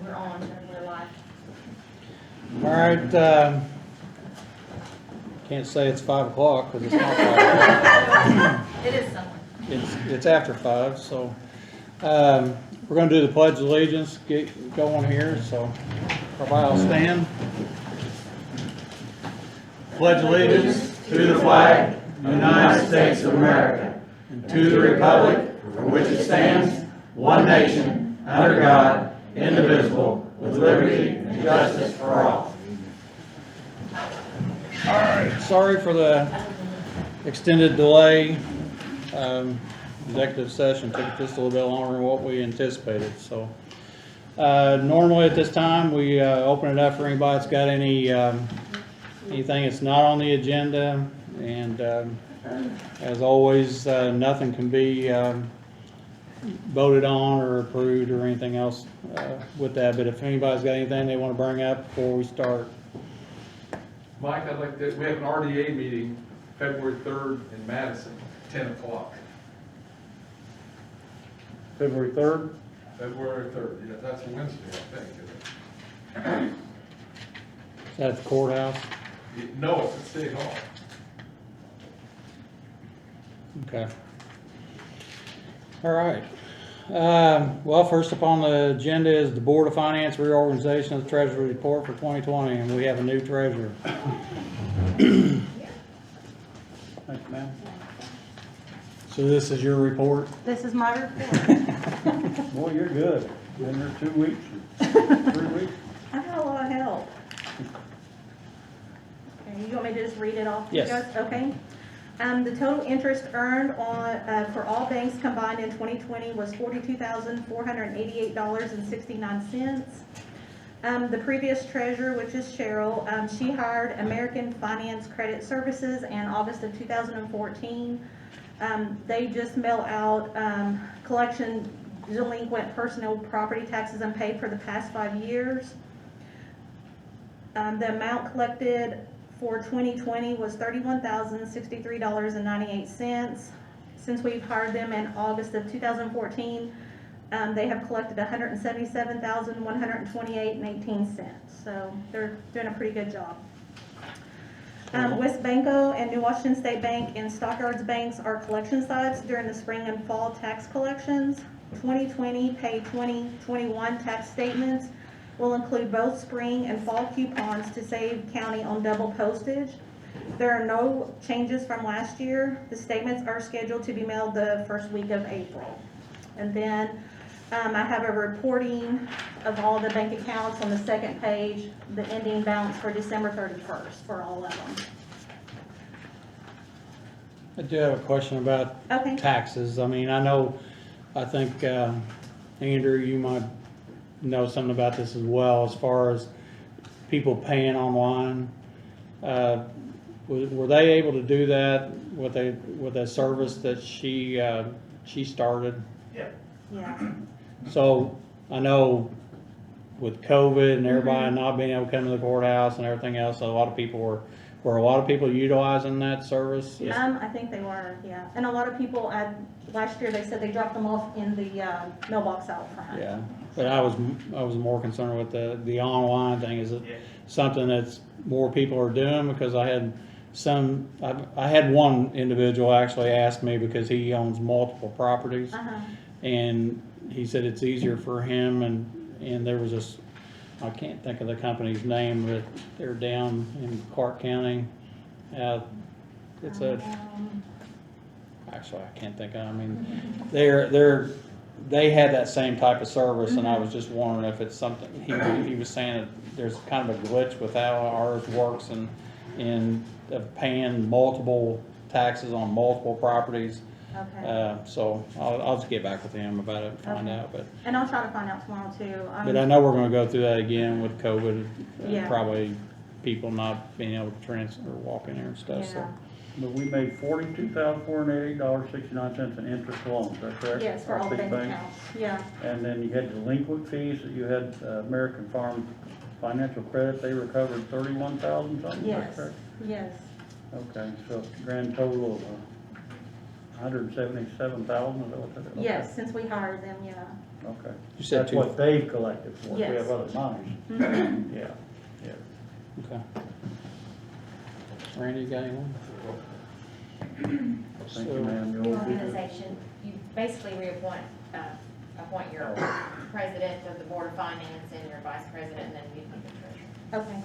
we're on, and we're live. All right, can't say it's 5 o'clock because it's not 5 o'clock. It is somewhere. It's after 5, so we're going to do the Pledge of Allegiance, get going here, so everybody will stand. Pledge allegiance to the flag of the United States of America and to the republic for which it stands, one nation, under God, indivisible, with liberty and justice for all. All right, sorry for the extended delay. Executive session took just a little bit longer than what we anticipated. So normally at this time, we open it up for anybody that's got anything that's not on the agenda. And as always, nothing can be voted on or approved or anything else with that. But if anybody's got anything they want to bring up before we start. Mike, I'd like to, we have an RDA meeting February 3rd in Madison, 10 o'clock. February 3rd? February 3rd, yeah, that's a Wednesday, I think, isn't it? Is that at the courthouse? No, it's at City Hall. Okay. All right. Well, first up on the agenda is the Board of Finance reorganization of the Treasury Report for 2020, and we have a new treasurer. Thank you, ma'am. So this is your report? This is my report. Boy, you're good. Been there 2 weeks, 3 weeks. I had a lot of help. Okay, you want me to just read it off? to you Yes. guys? Okay. The total interest earned on, for all banks combined in 2020 was $42,488.69. The previous treasurer, which is Cheryl, she hired American Finance Credit Services in August of 2014. They just mail out collection delinquent personal property taxes unpaid for the past 5 years. The amount collected for 2020 was $31,063.98. Since we've hired them in August of 2014, they have collected $177,128.18. So they're doing a pretty good job. West Banco and New Washington State Bank and Stockyards Banks are collection sites during the spring and fall tax collections. 2020 pay 2021 tax statements will include both spring and fall coupons to save county on double postage. There are no changes from last year. The statements are scheduled to be mailed the first week of April. And then I have a reporting of all the bank accounts on the second page, the ending balance for December 31st for all of them. I do have a question about Okay. taxes. I mean, I think, Andrew, you might know something about this as well, as far as people paying online. Were they able to do that with a service that she started? Yeah. So I know with COVID and everybody not being able to come to the courthouse and everything else, a lot of people were a lot of people utilizing that service? I think they were, yeah. And a lot of people last year, they said they dropped them off in the mailbox out front. Yeah, but I was more concerned with the online thing. Is it something that's more people are doing? Because I had one individual actually ask me, because he owns multiple properties, and he said it's easier for him, and there was this, I can't think of the company's name, but they're down in Clark County. It's actually I can't think of. I mean, they had that same type of service, and I was just wondering if it's something he was saying that there's kind of a glitch with how ours works, and of paying multiple taxes on multiple properties. Okay. So I'll just get back with him about it and find out. But And I'll try to find out tomorrow too. I know we're going to go through that again with COVID. Yeah. Probably people not being able to transfer or walk in there and stuff. Yeah. So. But we made $42,488.69 in interest alone, is that correct? Yes, for all Our bank big accounts, yeah. And then you had delinquent fees, that you had American Farm Financial Credit, they recovered 31,000 something, is that Yes, correct? yes. Okay, so grand total of 177,000, is that what that is? Yes, since we hired them, yeah. Okay. You said That's two. what they've collected for us. We Yes. have other monies. Mhm. Yeah, yeah. Okay. Randy, you got anyone? Thank you, ma'am. Your You'll be good. organization, you basically appoint your president of the board of finance and your vice president, and then you appoint the treasurer. Okay.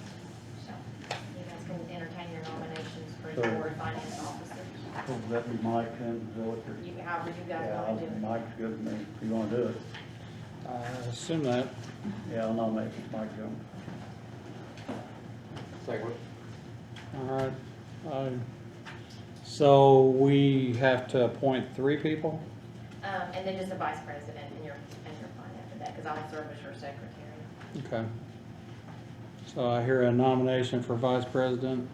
So you guys can entertain your nominations for So- the board of finance officers. So would that be Mike then, is that what you're? However you guys Yeah, want to do it. Mike's good with me, if you wanna do it. I assume that. Yeah, I'll nominate Mike Jones. Second. All right. So we have to appoint 3 people? And then just a vice president and you're fine after that, because I'll serve as your secretary. Okay. So I hear a nomination for vice president.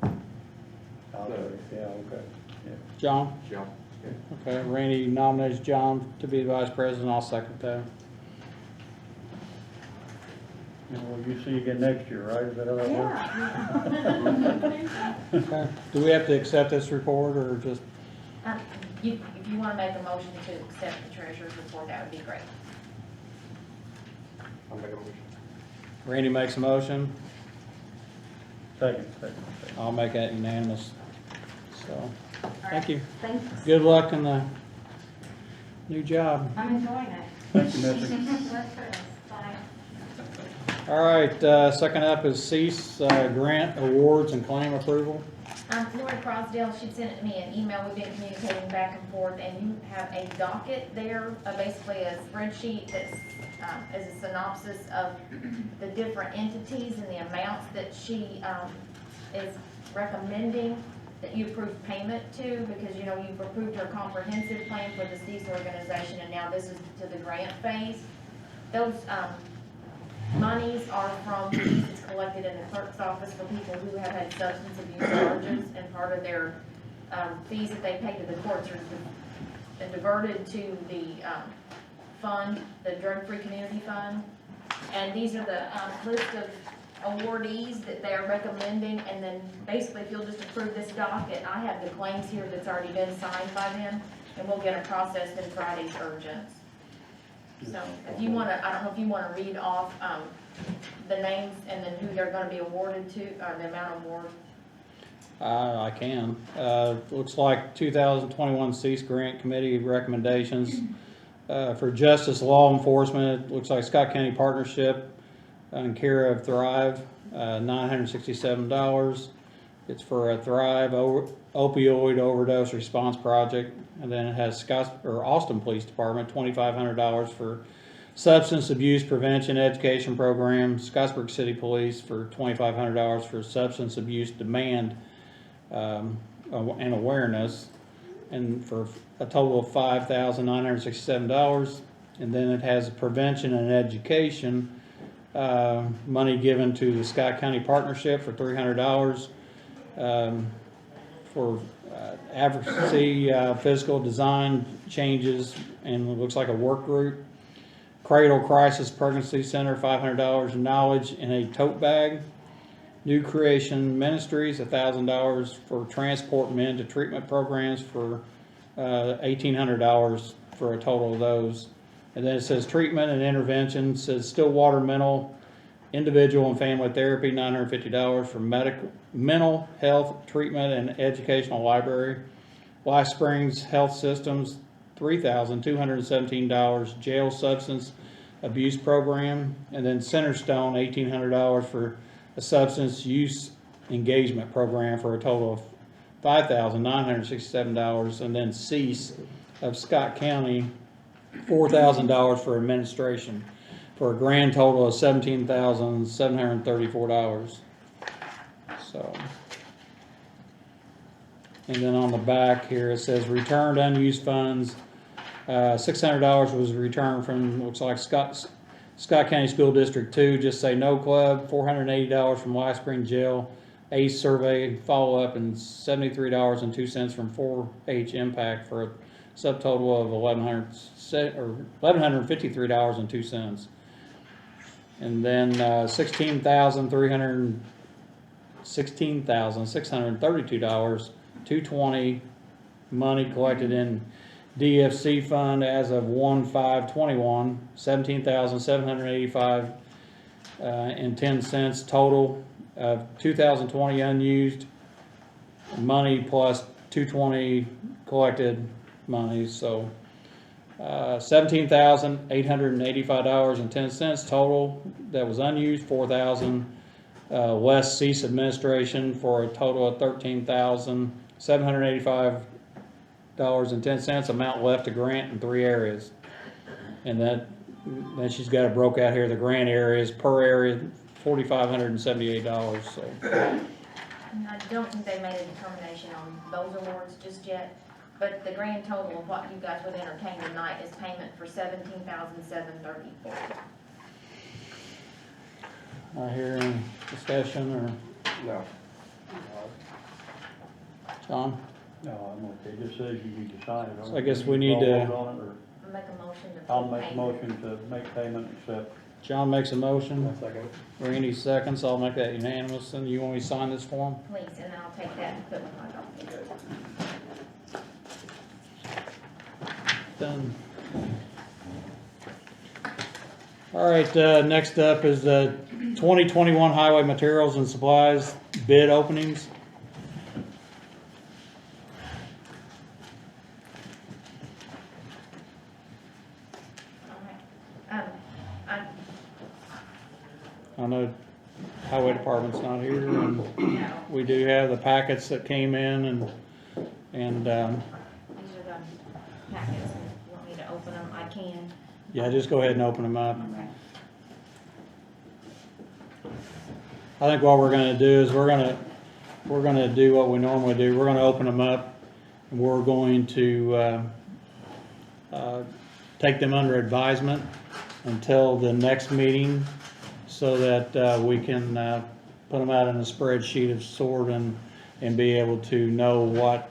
I'll do it, yeah, okay, yeah. John? John. Okay, Randy nominates John to be vice president. I'll second that. And we'll you see you again next year, right? Is that how that works? Yeah. Okay. Do we have to accept this report or just, If you want to make a motion to accept the treasurer's report, that would be great. I'll make a motion. Randy makes a motion? Second. I'll make that unanimous. So, thank you. Thanks. Good luck in the new job. I'm enjoying it. Thank you, Missy. Bye. All right, second up is cease grant awards and claim approval. Lori Crosdale, she sent me an email, we've been communicating back and forth, and you have a docket there, basically a spreadsheet that's, is a synopsis of the different entities and the amounts that she, is recommending that you approve payment to, because, you know, you've approved her comprehensive plan for the cease organization, and now this is to the grant phase. Those, monies are from fees that's collected in the clerk's office for people who have had substance abuse charges, and part of their fees that they pay to the courts are diverted to the fund, the Drug-Free Community Fund. And these are the list of awardees that they are recommending, and then basically if you'll just approve this docket, I have the claims here that's already been signed by them, and we'll get them processed in Friday's urgents. So if you wanna, I don't know if you wanna read off, the names and then who they're gonna be awarded to, or the amount of award. I can. Looks like 2021 cease grant committee recommendations. For justice law enforcement, it looks like Scott County Partnership in care of Thrive, $967. It's for a Thrive opioid overdose response project. And then it has Austin Police Department, $2,500 for substance abuse prevention education program. Scottsburg City Police for $2,500 for substance abuse demand and awareness, and for a total of $5,967. And then it has prevention and education money given to the Scott County Partnership for $300 for advocacy, physical design changes, and it looks like a work group. Cradle Crisis Pregnancy Center, $500, knowledge in a tote bag. New Creation Ministries, $1,000 for transport men to treatment programs for $1,800 for a total of those. And then it says treatment and intervention, says Stillwater Mental Individual and Family Therapy, $950 for mental health treatment and educational library. Life Springs Health Systems, $3,217, jail substance abuse program. And then Centerstone, $1,800 for a substance use engagement program for a total of $5,967. And then Cease of Scott County, $4,000 for administration, for a grand total of $17,734. So, and then on the back here, it says returned unused funds. $600 was returned from, looks like Scott County School District 2, Just Say No Club, $480 from Life Spring Jail, ACE survey follow-up, and $73.02 from 4-H Impact, for a subtotal of $1,153.02. And then $16,632, $220 money collected in DFC fund as of 1/5/21, $17,785 and 10 cents total of 2020 unused money plus 220 collected money, so $17,885.10 total that was unused, 4,000 less cease administration for a total of $13,785.10 amount left to grant in 3 areas. And then she's got it broke out here, the grant areas per area, $4,578, so. And I don't think they made a determination on those awards just yet, but the grand total of what you guys would entertain tonight is payment for $17,734. I hear any discussion or, No. John? No, I'm okay, it just says you need to sign it. So I guess we need to- Vote on it, or Make a motion to. I'll approve make a payment. motion to make payment, accept. John makes a motion, Second. Randy seconds, I'll make that unanimous, and you want me to sign this form? Please, and then I'll take that and put it in my document. Done. All right, next up is the 2021 highway materials and supplies bid openings. Alright. I know highway department's not here, and No, we do have the packets that came in, and, these are the packets, and if you want me to open them, I can. yeah, just go ahead and open them up. Okay. I think what we're gonna do is we're gonna do what we normally do. We're gonna open them up, and we're going to take them under advisement until the next meeting, so that we can put them out in a spreadsheet of sort and be able to know what,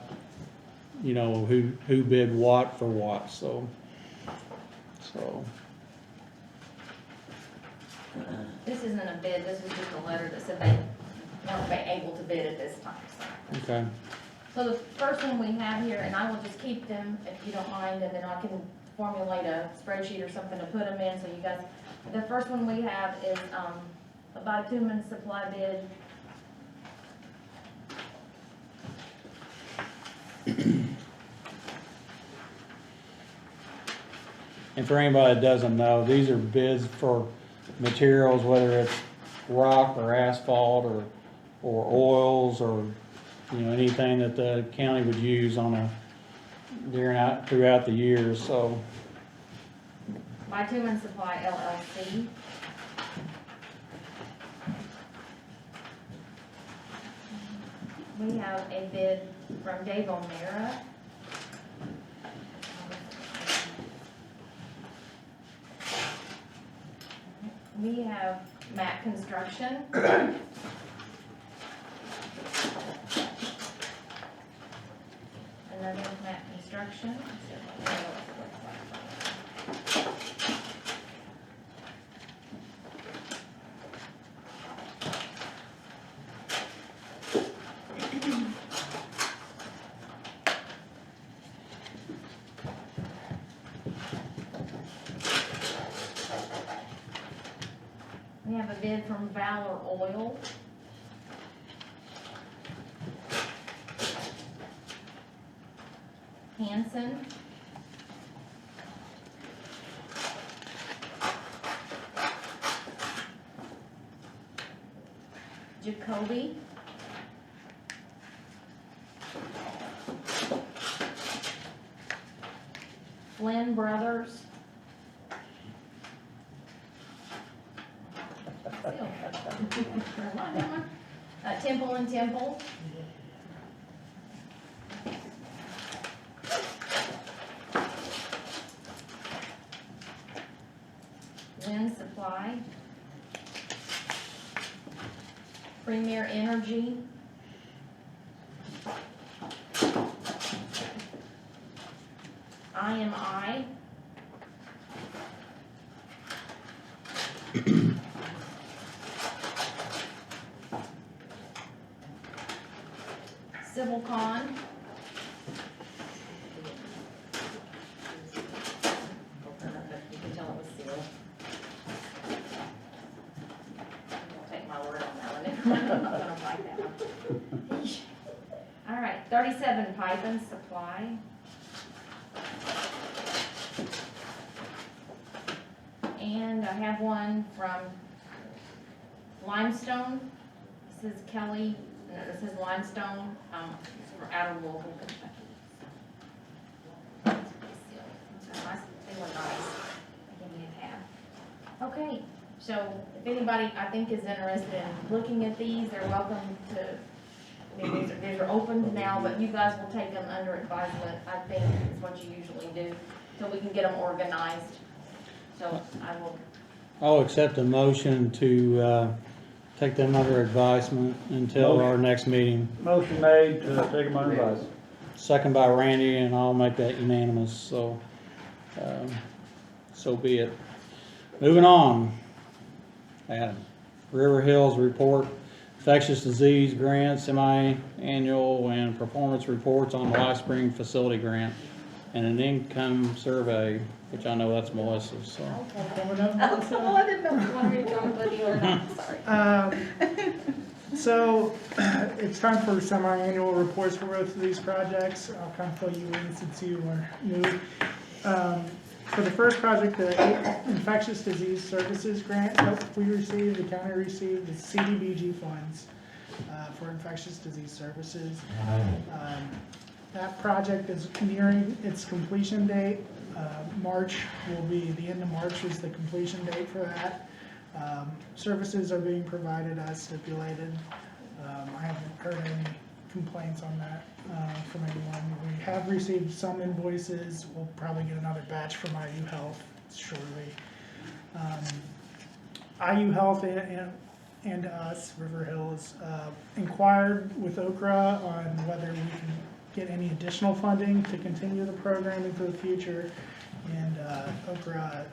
you know, who bid what for what. So. This isn't a bid, this is just a letter that said they weren't able to bid at this time, so. Okay. So the first one we have here, and I will just keep them if you don't mind, and then I can formulate a spreadsheet or something to put them in, so you guys, the first one we have is, a bitumen supply bid. And for anybody that doesn't know, these are bids for materials, whether it's rock or asphalt or oils or, you know, anything that the county would use on throughout the year, so. Bitumen Supply LLC. We have a bid from Dave O'Meara. We have Matt Construction. Another Matt Construction. We have a bid from Valor Oil. Hanson. Jacoby. Flynn Brothers. Temple and Temple. Wind Supply. Premier Energy. IMI. Civil Con. Gonna like that one. All right, 37 pipe and supply. And I have one from Limestone. This is Kelly, no, this is Limestone, from out of Louisville, Kentucky. It's nice, they were nice. Give me a tab. Okay, so if anybody, I think, is interested in looking at these, they're welcome to, I mean, these are open now, but you guys will take them under advisement, I think is what you usually do, so we can get them organized. So I will, I'll accept a motion to, take them under advisement until our next meeting. Motion made to take them under advice. Second by Randy, and I'll make that unanimous, so, so be it. Moving on. Adam, River Hills report, infectious disease grant, semi-annual and performance reports on the Live Spring facility grant, and an income survey, which I know that's Melissa's, so. oh, I didn't know if you wanted me to come with you or not, sorry. So, it's time for semi-annual reports for both of these projects. I'll kind of fill you in since you are new. For the first project, the infectious disease services grant that we received, the county received the CDBG funds for infectious disease services. That project is nearing its completion date. March will be, the end of March is the completion date for that. Services are being provided as stipulated. I haven't heard any complaints on that from anyone. We have received some invoices. We'll probably get another batch from IU Health shortly. IU Health and us, River Hills, inquired with Okra on whether we can get any additional funding to continue the program into the future. And Okra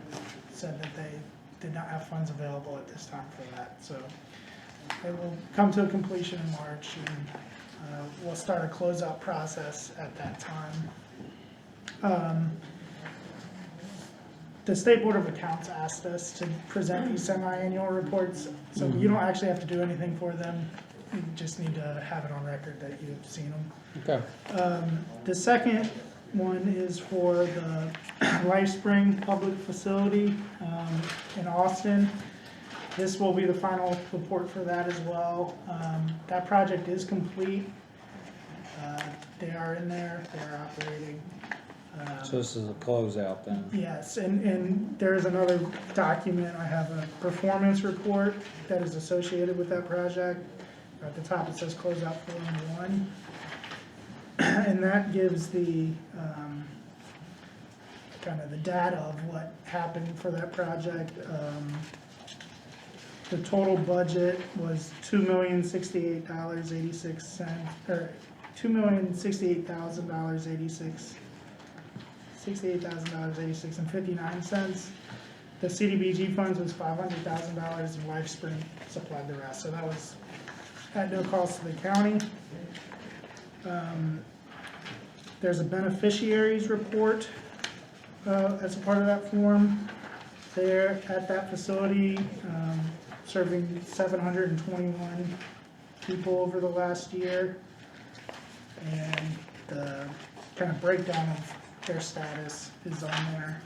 said that they did not have funds available at this time for that. So it will come to a completion in March, and we'll start a closeout process at that time. The State Board of Accounts asked us to present these semi-annual reports, so you don't actually have to do anything for them. You just need to have it on record that you've seen them. Okay. The second one is for the Live Spring Public Facility in Austin. This will be the final report for that as well. That project is complete. They are in there, they are operating. So this is a closeout then? Yes, and there is another document, I have a performance report that is associated with that project. At the top it says closeout Form 1. And that gives the kind of the data of what happened for that project. The total budget was $2,068,86, or $2,068,86 and 59 cents. The CDBG funds was $500,000, and Live Spring supplied the rest. So that was at no cost to the county. There's a beneficiaries report as a part of that form. There at that facility, serving 721 people over the last year. And the kind of breakdown of their status is on there.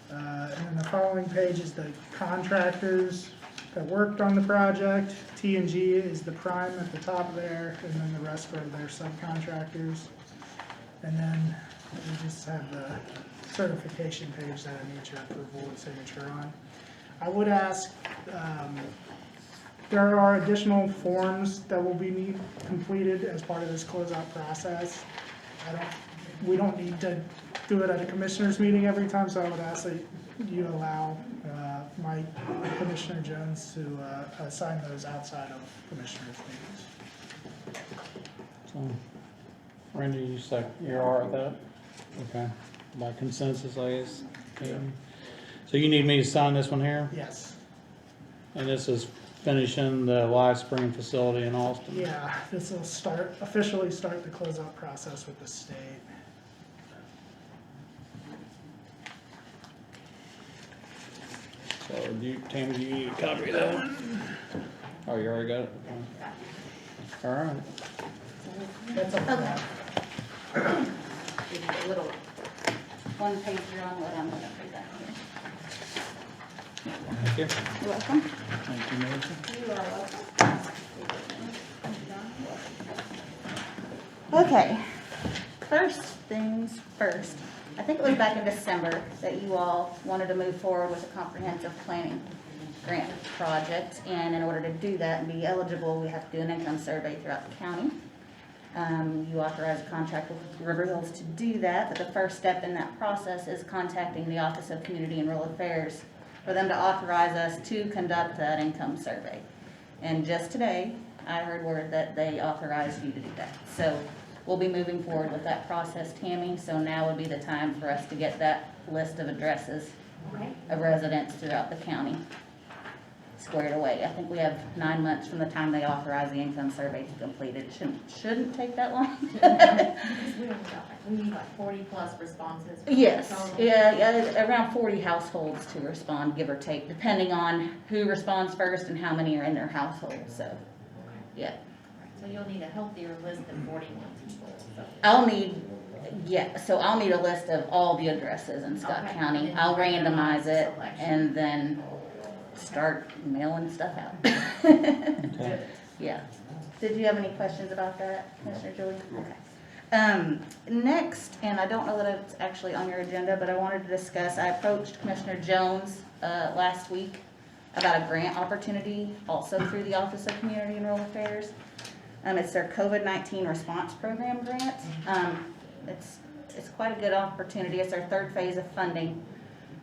And then the following page is the contractors that worked on the project. T&G is the prime at the top there, and then the rest are their subcontractors. And then we just have the certification page that I need your approval and signature on. I would ask, there are additional forms that will be completed as part of this closeout process. We don't need to do it at a commissioners meeting every time, so I would ask that you allow Mike, Commissioner Jones, to assign those outside of commissioners meetings. So, Randy, you're all right with that? Okay, by consensus, I guess. Okay. So you need me to sign this one here? Yes. And this is finishing the Live Spring facility in Austin? Yeah, this will officially start the closeout process with the state. So Tammy, do you need a copy of that one? Oh, you already got it? All right. That's all I have. Give you a little one pager on what I'm gonna present here. Thank you. You're welcome. Thank you, Melissa. You are welcome. Okay, first things first. I think it was back in December that you all wanted to move forward with a comprehensive planning grant project. And in order to do that and be eligible, we have to do an income survey throughout the county. You authorize a contract with River Hills to do that, but the first step in that process is contacting the Office of Community and Rural Affairs for them to authorize us to conduct that income survey. And just today, I heard word that they authorized you to do that. So we'll be moving forward with that process, Tammy, so now would be the time for us to get that list of addresses Okay. of residents throughout the county squared away. I think we have 9 months from the time they authorize the income survey to complete it. It shouldn't take that long. Because we need like 40+ responses. Yes, Total. yeah, around 40 households to respond, give or take, depending on who responds first and how many are in their household, so, yeah. So you'll need a healthier list than 41 people, so. I'll need a list of all the addresses in Scott Okay. County. And I'll then randomize it selection. and then start mailing stuff out. Okay. Yeah. Did you have any questions about that, Commissioner Julie? Okay. Next, and I don't know that it's actually on your agenda, but I wanted to discuss, I approached Commissioner Jones, last week about a grant opportunity also through the Office of Community and Rural Affairs. It's their COVID-19 response program grant. It's quite a good opportunity. It's their third phase of funding.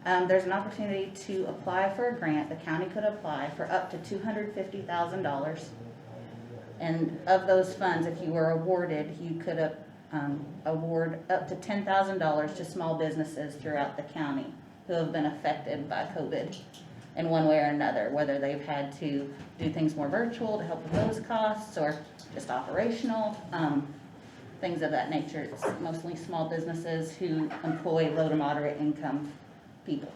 There's an opportunity to apply for a grant. The county could apply for up to $250,000. And of those funds, if you were awarded, you could award up to $10,000 to small businesses throughout the county who have been affected by COVID in one way or another, whether they've had to do things more virtual to help with those costs or just operational, things of that nature. It's mostly small businesses who employ low to moderate income people.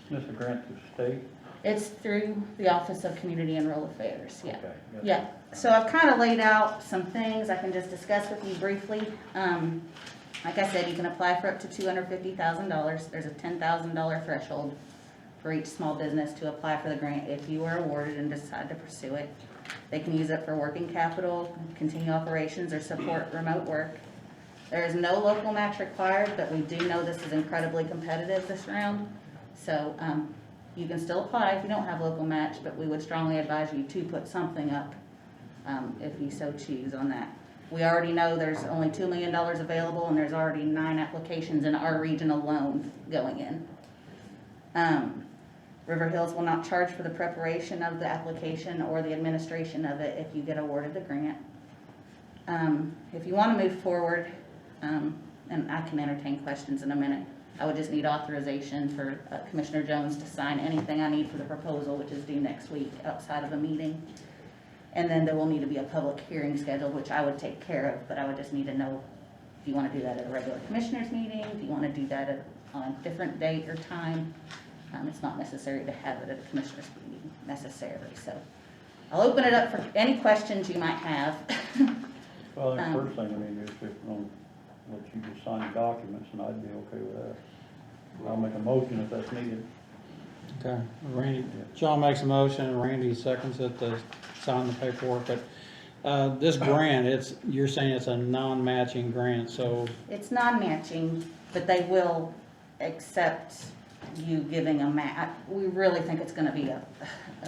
Is this a grant to the state? It's through the Office of Community and Rural Affairs, yeah. Okay, Yeah, so I've kind of laid out some things I can just discuss with you briefly. Like I said, you can apply for up to $250,000. There's a $10,000 threshold for each small business to apply for the grant if you are awarded and decide to pursue it. They can use it for working capital, continue operations, or support remote work. There is no local match required, but we do know this is incredibly competitive this round. So you can still apply if you don't have local match, but we would strongly advise you to put something up if you so choose on that. We already know there's only $2 million available, and there's already 9 applications in our region alone going in. River Hills will not charge for the preparation of the application or the administration of it if you get awarded the grant. If you want to move forward, and I can entertain questions in a minute, I would just need authorization for Commissioner Jones to sign anything I need for the proposal, which is due next week outside of a meeting. And then there will need to be a public hearing scheduled, which I would take care of, but I would just need to know if you want to do that at a regular commissioners meeting, if you want to do that on a different date or time. It's not necessary to have it at a commissioners meeting necessarily, so I'll open it up for any questions you might have. Well, the first thing, I mean, is if I'll let you just sign the documents, and I'd be okay with that. I'll make a motion if that's needed. Okay, Randy, John makes a motion, and Randy seconds it to sign the paperwork, but this grant, you're saying it's a non-matching grant, so, It's non-matching, but they will accept you giving a match. We really think it's gonna be a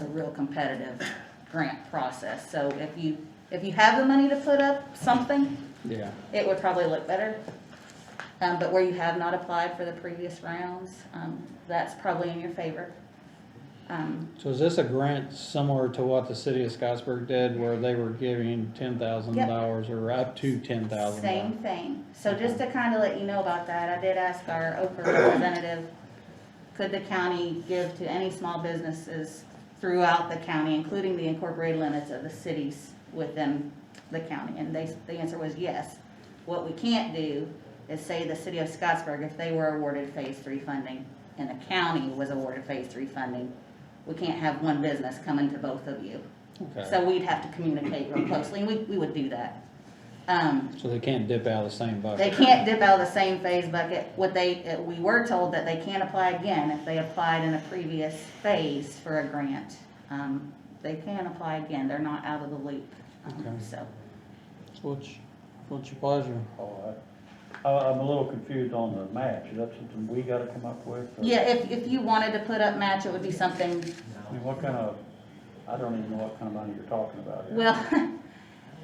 real competitive grant process, so if you have the money to put up something, yeah. it would probably look better. But where you have not applied for the previous rounds, that's probably in your favor. So is this a grant similar to what the city of Scottsburg did, where they were giving $10,000 or up to $10,000? Same thing. So just to kind of let you know about that, I did ask our Oprah representative, could the county give to any small businesses throughout the county, including the incorporated limits of the cities within the county? And the answer was yes. What we can't do is say the city of Scottsburg, if they were awarded phase 3 funding and the county was awarded phase 3 funding, we can't have one business come into both of you. Okay. So we'd have to communicate real closely, and we would do that. So they can't dip out of the same They bucket? can't dip out of the same phase bucket. We were told that they can apply again if they applied in a previous phase for a grant. They can apply again, they're not out of the loop, Okay. so. What's your pleasure? All right. I'm a little confused on the match. Is that something we gotta come up with? or- Yeah, if you wanted to put up match, it would be something, I mean, what kind of, I don't even know what kind of money you're talking about here. well,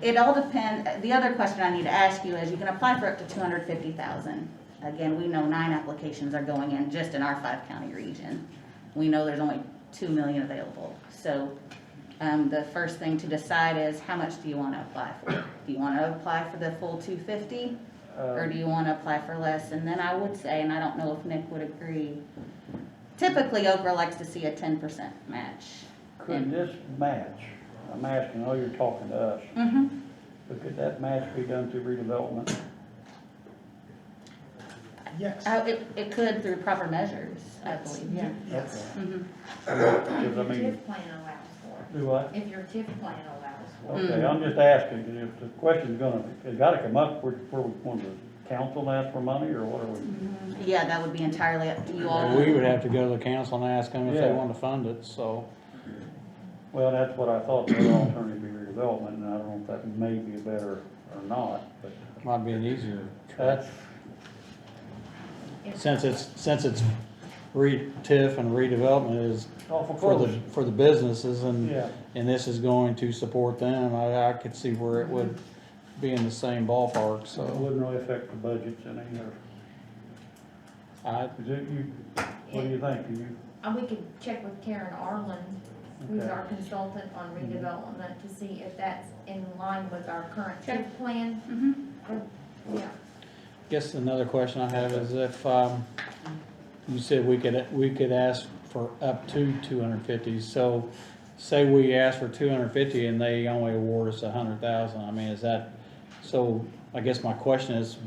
it all depends. The other question I need to ask you is, you can apply for up to 250,000. Again, we know 9 applications are going in just in our 5-county region. We know there's only 2 million available. So, the first thing to decide is, how much do you want to apply for? Do you want to apply for the full 250? Or do you want to apply for less? And then I would say, and I don't know if Nick would agree, typically Okra likes to see a 10% match. Could this match, I'm asking, I know you're talking to us, Mm-hmm. but could that match be done through redevelopment? Yes. It could through proper measures, I believe, yeah. Yes. Mhm. Because, I If your mean, TIF plan allows for do what? it. If your TIF plan allows for it. Okay, I'm just asking, 'cause if the question's gonna, it's gotta come up, where we want the council to ask for money, or what are we? Yeah, that would be entirely up to you all. Well, we would have to go to the council and ask them if they Yeah. want to fund it, so. Well, that's what I thought, the other alternative would be redevelopment, and I don't know if that may be better or not, but Might be an easier. that's, Since it's TIF and redevelopment is awful for close. for the businesses and, Yeah, and this is going to support them, I could see where it would be in the same ballpark, so it so. wouldn't really affect the budgets any, or, is it, what do you think? Do you, We could check with Karen Arlen, who's Okay. our consultant on redevelopment, to see if that's in line with our current Sure. TIF plan. Mhm. Yeah. Guess another question I have is if, you said we could ask for up to 250, so say we ask for 250 and they only award us 100,000, I mean, is that, so I guess my question is,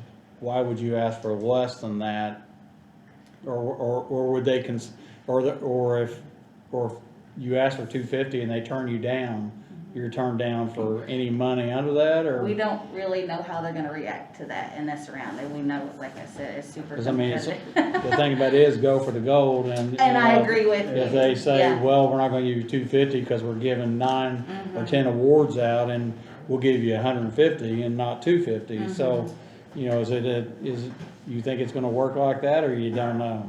why would you ask for less than that? Or would they or if you ask for 250 and they turn you down, you're turned down for any money under that, or? We don't really know how they're gonna react to that in this round, and we know, like I said, it's super 'Cause I mean, it's, competitive. the thing about it is go for the gold and. And I you know, agree with you. If they say, Yeah. well, we're not gonna give you 250 because we're giving 9 or Mhm. 10 awards out and we'll give you 150 and not 250. So, Mm-hmm. you know, you think it's gonna work like that or you don't know?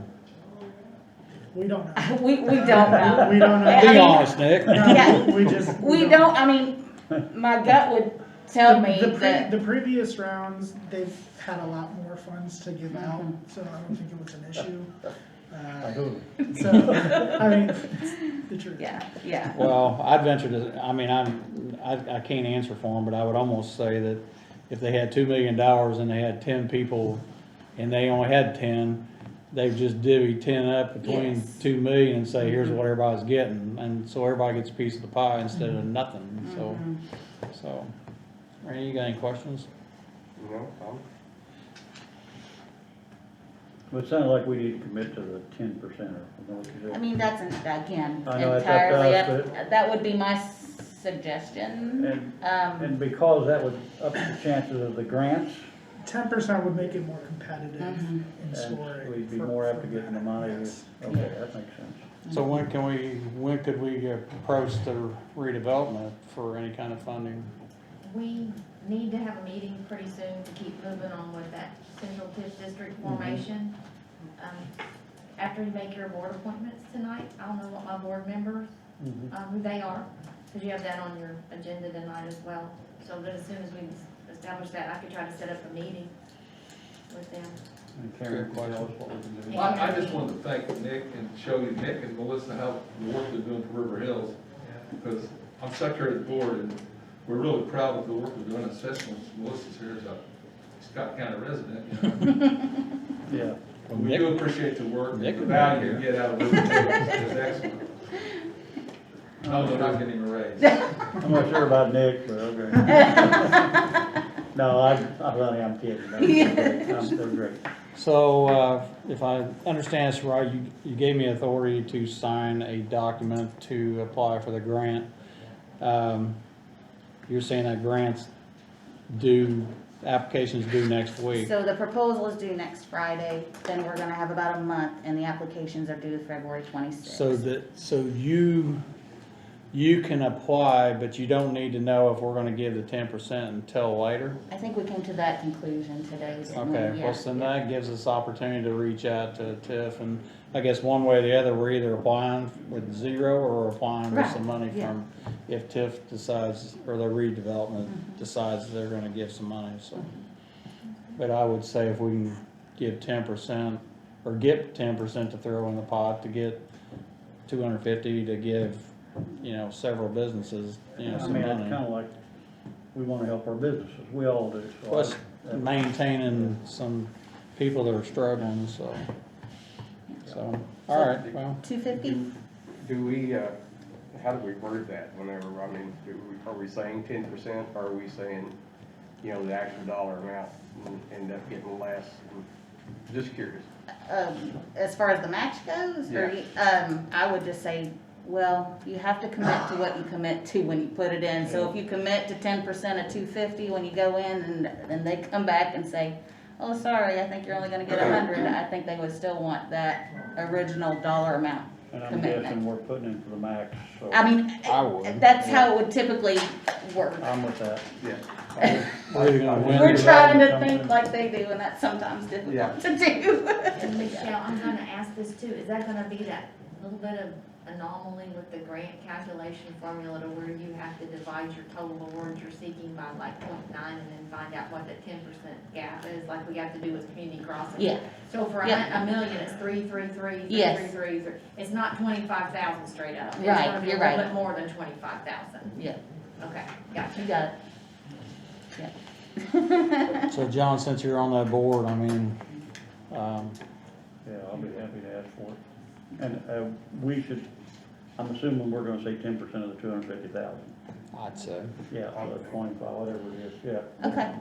We don't know. We don't know. We don't know. I Be mean- honest, Nick. Yeah. We just. We don't, I mean, my gut would tell me The that, previous rounds, they've had a lot more funds to give out, Mhm. so I don't think it was an issue. I do. So, I mean, it's the truth. yeah. Well, I'd venture to, I mean, I can't answer for them, but I would almost say that if they had $2 million and they had 10 people and they only had 10, they've just divvied 10 up between Yes. 2 million and say, here's what everybody's getting. And so everybody gets a piece of the pie instead of nothing, Mhm. so. Randy, you got any questions? No, But it sounded like we need to commit to the 10%, or, you know what you I said? mean, that's, again, I know it's up to entirely us, up, that would be my suggestion. And because that would up the chances of the grants, 10% would make it more competitive Mhm. in and scoring. we'd be for- more apt for to get the that. money. Yes. Okay, that makes sense. So when could we approach the redevelopment for any kind of funding? We need to have a meeting pretty soon to keep moving on with that central TIF district formation. After you make your board appointments tonight, I'll know what my board members, who they are, because you have that on your agenda tonight as well. So that as soon as we establish that, I could try to set up a meeting with them. And Karen can tell us what we can do. Yeah. I just wanted to thank Nick and show you Nick and Melissa how the work they're doing for River Hills. Because I'm secretary of the board and we're really proud of the work we're doing, especially when Melissa's here as a Scott County resident, you know. Yeah. We do appreciate the work, Nick the would be value here. you get out of River Hills is excellent. No, they're not getting a raise. I'm not sure about Nick, but okay. No, I'm kidding. They're great. So, if I understand this right, you gave me authority to sign a document to apply for the grant. You're saying that grants due, applications due next week. So the proposal is due next Friday, then we're gonna have about a month, and the applications are due February 26th. So you can apply, but you don't need to know if we're gonna give the 10% until later? I think we came to that conclusion today, didn't we? Okay, Yeah, well, so then yeah. that gives us opportunity to reach out to TIF, and I guess one way or the other, we're either applying with zero or applying with some money yeah. from, if TIF decides, or the redevelopment decides they're gonna give some money, so. But I would say if we can give 10%, or get 10% to throw in the pot, to get 250 to give, several businesses, I some mean, it's money. kinda like, we wanna help our businesses, we all do, so. Plus maintaining some people that are struggling, so. All right, well, 250? Do we, how do we word that whenever, I mean, are we saying 10%, or are we saying, the actual dollar amount and end up getting less? Just curious. As far as the match goes, or, I would just say, well, you have to commit to what you commit to when you put it in. So if you commit to 10% of 250 when you go in, and they come back and say, oh, sorry, I think you're only gonna get 100, I think they would still want that original dollar amount And I'm commitment. guessing we're putting in for the max, so. I mean, I would. that's how it would typically work. I'm with that. Yeah. We're either gonna win We're or- trying to think like they do, and that's sometimes difficult to do. And Michelle, I'm gonna ask this too, is that gonna be that little bit of anomaly with the grant calculation formula to where you have to divide your total awards you're seeking by like 0.9 and then find out what the 10% gap is, like we have to do with community crossing? Yeah, So for Yeah. a million, it's 333, Yes. 333, it's not 25,000 straight up. It's Right, gonna be you're a little right. bit more than 25,000. yeah, Okay, gotcha. you got it. Yeah. So John, since you're on that board, I mean, Yeah, I'll be happy to ask for it. And, we should, I'm assuming we're gonna say 10% of the 250,000. I'd say. Yeah, so that's 25, whatever it is, yeah. Okay.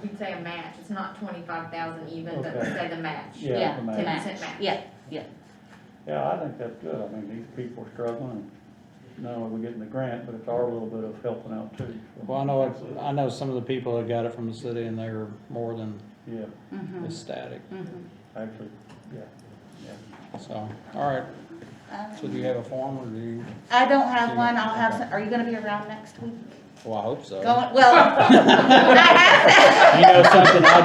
We'd say a match, it's not 25,000 even, but we Okay. say the match. Yeah, Yeah, the to match. match, match. yeah, yeah. Yeah, I think that's good. I mean, these people are struggling, and not only are we getting the grant, but it's our little bit of helping out too. so. Well, I know some of the people that got it from the city, and they're more than Yeah, Mhm, ecstatic, mhm. actually, yeah. so, all right. So do you have a form, or do you, I don't have one, I'll have, Okay. some- are you gonna be around next week? well, I hope so. Going, well, I have You know something I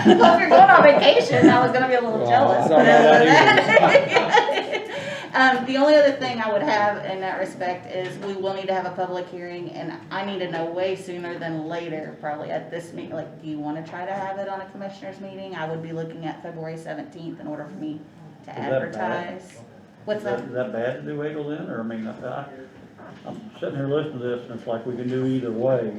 don't? to, well, if you're going on vacation, I was gonna be a little Well, jealous. I don't but know other that than that- the only other thing I would have in that respect is we will need to have a public hearing, and I need to know way sooner than later, probably at this meeting, like, do you wanna try to have it on a commissioners meeting? I would be looking at February 17th in order for me to Is that bad? advertise. What's that? Is that bad to do April then, or I mean, I'm sitting here listening to this, and it's like we can do either way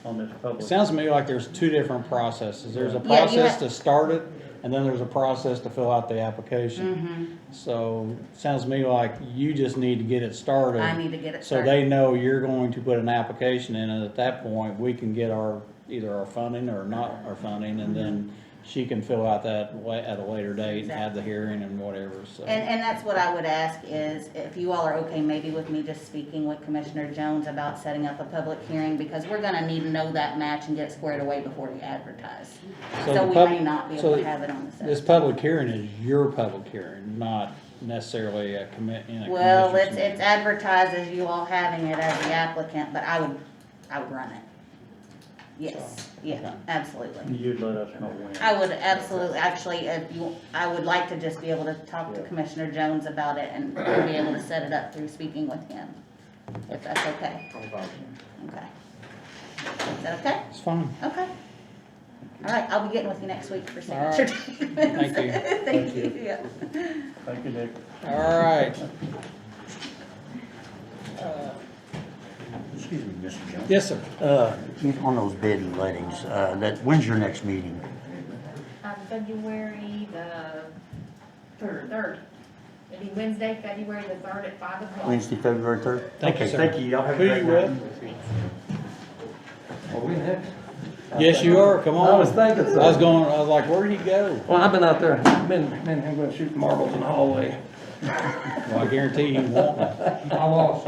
on this public. It sounds to me like there's two different processes. There's a Yeah, you process have- to start it, and then there's a process to fill out the application. Mm-hmm, So, it sounds to me like you just need to get it started. I need to get it So started. they know you're going to put an application in, and at that point, we can get either our funding or not our funding, and then she can fill out that at a later date and have the hearing and whatever, so. And that's what I would ask is, if you all are okay maybe with me just speaking with Commissioner Jones about setting up a public hearing, because we're gonna need to know that match and get it squared away before we advertise. So So the we pub- may not be able so to have it on the This 7th. public hearing is your public hearing, not necessarily a commitment. Well, it's advertised as you all having it as the applicant, but I would run it. Yes, yeah, okay. absolutely. You'd let us know when. I would absolutely, actually, I would like to just be able to talk to Yeah. Commissioner Jones about it and be able to set it up through speaking with him, if that's okay. Okay. Is that okay? It's fine. Okay. All right, I'll be getting with you next week for All right. signature documents. Thank you. Thank you, yeah. Thank you, Nick. All right. Excuse me, Mr. Jones. Yes, sir. On those bid and lettings, when's your next meeting? February the third. It'll be Wednesday, February the 3rd at 5 o'clock. Wednesday, February 3rd? Thank you, Okay, sir. thank you. Y'all have a Who great you night. with? Are we next? Yes, you are. Come on. I was thinking so. I was like, where'd he go? Well, I've been out there, been going to shoot marbles in the hallway. Well, I guarantee he won't. I lost.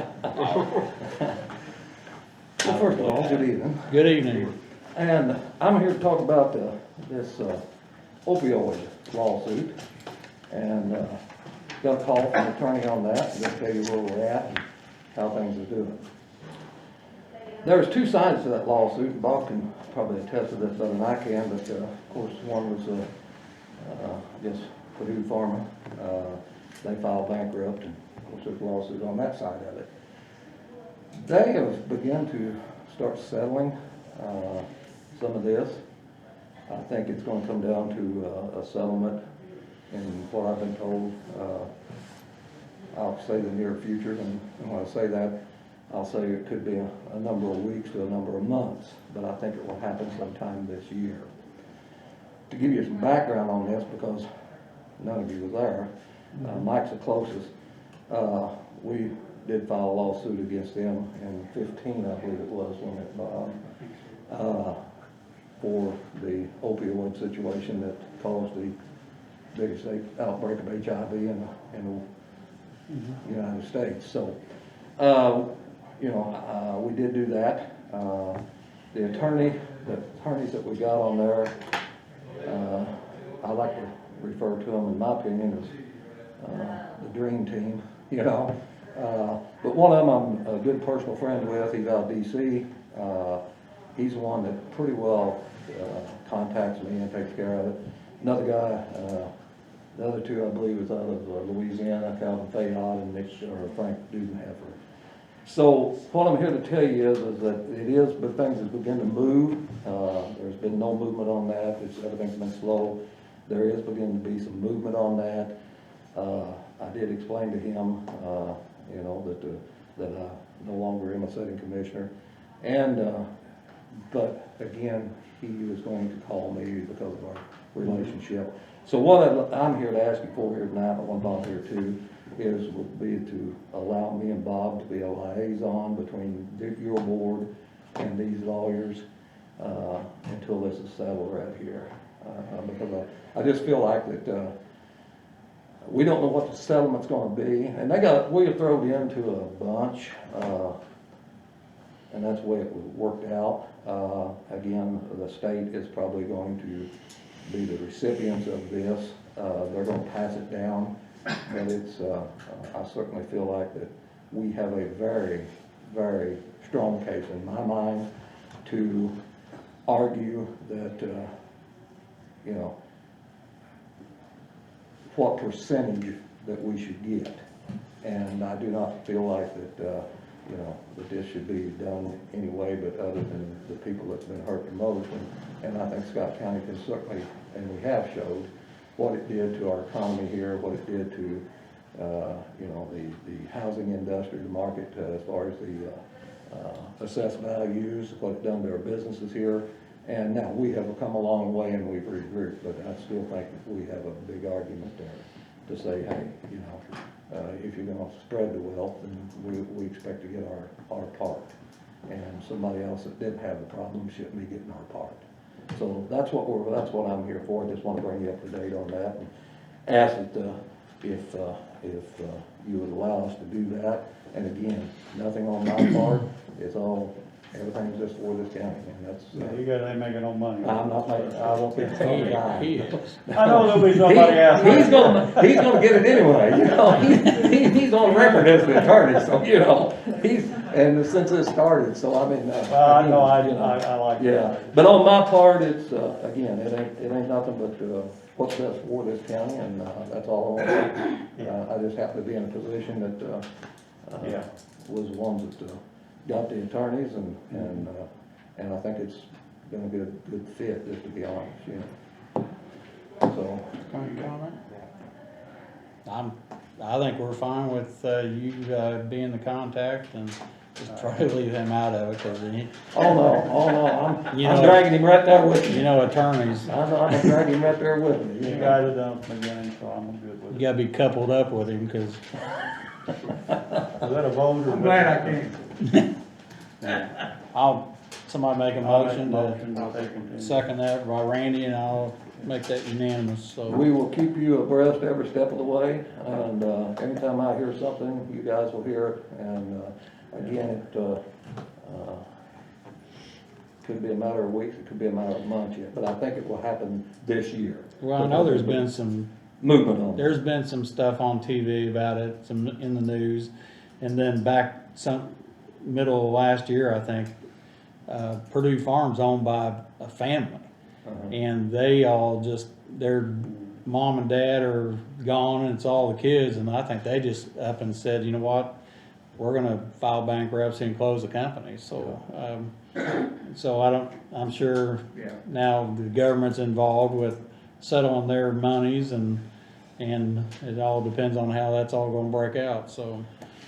Good evening. Good evening. And I'm here to talk about this opioid lawsuit. And got a call from an attorney on that, and they'll tell you where we're at and how things are doing. There's two sides to that lawsuit, and Bob can probably attest to this better than I can, but of course, one was, I guess, Purdue Pharma. They filed bankrupt, and of course, there's a lawsuit on that side of it. They have begun to start settling some of this. I think it's going to come down to a settlement in what I've been told, I'll say the near future, and when I say that, I'll say it could be a number of weeks to a number of months, but I think it will happen sometime this year. To give you some background on this, because none of you was there, Mike's the closest, we did file a lawsuit against them in 15, I believe it was, when it, for the opioid situation that caused the biggest outbreak of HIV in the United States. So, we did do that. The attorneys that we got on there, I like to refer to them, in my opinion, as the dream team, you know. But one of them I'm a good personal friend with. He's out of DC. He's the one that pretty well contacts me and takes care of it. Another guy, the other two I believe is out of Louisiana, Calvin Fayod and Frank Dudenheffer. So what I'm here to tell you is that but things have begun to move. There's been no movement on that. Everything's been slow. There is beginning to be some movement on that. I did explain to him, that I no longer am a sitting commissioner. And, but again, he was going to call me because of our relationship. So what I'm here to ask you for here tonight, I want Bob here too, would be to allow me and Bob to be a liaison between your board and these lawyers until this is settled right here. Because I just feel like that we don't know what the settlement's going to be, and we got thrown into a bunch, and that's the way it worked out. Again, the state is probably going to be the recipients of this. They're going to pass it down, but it's. I certainly feel like that we have a very, very strong case in my mind to argue that what percentage that we should get, and I do not feel like that that this should be done anyway, but other than the people that's been hurt the most. And I think Scott County can certainly, and we have showed, what it did to our economy here, what it did to, the housing industry, the market, as far as the assessed values, what it's done to our businesses here. And now we have come a long way and we've regrouped, but I still think that we have a big argument there to say, hey, if you're going to spread the wealth, then we expect to get our part. And somebody else that didn't have the problem shouldn't be getting our part. So that's what I'm here for. I just want to bring you up to date on that and ask that if you would allow us to do that. And again, nothing on my part. It's all, everything's just for this county, and that's. You guys ain't making no money. I'm not making. I won't be the guy. He is. I know there'll be somebody else. He's gonna get it anyway, he's on record as the attorney, so, and since this started, so I mean. Well, I know, I like Yeah, that. but on my part, it's, again, it ain't nothing but, what's best for this county, and, that's all I want to do. I just happen to be in a position that, was the ones that, got the attorneys, and I think it's gonna be a good fit, just to be honest, So. I think we're fine with you being the contact and just try to leave him out of it, because Oh no, I'm know- dragging him right there with me. attorneys, I'm dragging him right there with me. You guys have done it from the beginning, so I'm good with you it. gotta be coupled up with him, because Is that a vote or? I'm glad I came. somebody make a I'll make a motion motion to to take continue. second that by Randy, and I'll make that unanimous, so. We will keep you abreast every step of the way, and anytime I hear something, you guys will hear it. And again, could be a matter of weeks, it could be a matter of months yet, but I think it will happen this year. Well, I know there's been some, Movement on it. there's been some stuff on TV about it, some in the news. And then back middle of last year, I think, Purdue Farm's owned by a family. And they all just, their mom and dad are gone and it's all the kids. And I think they just up and said, you know what? We're gonna file bankruptcy and close the company. So, I'm sure now the government's involved with settling their monies and it all depends on how that's all gonna break out, so.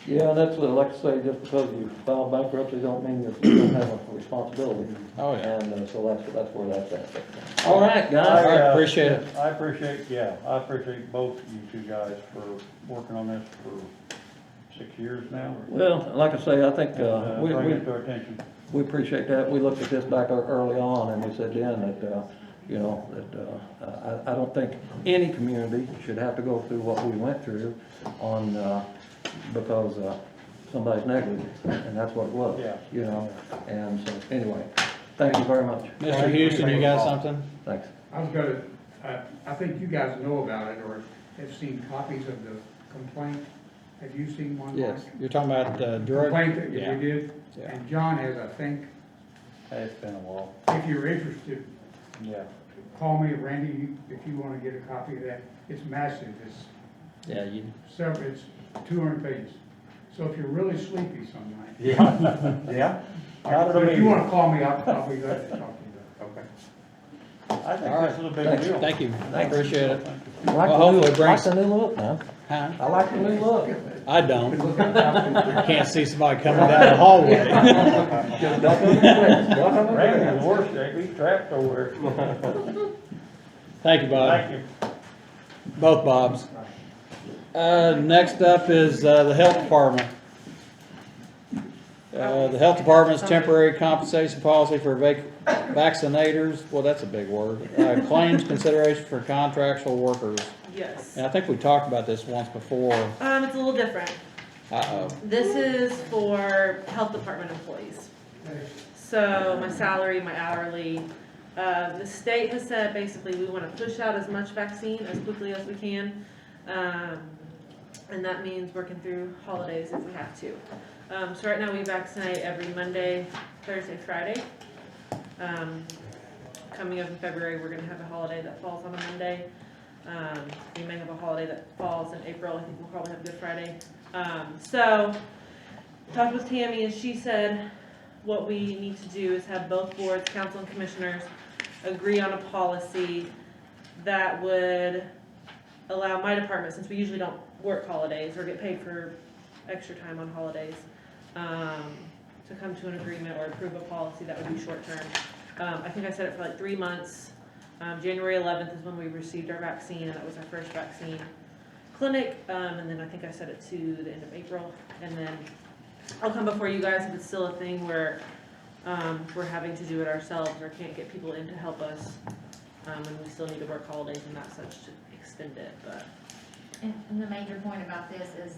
Yeah, and that's, like I say, just because you file bankruptcy don't mean that you don't have a responsibility. Oh, yeah. And so that's where that's at. All right, All guys. right, appreciate it. I appreciate both you two guys for working on this for 6 years now. Well, like I say, I think, Bring it to our attention. we appreciate that. We looked at this back early on and we said then that, I don't think any community should have to go through what we went through on, because, somebody's negligent, and that's what it was. Yeah. You know, and so, anyway, thank you very much. Mr. Houston, you got something? Thanks. I was gonna, I think you guys know about it or have seen copies of the complaint. Have you seen one? Yes, Mike? you're talking about drug? Complaint that Yeah. you did? Yeah. And John has, I think, It's been a while. if you're interested, Yeah. call me, Randy, if you wanna get a copy of that. It's massive, it's Yeah, you, several, it's 200 pages. So if you're really sleepy some night. Yeah. Yeah. Not at a But if you meeting. wanna call me, I'll be glad to talk to you. Okay. I think All right. this is a big Thanks. deal. thank you, I appreciate it. I like Well, the new- hopefully it I like brings- the new look now. Huh? I like the new look. I don't. Can't see somebody coming down the hallway. Just duck under the desk, duck under the Randy, desk. the worst, they be trapped over there. Thank you, Bob. Thank you. Both Bobs. Next up is, the health department. The health department's temporary compensation policy for vaccinators, well, that's a big word. Claims consideration for contractual workers. Yes. And I think we talked about this once before. It's a little different. Uh-oh. This is for health department employees. So my salary, my hourly, the state has said basically we want to push out as much vaccine as quickly as we can. And that means working through holidays if we have to. So right now we vaccinate every Monday, Thursday, Friday. Coming up in February, we're gonna have a holiday that falls on a Monday. We may have a holiday that falls in April. I think we'll probably have Good Friday. So talked with Tammy and she said what we need to do is have both boards, council and commissioners, agree on a policy that would allow my department, since we usually don't work holidays or get paid for extra time on holidays, to come to an agreement or approve a policy that would be short-term. I think I said it for like 3 months. January 11th is when we received our vaccine, and that was our first vaccine clinic. And then I think I set it to the end of April. And then I'll come before you guys if it's still a thing where we're having to do it ourselves or can't get people in to help us. And we still need to work holidays and that such to extend it, but. And the major point about this is,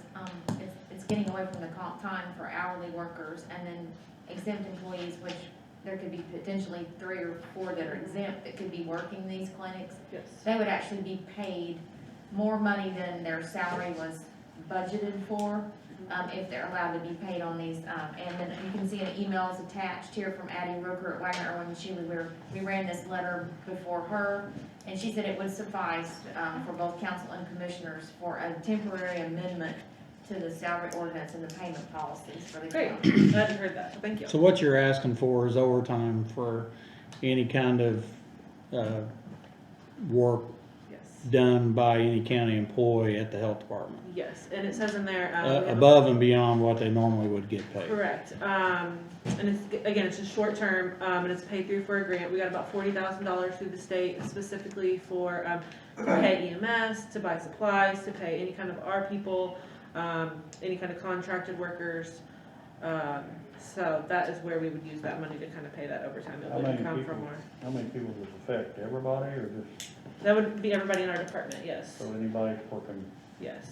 it's getting away from the comp time for hourly workers and then exempt employees, which there could be potentially 3 or 4 that are exempt that could be working these clinics. Yes. They would actually be paid more money than their salary was budgeted for, if they're allowed to be paid on these. And then you can see an email is attached here from Addie Roker at Wagner Irwin and Shealy. We ran this letter before her, and she said it would suffice for both council and commissioners for a temporary amendment to the salary ordinance and the payment policies for the Great, county. I hadn't heard that, so thank you. So what you're asking for is overtime for any kind of, work Yes, done by any county employee at the health department. yes, and it says in there. we have a- Above and beyond what they normally would get paid. Correct, and it's, again, it's just short term, and it's paid through for a grant. We got about $40,000 through the state specifically for, to pay EMS, to buy supplies, to pay any kind of our people, any kind of contracted workers. So that is where we would use that money to kind of pay that overtime. It How wouldn't many come people, from our, how many people does this affect? Everybody or just, that would be everybody in our department, yes, so anybody working? yes.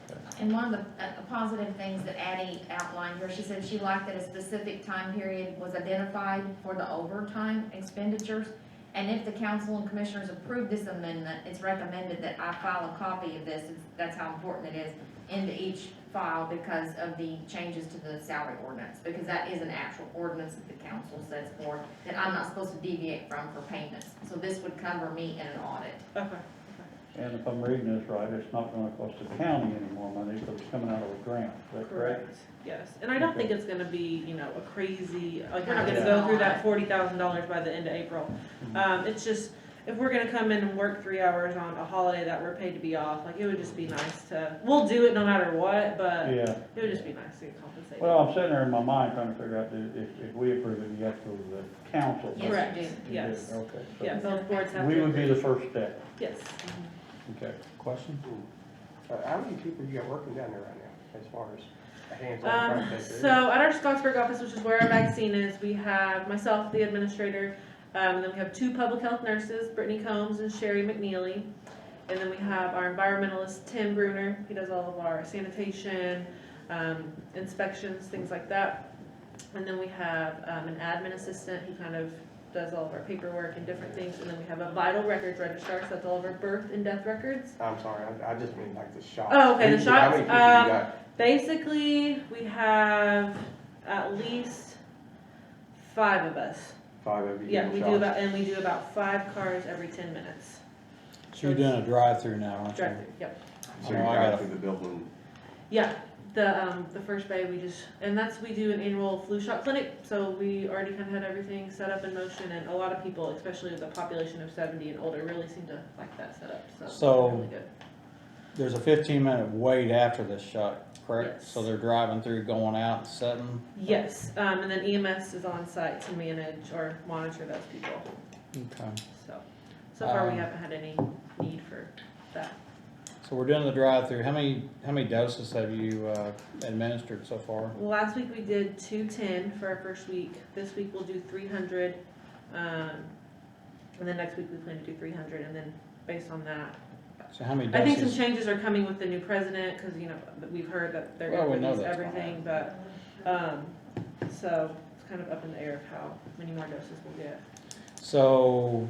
Okay. And one of the positive things that Addie outlined here, she said she liked that a specific time period was identified for the overtime expenditures. And if the council and commissioners approve this amendment, it's recommended that I file a copy of this, that's how important it is, into each file because of the changes to the salary ordinance. Because that is an actual ordinance that the council sets for, that I'm not supposed to deviate from for payments. So this would cover me in an audit. Okay. And if I'm reading this right, it's not gonna cost the county any more money, because it's coming out of a grant, is that correct? Yes, and I don't think it's gonna be, you know, a crazy, like, we're not gonna Yeah. go through that $40,000 by the end of April. It's just, if we're gonna come in and work 3 hours on a holiday that we're paid to be off, like, it would just be nice to, we'll do it no matter what, but Yeah, it would just be nice to get compensated. well, I'm sitting there in my mind trying to figure out if we approve it, you have to go to the council. Yes, Correct. you do. You do, Yes. Okay. so Yeah, both boards have to. We would be agree. the first step. Yes. Okay, question? How many people you got working down there right now, as far as hands-on trying to take care of it? So at our Scottsburg office, which is where our vaccine is, we have myself, the administrator, and then we have 2 public health nurses, Brittany Combs and Sherry McNeely. And then we have our environmentalist, Tim Bruner, he does all of our sanitation, inspections, things like that. And then we have an admin assistant, he kind of does all of our paperwork and different things. And then we have a vital records registrar, so that's all of our birth and death records. I'm sorry, I just mean like the shots. Oh, okay, the How shots, many people you got? Basically, we have at least 5 of us. 5 of you Yeah, getting we shots? do about 5 cars every 10 minutes. So you're doing a drive-through now, aren't you? Drive through, yep. So you Oh, I drive gotta- through the building? Yeah, the first bay, we do an annual flu shot clinic, so we already kind of had everything set up in motion, and a lot of people, especially with the population of 70 and older, really seem to like that setup, so it's So- really good. There's a 15-minute wait after this shot, correct? Yes. So they're driving through, going out and setting? Yes, and then EMS is on site to manage or monitor those people, Okay. so far we Um, haven't had any need for that. So we're doing the drive-through. How many doses have you administered so far? Last week we did 210 for our first week. This week we'll do 300. And then next week we plan to do 300. And then based on that, So how many I think some doses? changes are coming with the new president because, you know, we've heard that they're Well, we going to know release that's gonna everything. But, so it's kind of up in the air of how many more doses we'll get. So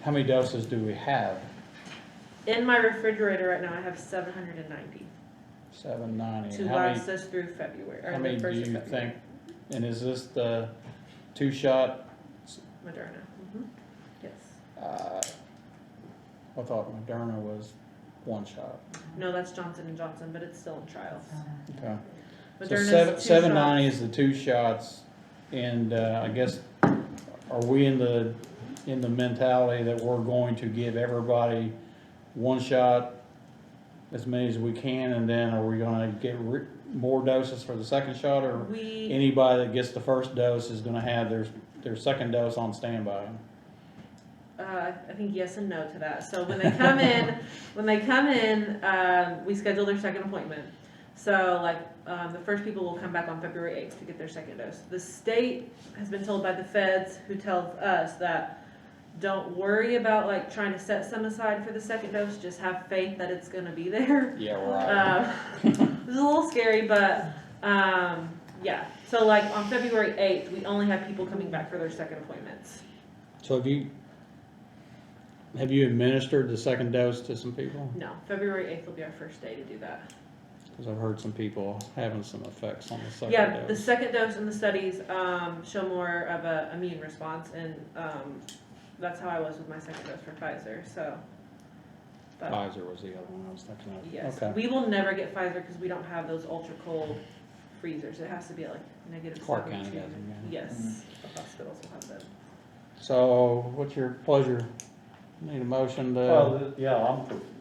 how many doses do we have? In my refrigerator right now, I have 790 790. to How many, last us through February, or how the many do first of you February. think? And is this the 2-shot? Moderna. Yes. I thought Moderna was 1 shot. No, that's Johnson & Johnson, but it's still in trials. Okay. So Moderna's 2 790 shots. is the 2 shots, and I guess, are we in the mentality that we're going to give everybody 1 shot, as many as we can, and then are we gonna get more doses for the second shot, or We, anybody that gets the first dose is gonna have their second dose on standby? I think yes and no to that. So when they come in, we schedule their second appointment. So like, the first people will come back on February 8th to get their second dose. The state has been told by the feds, who tells us that don't worry about like trying to set some aside for the second dose, just have faith that it's gonna be there. Yeah, right. It's a little scary, but, yeah. So like on February 8th, we only have people coming back for their second appointments. So have you administered the second dose to some people? No, February 8th will be our first day to do that. Because I've heard some people having some effects on the second Yeah, the dose. second dose in the studies show more of a immune response, and that's how I was with my second dose for Pfizer. So, but Pfizer was the other one I was thinking of. yes, Okay. we will never get Pfizer because we don't have those ultra cold freezers. It has to be at like negative Clark County 72. has them, yeah. Yes, the hospitals will have them. So what's your pleasure? Need a motion Well, to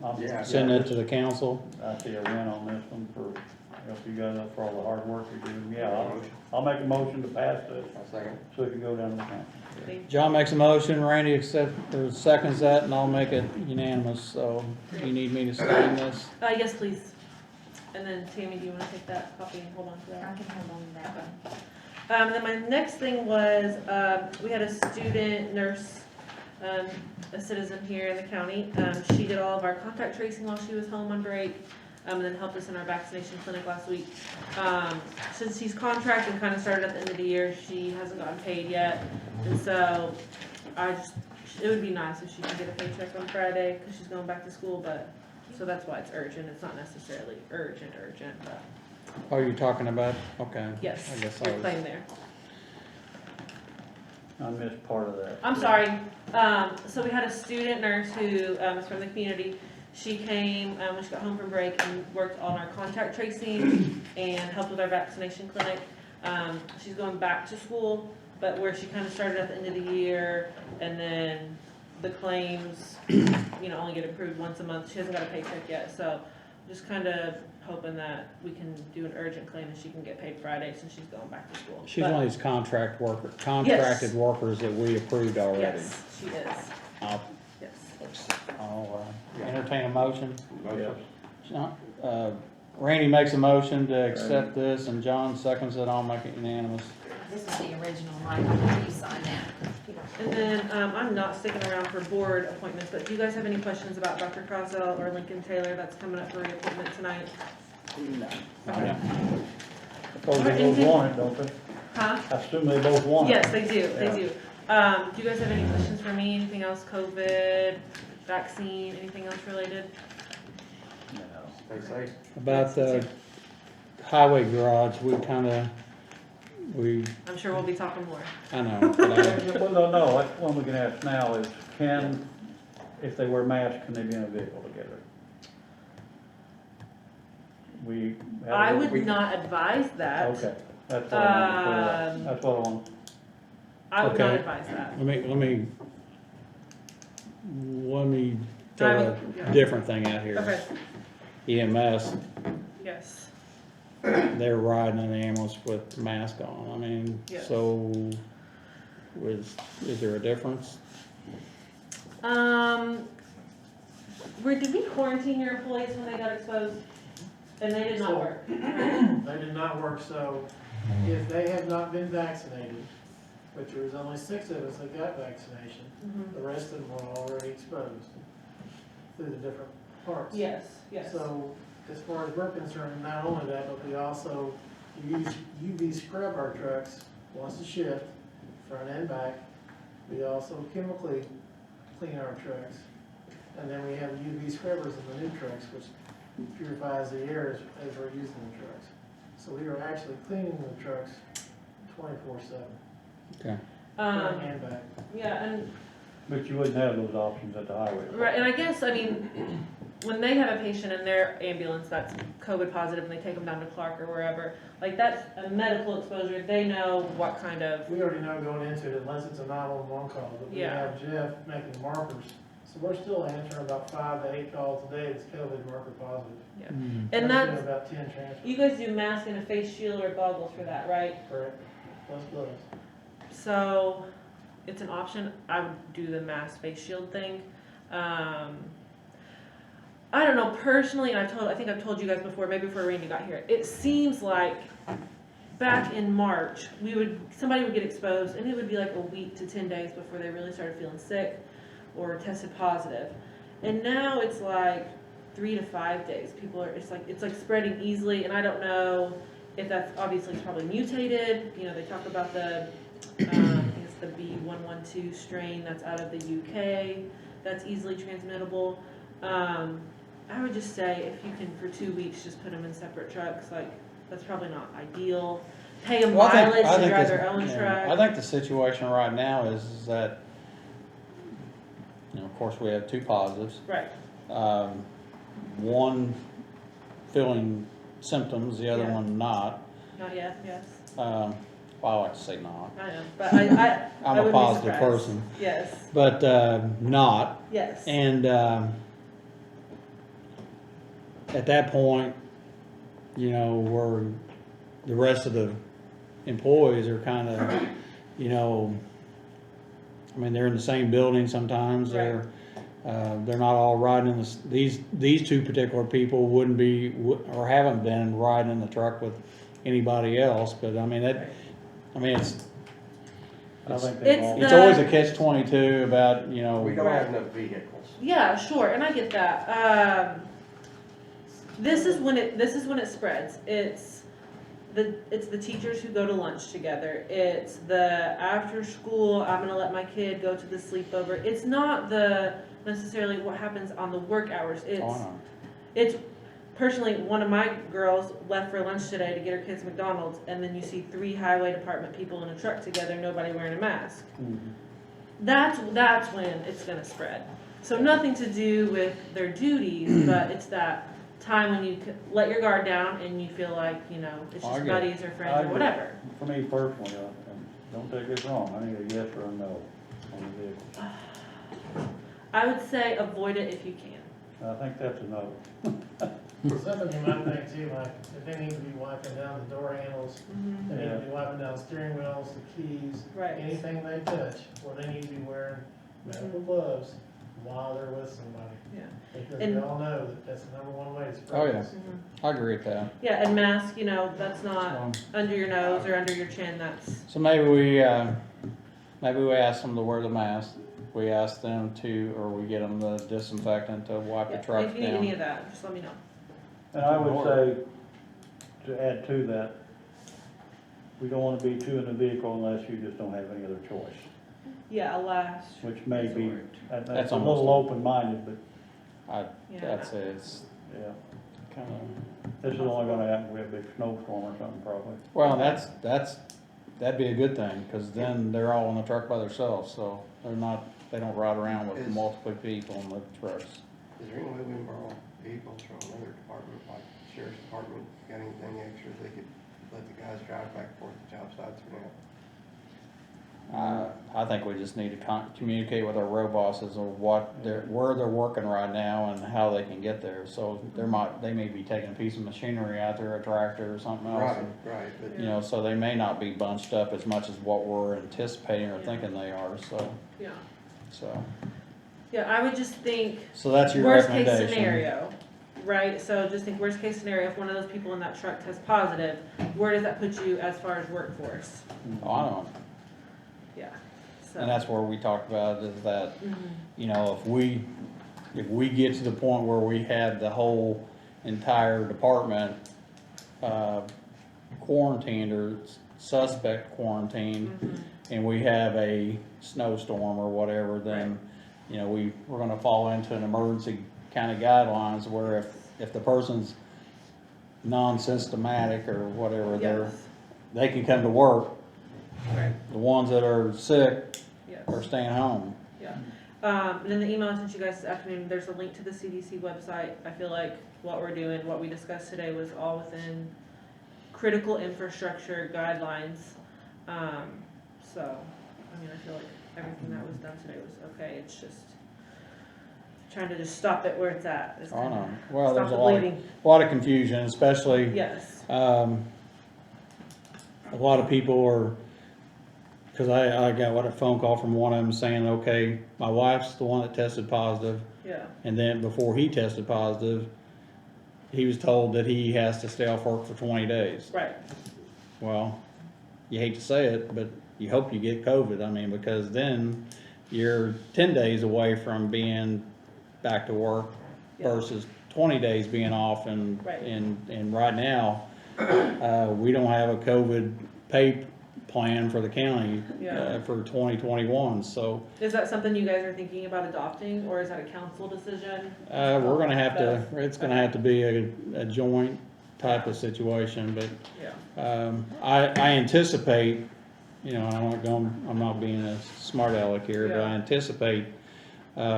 I'm Yeah. send it to the council? I see a win on this one for, help you guys out for all the hard work you do. Yeah, I'll make a motion to pass this, I'll second. so it can go down to the council. John makes a motion, Randy seconds that, and I'll make it unanimous, so you need me to sign this? Yes, please. And then Tammy, do you want to take that copy and hold on to that? I can hold on to that one. And then my next thing was, we had a student nurse, a citizen here in the county. She did all of our contact tracing while she was home on break. and then helped us in our vaccination clinic last week. Since she's contracted and kind of started at the end of the year, she hasn't gotten paid yet, and so it would be nice if she could get a paycheck on Friday, because she's going back to school, but, so that's why it's urgent. It's not necessarily urgent, but, Oh, you're talking about, okay. yes, I guess I your was. claim there. I missed part of that. I'm sorry. So we had a student nurse who is from the community. She came when she got home from break and worked on our contact tracing and helped with our vaccination clinic. She's going back to school, but where she kind of started at the end of the year, and then the claims, only get approved once a month. She hasn't got a paycheck yet, so just kind of hoping that we can do an urgent claim and she can get paid Friday since she's going back to school. She's But- one of these contracted workers that we approved already. Yes, she is. I'll, Yes. I'll entertain a motion. Yes. Randy makes a motion to accept this, and John seconds it. I'll make it unanimous. This is the original, Mike, before you sign that. And then, I'm not sticking around for board appointments, but do you guys have any questions about Dr. Croswell or Lincoln Taylor that's coming up for reappointment tonight? No. Okay. I suppose they both want it, don't they? Huh? I assume they both want it. Yes, they do, they do. Do you guys have any questions for me? Anything else, COVID, vaccine, anything else related? No. They say, About the highway garage, I'm sure we'll be talking more. I know, but Well, no, that's one we can ask now is, if they wear masks, can they be in a vehicle together? I would not advise that. Okay, that's what I want to clear up. That's what I want. I would not Okay. advise that. let me throw a different thing out here. Okay, EMS, yes. they're riding in the ambulance with mask on. I mean, Yes. so is there a difference? Did we quarantine your employees when they got exposed? And they did not work. They did not work, so if they have not been vaccinated, which there was only 6 of us that got vaccination, the rest of them were already exposed through the different parts. Yes, yes. So as far as we're concerned, not only that, but we also use UV scrub our trucks once a shift, front and back. We also chemically clean our trucks. And then we have UV scrubbers in the new trucks, which purifies the air as we're using the trucks. So we are actually cleaning the trucks 24/7, Okay. front and back. Yeah, and But you wouldn't have those options at the highway. right, and I guess, when they have a patient in their ambulance that's COVID positive and they take them down to Clark or wherever, like that's a medical exposure, they know what kind of, We already know going into it unless it's a 911 call, but we Yeah. have Jeff making markers. So we're still answering about 5 to 8 calls a day that's COVID marker positive. Mm. and We're that's, doing about 10 transfers. you guys do mask and a face shield or goggles for that, right? Correct. Plus gloves. So, it's an option. I would do the mask face shield thing. I don't know, personally, and I think I've told you guys before, maybe before Randy got here, it seems like back in March, somebody would get exposed and it would be like a week to 10 days before they really started feeling sick or tested positive. And now it's like 3 to 5 days. It's like spreading easily, and I don't know if that's obviously it's probably mutated. They talk about I think it's the B112 strain that's out of the UK that's easily transmittable. I would just say if you can for 2 weeks just put them in separate trucks, that's probably not ideal. Pay them mileage to drive their own truck. I think the situation right now is that, of course, we have 2 positives. Right. One feeling symptoms, the other Yeah. one not. Not yet. Yes. Well, I like to say not. I know, but I I'm I a would be positive surprised. person, Yes. but not. Yes. And at that point, we're, the rest of the employees are kind of, they're in the same building sometimes. Right. They're not all riding in these 2 particular people wouldn't be, or haven't been riding in the truck with anybody else, but I think they've all. it's always a catch-22 about, we don't have enough vehicles. Yeah, sure, and I get that. This is when it spreads. It's the teachers who go to lunch together. It's the after school, I'm gonna let my kid go to the sleepover. It's not necessarily what happens on the work hours. It's personally, one of my girls left for lunch today to get her kids McDonald's, and then you see 3 highway department people in a truck together, nobody wearing a mask. That's when it's gonna spread. So nothing to do with their duties, but it's that time when you let your guard down and you feel like, you know, it's I just get it. buddies or friends or whatever. For me personally, and don't take this wrong, I need a yes or a no on the vehicle. I would say avoid it if you can. I think that's a no. Something you might think too, like, if they need to be wiping down the door handles, they need to be wiping down the steering wheels, the keys, Right. anything they touch, or they need to be wearing medical gloves while they're with somebody. Yeah. Because And- we all know that that's the number one way to spread Oh, yeah. this. I agree with that. Yeah, and mask, you know, that's not under your nose or under your chin, that's, So maybe we ask them to wear the mask. We ask them to, or we get them the disinfectant to wipe the yeah, trucks if you need any down. of that, just let me know. And I would say, to add to that, we don't wanna be 2 in the vehicle unless you just don't have any other choice, Yeah, a last. which may be, resort. that's That's a almost little open-minded, but, Yeah. That's it, it's yeah. kinda, This is only gonna happen if we have a big snowstorm or something, probably. well, that'd be a good thing, cause then they're all in the truck by themselves, so they don't ride around with multiple people in the trucks. Is there any way we can borrow vehicles from another department, like sheriff's department, got anything extra they could let the guys drive back and forth to job sites for now? I think we just need to communicate with our road bosses of where they're working right now and how they can get there. So they may be taking a piece of machinery out there, a tractor or something else. Right, but. You know, so they may not be bunched up as much as what we're anticipating or thinking they are, so, Yeah. so. I would just think, So that's your worst case recommendation. scenario, right? So just think worst case scenario, if one of those people in that truck tests positive, where does that put you as far as workforce? Oh, I don't, Yeah, so. and that's where we talked about is that, Mhm. you know, if we get to the point where we had the whole entire department, quarantined or suspect quarantined, Mhm. and we have a snowstorm or whatever, then, you know, we're gonna fall into an emergency kind of guidelines where if the person's non-symptomatic or whatever, Yes. they can come to work. Right. The ones that are sick Yes. are staying home. Yeah. And in the email I sent you guys this afternoon, there's a link to the CDC website. I feel like what we're doing, what we discussed today was all within critical infrastructure guidelines. So, I mean, I feel like everything that was done today was okay. It's just trying to just stop it where it's at. It's Oh, kinda no. Well, there's stop a the bleeding. lot of confusion, especially, Yes. a lot of people are, cause I got a phone call from one of them saying, okay, my wife's the one that tested positive. Yeah. And then before he tested positive, he was told that he has to stay off work for 20 days. Right. Well, you hate to say it, but you hope you get COVID. I mean, because then you're 10 days away from being back to work Yeah. versus 20 days being off. And, Right. and right now, we don't have a COVID pay plan for the county Yeah. for 2021. So Is that something you guys are thinking about adopting, or is that a council decision? we're gonna have to, Both. it's gonna have to be a joint type of situation, but Yeah. I anticipate, you know, I'm not being a smart aleck here, but I Yeah. anticipate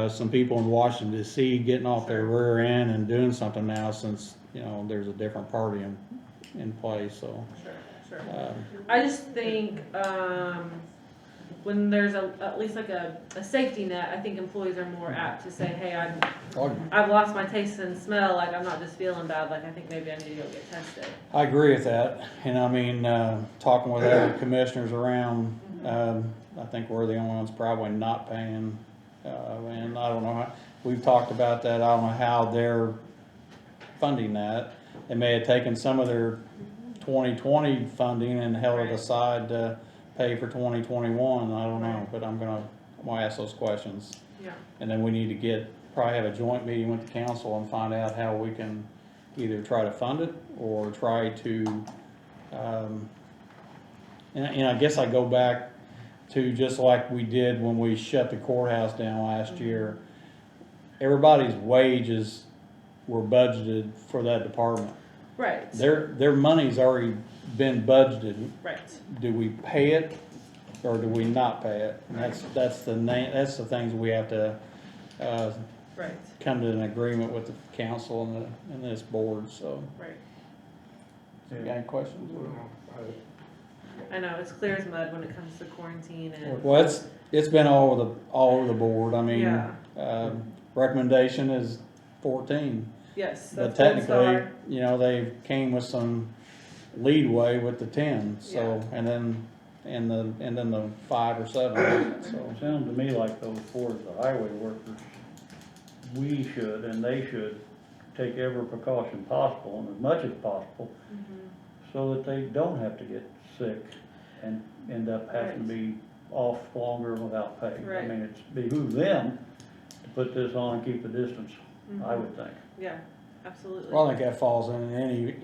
some people in Washington DC getting off their rear end and doing something now since, you know, there's a different party in place, so. Sure, sure. um, I just think, when there's at least like a safety net, I think employees are more apt to say, hey, I've lost my taste and smell, like, I'm not just feeling bad, like, I think maybe I need to go get tested. I agree with that, and I mean, talking with other commissioners around, I think we're the only ones probably not paying, and I don't know how, we've talked about that, I don't know how they're funding that. They may have taken some of their 2020 funding and held it Right. aside to pay for 2021, I don't know, but I'm gonna ask those questions. Yeah. And then we need to probably have a joint meeting with the council and find out how we can either try to fund it or try to, and I guess I go back to just like we did when we shut the courthouse down last year. Everybody's wages were budgeted for that department. Right, Their money's already been budgeted. right. Do we pay it or do we not pay it? And that's the things we have to, Right, come to an agreement with the council and this board, so. right. You got any questions? I know, it's clear as mud when it comes to quarantine and. Well, it's been all over the board. I mean, Yeah. recommendation is 14. Yes, But that's Gold technically, Star. you know, they came with some leadway with the 10, so, and then the 5 or 7, so. It sounds to me like those four, the highway workers, we should and they should take every precaution possible and as much as possible so that they don't have to get sick and end up having to be off longer without pay. I Right. mean, it's behooves them to put this on and keep the distance, I would think. Yeah, absolutely. Well, I think that falls in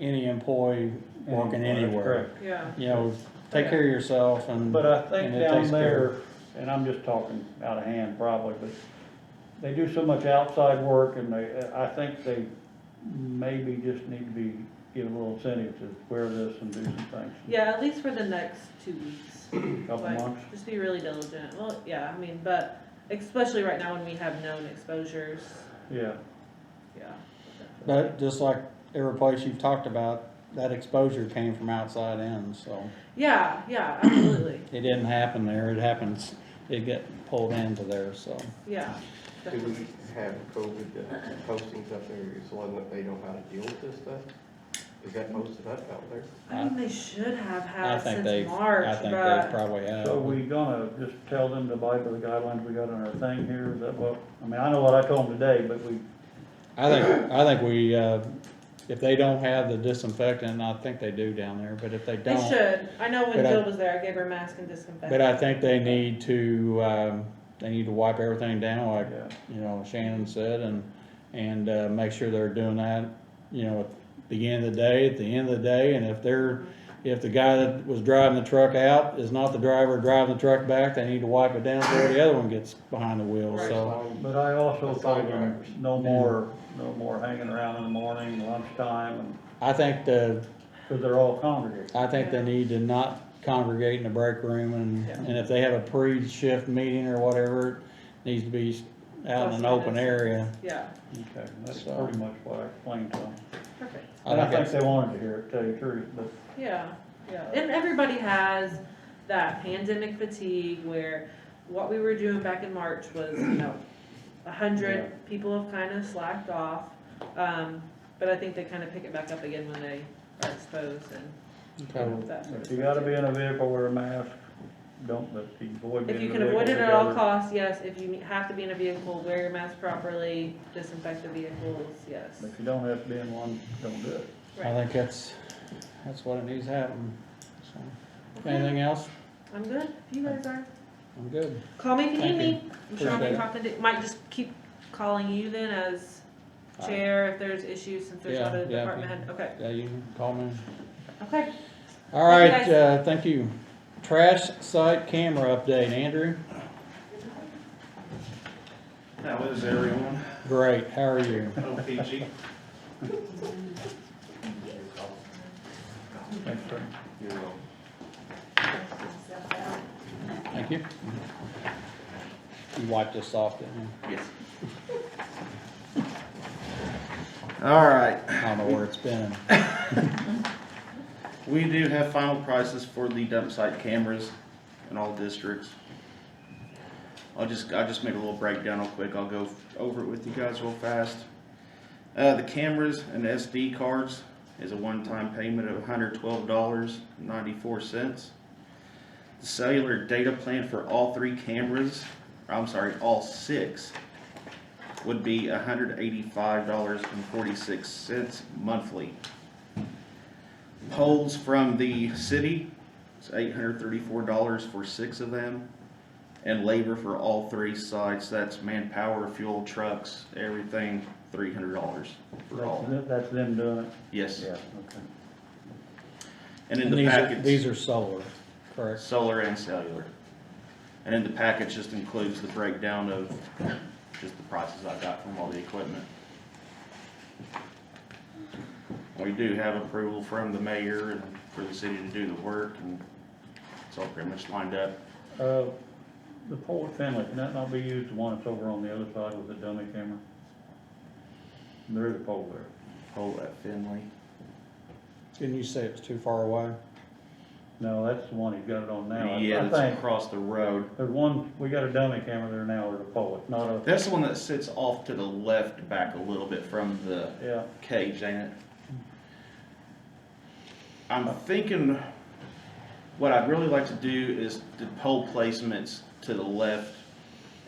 any employee working That's anywhere. correct. Yeah, You know, take care of yourself and. But I think and it down takes care there, of- and I'm just talking out of hand probably, but they do so much outside work and I think they maybe just need to be, give a little incentive to wear this and do some things. yeah, at least for the next 2 weeks. Couple Like, months. just be really diligent. Well, yeah, I mean, but especially right now when we have known exposures, Yeah. yeah. But just like every place you've talked about, that exposure came from outside in, so Yeah, yeah, absolutely, it didn't happen there, it happens, it get pulled into there, so. yeah. Do definitely. we have COVID postings up there, so that they know how to deal with this stuff? Is that posted up out there? I mean, they should have I had think since they, March, I think they but probably have. So we gonna just tell them to abide by the guidelines we got on our thing here, is that what, I mean, I know what I told them today, but we, I think we, if they don't have the disinfectant, and I think they do down there, but if they they don't. should. I know when But Jill was there, I gave her a mask and disinfectant. But I think they need to wipe everything down like, yeah. you know, Shannon said, and make sure they're doing that, you know, at the beginning of the day, at the end of the day, and if the guy that was driving the truck out is not the driver driving the truck back, they need to wipe it down before the other one gets behind the wheel, so. But I also That's all told them, drivers. no more hanging around in the morning, lunchtime, and, I think cause they're all congregating. I think they need to not congregate in the break room, and if they have a pre-shift meeting or whatever, it needs to be out in an open area. Yeah, Okay, that's So- pretty much what I explained to them. perfect. And I think that's- they wanted to hear it, tell you the truth, but Yeah, yeah. And everybody has that pandemic fatigue where what we were doing back in March was, 100 people have kind of slacked off. But I think they kind of pick it back up again when they are exposed and Okay. that sort of if you stuff. gotta be in a vehicle, wear a mask, don't, but if you avoid being If in you a can vehicle avoid it at all together. costs, yes. If you have to be in a vehicle, wear your mask properly, disinfect the vehicles, yes. If you don't have to be in one, don't do it. I think that's what it needs to happen, so. Anything else? I'm good, if you guys are. I'm good. Call me if you Thank need you. me. I'm sure I'll be Appreciate it. talking to, might just keep calling you then as chair if there's issues since there's not a Yeah, department head. Okay, Yeah, you can call me. okay. All Thank right, you, guys. thank you. Trash site camera update, Andrew? How is everyone? Great, how are you? OPG. Thanks, sir. You're welcome. Thank you. You wiped this off, didn't you? Yes. All right. I don't know where it's been. We do have final prices for the dump site cameras in all districts. I just made a little breakdown real quick. I'll go over it with you guys real fast. The cameras and SD cards is a one-time payment of $112.94. The cellular data plan for all three cameras, all six, would be $185.46 monthly. Poles from the city, it's $834 for 6 of them. And labor for all three sites, that's manpower, fuel, trucks, everything, $300 for all. That's them doing it? Yes. Yeah, okay. And in And the these are, package. these are solar, correct? Solar and cellular. And in the package just includes the breakdown of just the prices I got from all the equipment. We do have approval from the mayor and for the city to do the work, and it's all pretty much lined up. The pole at Finley, can that not be used, the one that's over on the other side with the dummy camera? There is a pole there. Pole at Finley. Didn't you say it's too far away? No, that's the one he's got it on now. Yeah, I that's think across the road. there's one, we got a dummy camera there now, there's a pole, it's not a, That's the one that sits off to the left back a little bit from the yeah. cage, ain't it? I'm thinking what I'd really like to do is the pole placements to the left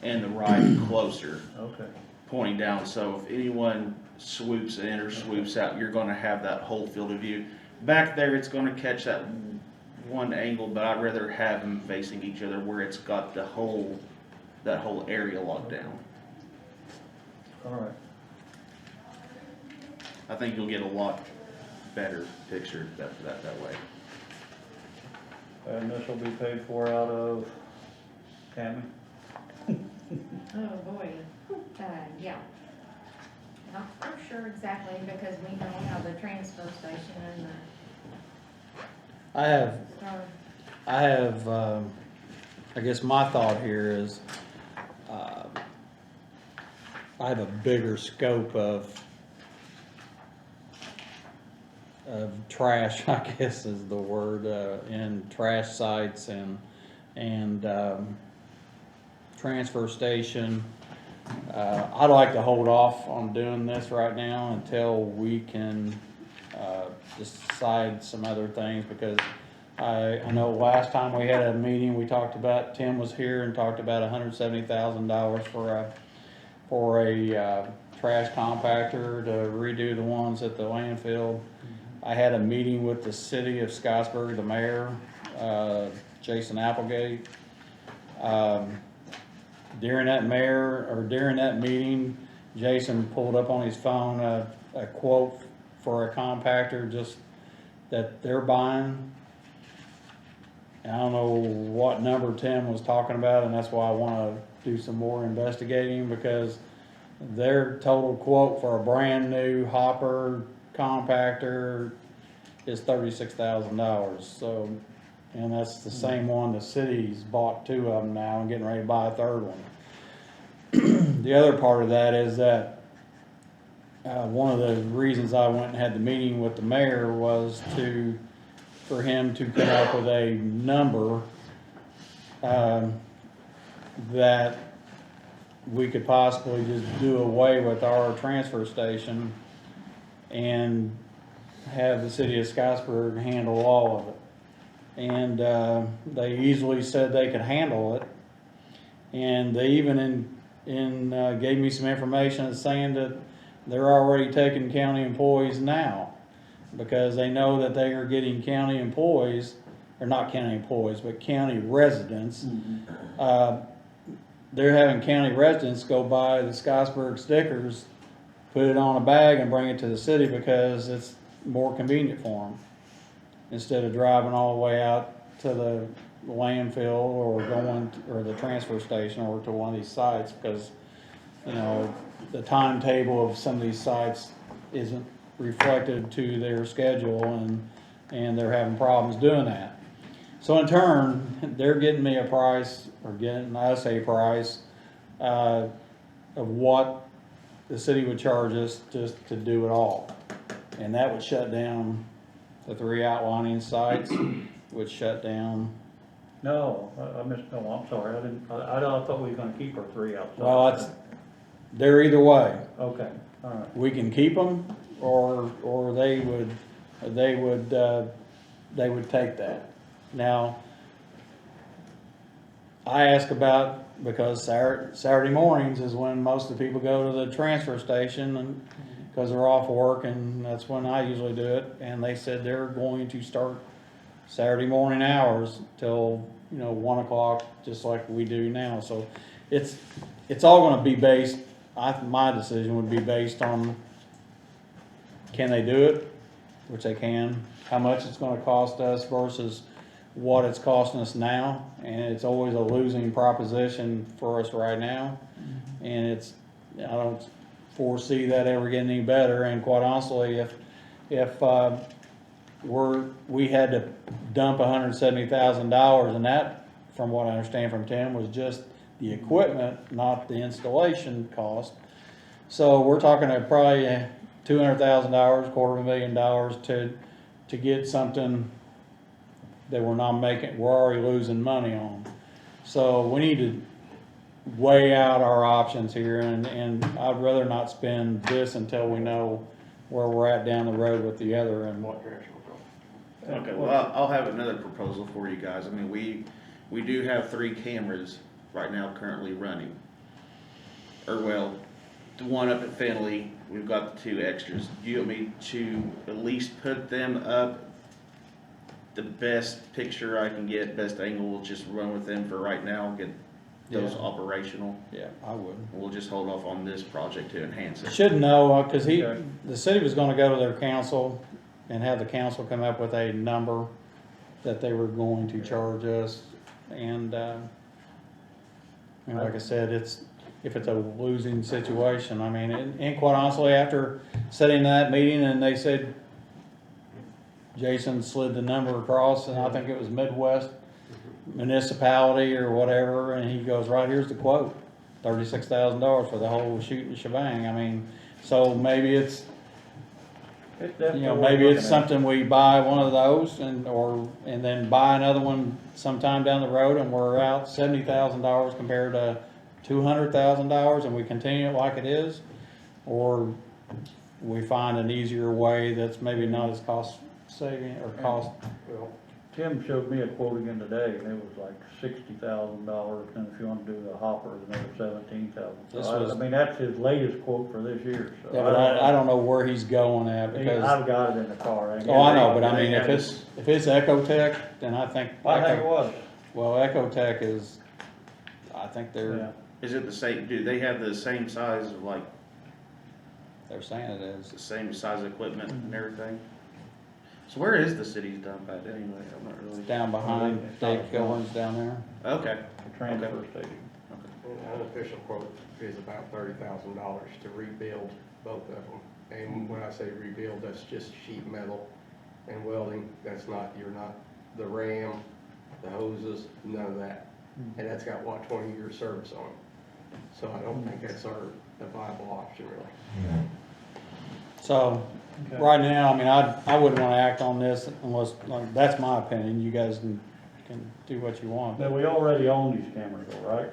and the right closer, Okay. pointing down, so if anyone swoops in or swoops out, you're gonna have that whole field of view. Back there, it's gonna catch that one angle, but I'd rather have them facing each other where it's got the whole, that whole area locked down. All right. I think you'll get a lot better picture that way. And this will be paid for out of Tammy? Oh, boy. Yeah. Not for sure exactly, because we know how the transfer station and I have, the, I guess my thought here is, I have a bigger scope of trash, I guess is the word, in trash sites and transfer station. I'd like to hold off on doing this right now until we can, decide some other things, because I know last time we had a meeting, we talked about, Tim was here and talked about $170,000 for a trash compactor to redo the ones at the landfill. I had a meeting with the city of Scottsburg, the mayor, Jason Applegate. During that meeting, Jason pulled up on his phone a quote for a compactor just that they're buying. And I don't know what number Tim was talking about, and that's why I want to do some more investigating, because their total quote for a brand new hopper compactor is $36,000. So, and that's the same one the city's bought 2 of them now and getting ready to buy a 3rd one. The other part of that is that one of the reasons I went and had the meeting with the mayor was for him to come up with a number that we could possibly just do away with our transfer station and have the city of Scottsburg handle all of it. And they easily said they could handle it. And they even gave me some information saying that they're already taking county employees now, because they know that they are getting county employees, or not county employees, but county residents. They're having county residents go buy the Scottsburg stickers, put it on a bag and bring it to the city because it's more convenient for them, instead of driving all the way out to the landfill or or the transfer station or to one of these sites, because, you know, the timetable of some of these sites isn't reflected to their schedule, and they're having problems doing that. So in turn, they're getting me a price, or getting us a price, of what the city would charge us just to do it all. And that would shut down the 3 outlining sites, would shut down. No, I missed, no, I'm sorry, I thought we were gonna keep our 3 outside. Well, they're either way. Okay, all right. We can keep them, or they would take that. Now, I ask about, because Saturday mornings is when most of the people go to the transfer station, and because they're off work, and that's when I usually do it. And they said they're going to start Saturday morning hours till 1 o'clock, just like we do now. So it's all going to be based my decision would be based on, can they do it? Which they can, how much it's gonna cost us versus what it's costing us now, and it's always a losing proposition for us right now. And I don't foresee that ever getting any better, and quite honestly, if we had to dump $170,000, and that, from what I understand from Tim, was just the equipment, not the installation cost. So we're talking probably $200,000, $250,000 to get something that we're already losing money on. So we need to weigh out our options here, and I'd rather not spend this until we know where we're at down the road with the other and What direction we're going? Okay, well, I'll have another proposal for you guys. I mean, we do have 3 cameras right now currently running. Or well, the one up at Finley, we've got the 2 extras. Do you want me to at least put them up? The best picture I can get, best angle, we'll just run with them for right now, get those Yeah. operational. yeah, I would. We'll just hold off on this project to enhance it. Should know, cause Okay. the city was gonna go to their council and have the council come up with a number that they were going to charge us. And like I said, if it's a losing situation, I mean, and quite honestly, after sitting in that meeting and they said, Jason slid the number across, and I think it was Midwest Municipality or whatever, and he goes, right, here's the quote, $36,000 for the whole shooting shebang. I mean, so maybe it's, maybe it's something we buy one of those and then buy another one sometime down the road, and we're out $70,000 compared to $200,000, and we continue it like it is, or we find an easier way that's maybe not as cost saving or cost. Well, Tim showed me a quote again today, and it was like $60,000, and if you want to do the hopper, it's another $17,000. This So was- I mean, that's his latest quote for this year, so. Yeah, but I don't know where he's going at because, I've got it in the car. oh, I know, but I mean, if it's Ecotech, then I think. I think it was, Well, Ecotech is, I think yeah. they're Is it the same, do they have the same size of like, saying it is. the same size equipment and everything? So where is the city's dump at anyway? I'm not really. Down behind Dave Kilburn's down there. Okay. The transfer station. An unofficial quote is about $30,000 to rebuild both of them. And when I say rebuild, that's just sheet metal and welding. That's not, the ram, the hoses, none of that. And that's got, 20 year service on it. So I don't think that's a viable option really. So, Okay. right now, I mean, I wouldn't wanna act on this unless, like, that's my opinion. You guys can do what you want. Now, we already own these cameras though, right?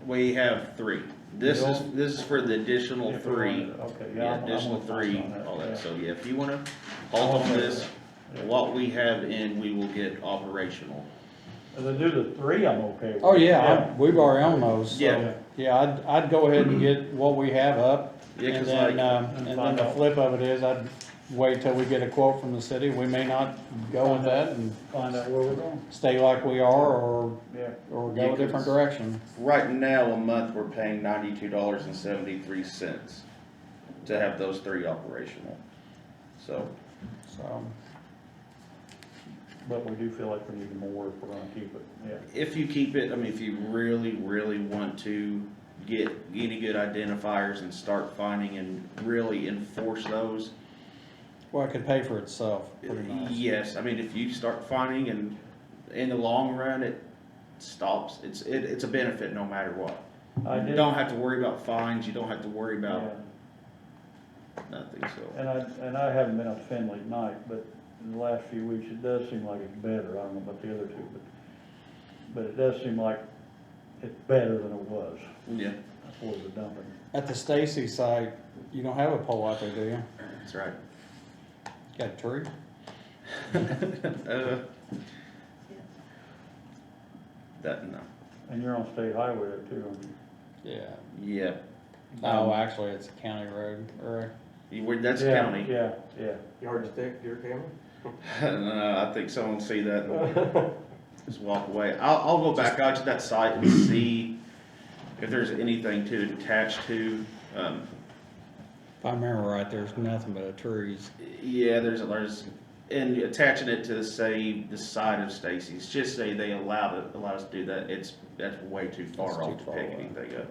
We have 3. This is for the additional If we 3. wanted- Okay, yeah. Yeah, I'm additional gonna pass 3, on that, all that. yeah. So yeah, if you wanna hold on this, what we have in, we will get operational. If they do the 3, I'm okay with. Oh, yeah, we've already owned those. So, Yeah. yeah, I'd go ahead and get what we have up. Yeah, And 'cause then, like- and then the flip of it is, I'd wait till we get a quote from the city. We may not go with that and Find out where we're going, stay like we are, or yeah. go Yeah, a different 'cause- direction. Right now, a month, we're paying $92.73 to have those 3 operational. So, So, But we do feel like we need more if we're gonna keep it, yeah. if you keep it, I mean, if you really, really want to get any good identifiers and start finding and really enforce those, well, it could pay for itself, pretty much. yes, I mean, if you start finding and in the long run, it stops, it's a benefit no matter what. I You did, don't have to worry about fines, you don't have to worry yeah, about nothing, so. and I haven't been up Finley at night, but in the last few weeks, it does seem like it's better, I don't know about the other 2, but it does seem like it's better than it was Yeah, before the dumping. At the Stacy site, you don't have a pole out there, do you? that's right. Got a tree? That, no, And you're on state highway there too, aren't you? Yeah. yeah. Oh, actually, it's a county road, or, That's Yeah, county. Yeah, yeah. Yardstick, deer camera? I think someone see that and just walk away. I'll go back out to that site and see if there's anything to attach to If I remember right, there's nothing but trees. Yeah, there's, and attaching it to, say, the side of Stacy's, just say they allow us to do that, that's way too That's far too off to far pick away. anything up.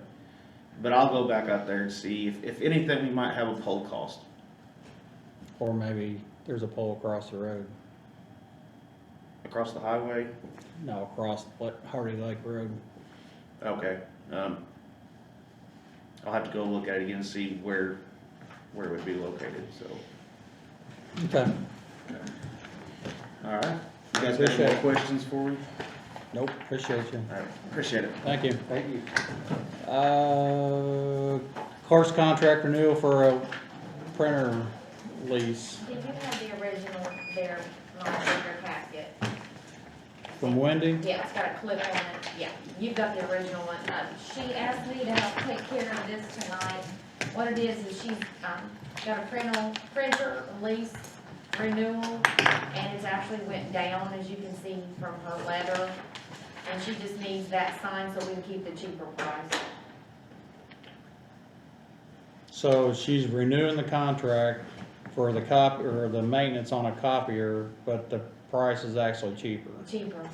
But I'll go back out there and see, if anything, we might have a pole cost. Or maybe there's a pole across the road. Across the highway? No, across Hardy Lake Road. Okay, I'll have to go look at it again and see where it would be located, so. Okay. Alright, you guys got any Appreciate more it. questions for me? Nope, appreciate you. Alright, appreciate it. Thank you. Thank you. Course contract renewal for a printer lease Did you have the original there, my bigger packet? from Wendy. Yeah, it's got a clip on it, yeah, you've got the original one. She asked me to help take care of this tonight. What it is she's, got a printer lease renewal, and it's actually went down, as you can see from her letter. And she just needs that signed so we can keep the cheaper price. So she's renewing the contract for the or the maintenance on a copier, but the price is actually cheaper. Cheaper.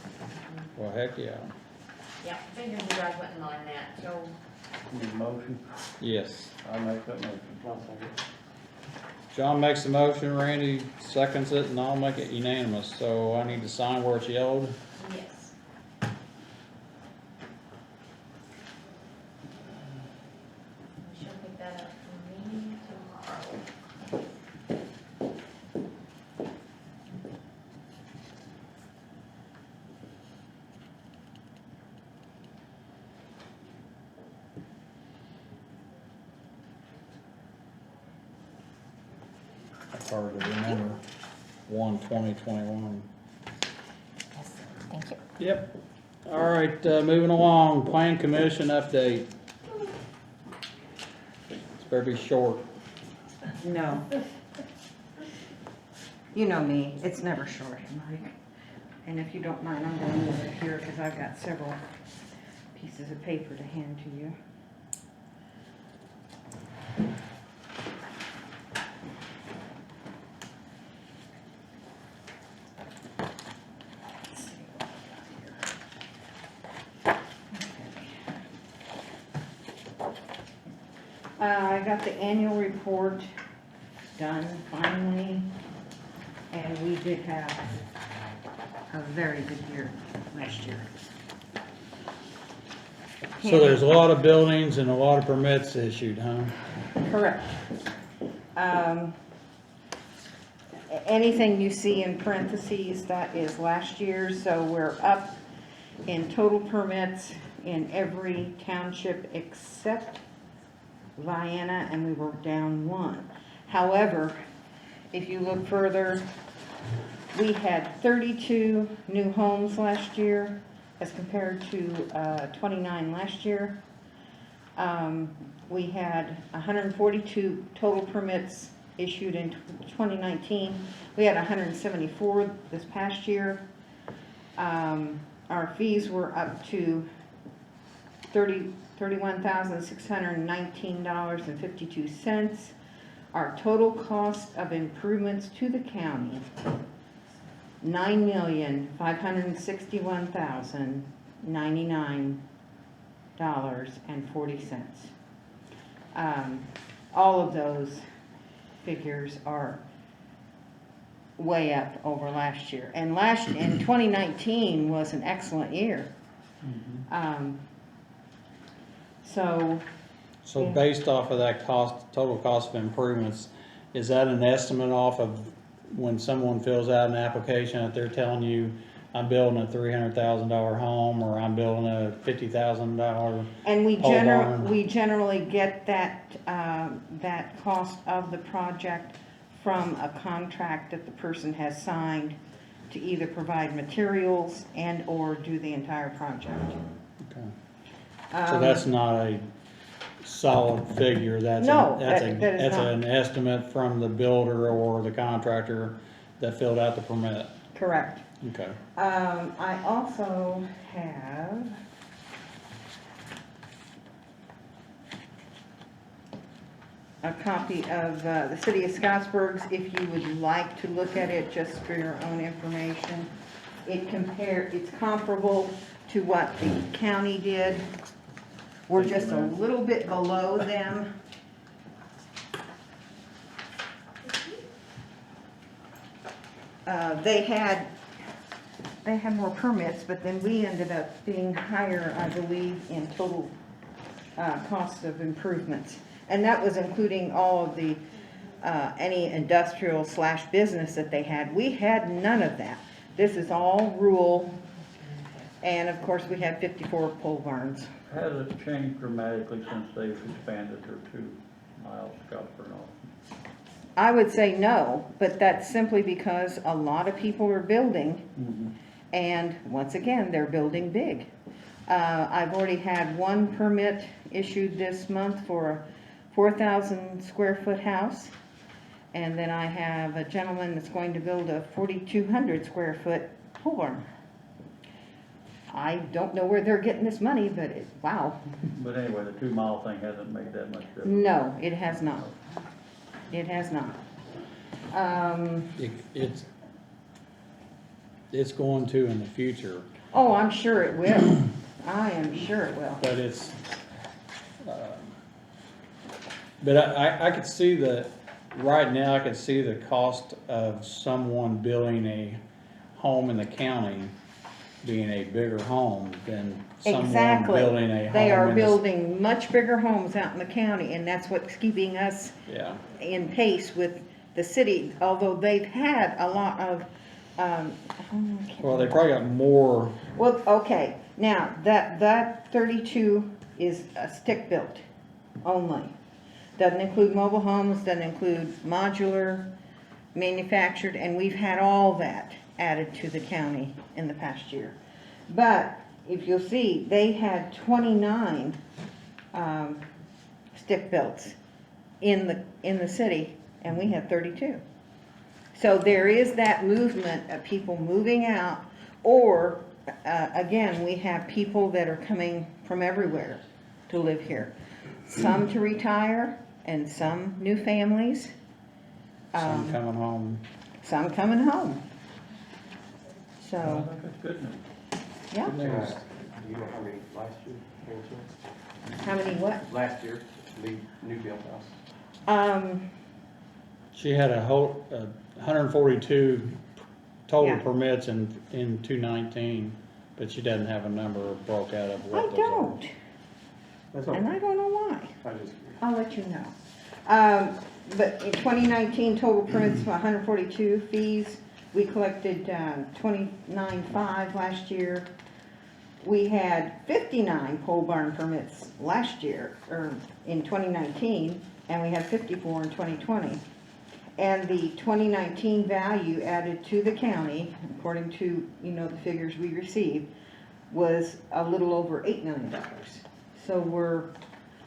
Well, heck yeah. Yeah, figured you guys wouldn't mind that, so. Need a motion? Yes. I make that motion. John makes the motion, Randy seconds it, and I'll make it unanimous. So I need to sign where it's yellowed. Yes. She'll pick that up for me tomorrow. It's hard to remember. 1/20/21. Thank you. Yep. All right, moving along, Plan Commission update. It's better be short. No. You know me, it's never short, Mike. And if you don't mind, I'm gonna move it here because I've got several pieces of paper to hand to you. Let's see what we got here. Okay. I got the annual report done finally, and we did have a very good year last year. So there's a lot of buildings and a lot of permits issued, huh? Correct. Anything you see in parentheses, that is last year, so we're up in total permits in every township except Vienna, and we were down one. However, if you look further, we had 32 new homes last year as compared to 29 last year. We had 142 total permits issued in 2019. We had 174 this past year. Our fees were up to $31,619.52. Our total cost of improvements to the county, $9,561,099.40. All of those figures are way up over last year. And in 2019 was an excellent year. So yeah. Based off of that total cost of improvements, is that an estimate off of when someone fills out an application that they're telling you, I'm building a $300,000 home, or I'm building a $50,000? And we pole barn? generally get that, that cost of the project from a contract that the person has signed to either provide materials and or do the entire project. Okay. So that's not a solid figure, that's No, that's that is not. an estimate from the builder or the contractor that filled out the permit? Correct. Okay. I also have a copy of the City of Scottsburg's if you would like to look at it just for your own information. It's comparable to what the county did. We're just a little bit below them. They had more permits, but then we ended up being higher, I believe, in total cost of improvements. And that was including all of the, any industrial / business that they had. We had none of that. This is all rural, and of course, we have 54 pole barns. Has it changed dramatically since they've expanded their 2 miles Scottsburg and all? I would say no, but that's simply because a lot of people are building, and once again, they're building big. I've already had 1 permit issued this month for a 4,000 square foot house. And then I have a gentleman that's going to build a 4,200 square foot pole barn. I don't know where they're getting this money, but wow. But anyway, the 2 mile thing hasn't made that much difference. No, it has not. It has not. It's going to in the future, Oh, I'm sure it will. I am sure it will. but but I could see right now I could see the cost of someone building a home in the county being a bigger home than someone Exactly. building a home They are in the- building much bigger homes out in the county, and that's what's keeping us Yeah, in pace with the city, although they've had a lot of, well, they probably got more, well, okay, now, that 32 is a stick-built only. Doesn't include mobile homes, doesn't include modular, manufactured, and we've had all that added to the county in the past year. But, if you'll see, they had 29 stick-builts in the city, and we had 32. So there is that movement of people moving out, or, again, we have people that are coming from everywhere to live here. Some to retire, and some new families. some coming home. Some coming home. I So, think that's good news. yeah, Good news. Do you know how many last year, any chance? how many what? Last year, new built house. She had a whole, 142 total Yeah. permits in 2019, but she doesn't have a number broke out of I what those are. don't, That's and I don't know why. I just, I'll let you know. But in 2019, total permits for 142 fees. We collected 29.5 last year. We had 59 pole barn permits last year, or in 2019, and we had 54 in 2020. And the 2019 value added to the county, according to, the figures we received, was a little over $8 million. So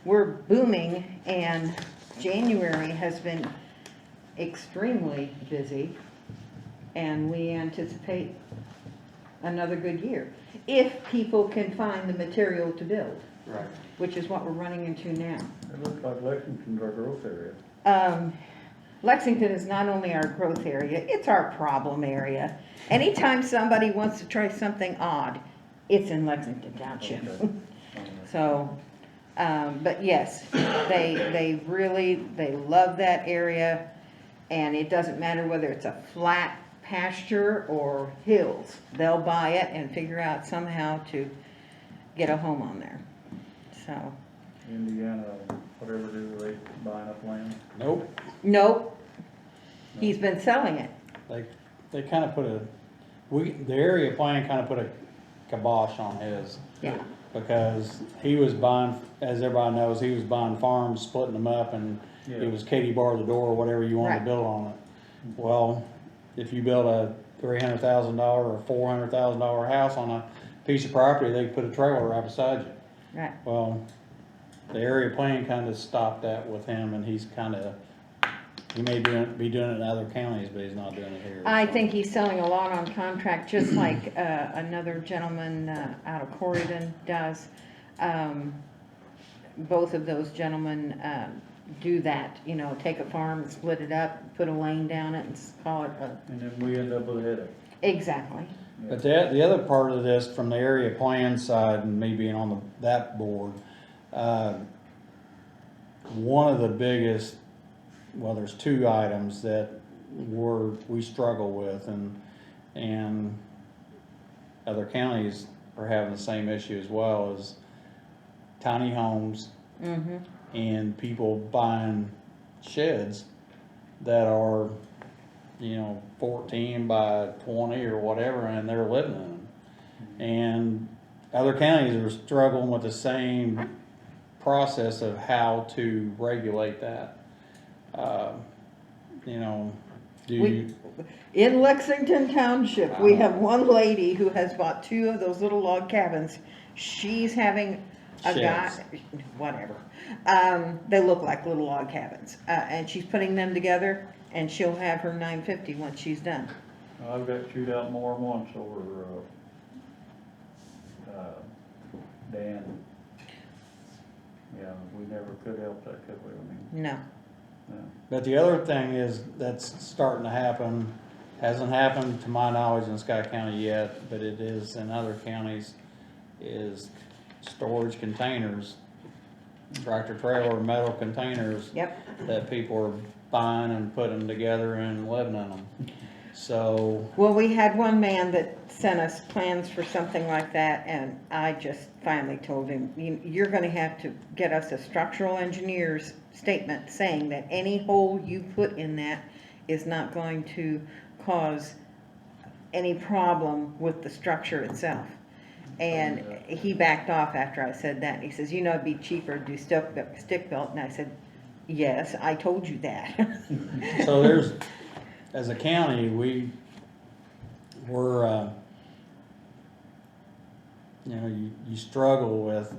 we're booming, and January has been extremely busy, and we anticipate another good year, if people can find the material to build, right. which is what we're running into now. It looks like Lexington's our growth area. Lexington is not only our growth area, it's our problem area. Anytime somebody wants to try something odd, it's in Lexington Township. So, but yes, they love that area, and it doesn't matter whether it's a flat pasture or hills. They'll buy it and figure out somehow to get a home on there, so. Indiana, whatever do they buying up land? Nope, Nope, he's been selling it. they kind of put the area plan kind of put a kibosh on his. Yeah. Because he was buying, as everybody knows, he was buying farms, splitting them up, and Yeah. it was Katie bar the door, whatever you wanted to Right. build on it. Well, if you build a $300,000 or $400,000 house on a piece of property, they put a trailer right beside you. Right. Well, the area plan kind of stopped that with him, and he's he may be doing it in other counties, but he's not doing it here. I so. think he's selling a lot on contract, just like another gentleman out of Corydon does. Both of those gentlemen do that, you know, take a farm and split it up, put a lane down it and call it a, And then we end up with a headache. exactly. But the other part of this, from the area plan side and me being on that board, one of the biggest, well, there's two items that we struggle with, and other counties are having the same issue as well, is tiny homes Mm-hmm. and people buying sheds that are, 14 by 20 or whatever, and they're living in them. And other counties are struggling with the same process of how to regulate that. In Lexington Township, we have one lady who has bought 2 of those little log cabins. She's having a guy, Sheds. whatever. They look like little log cabins, and she's putting them together, and she'll have her $950 once she's done. I've got chewed out more than once over, Dan. Yeah, we never could help that, could we? I mean, No. no. But the other thing is, that's starting to happen, hasn't happened to my knowledge in Scott County yet, but it is in other counties, is storage containers, tractor trailer metal containers. Yep. That people are buying and putting together and living in them. So, Well, we had one man that sent us plans for something like that, and I just finally told him, you're gonna have to get us a structural engineer's statement saying that any hole you put in that is not going to cause any problem with the structure itself. And he backed off after I said that. He says, it'd be cheaper to do stick built, and I said, yes, I told you that. so there's, as a county, we're, you struggle with,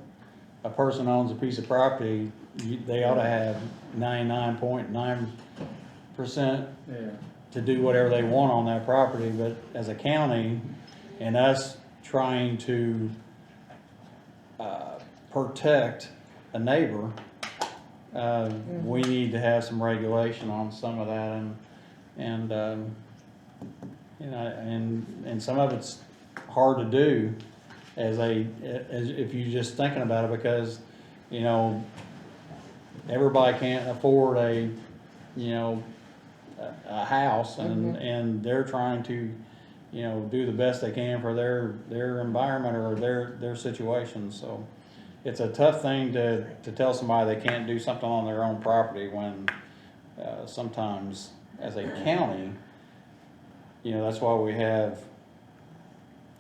a person owns a piece of property, they ought to have 99.9% Yeah. to do whatever they want on that property, but as a county, and us trying to protect a neighbor, we need to have some regulation on some of that, and some of it's hard to do as if you're just thinking about it, because, everybody can't afford a house, and they're trying to, do the best they can for their environment or their situation. So it's a tough thing to tell somebody they can't do something on their own property when, sometimes as a county, that's why we have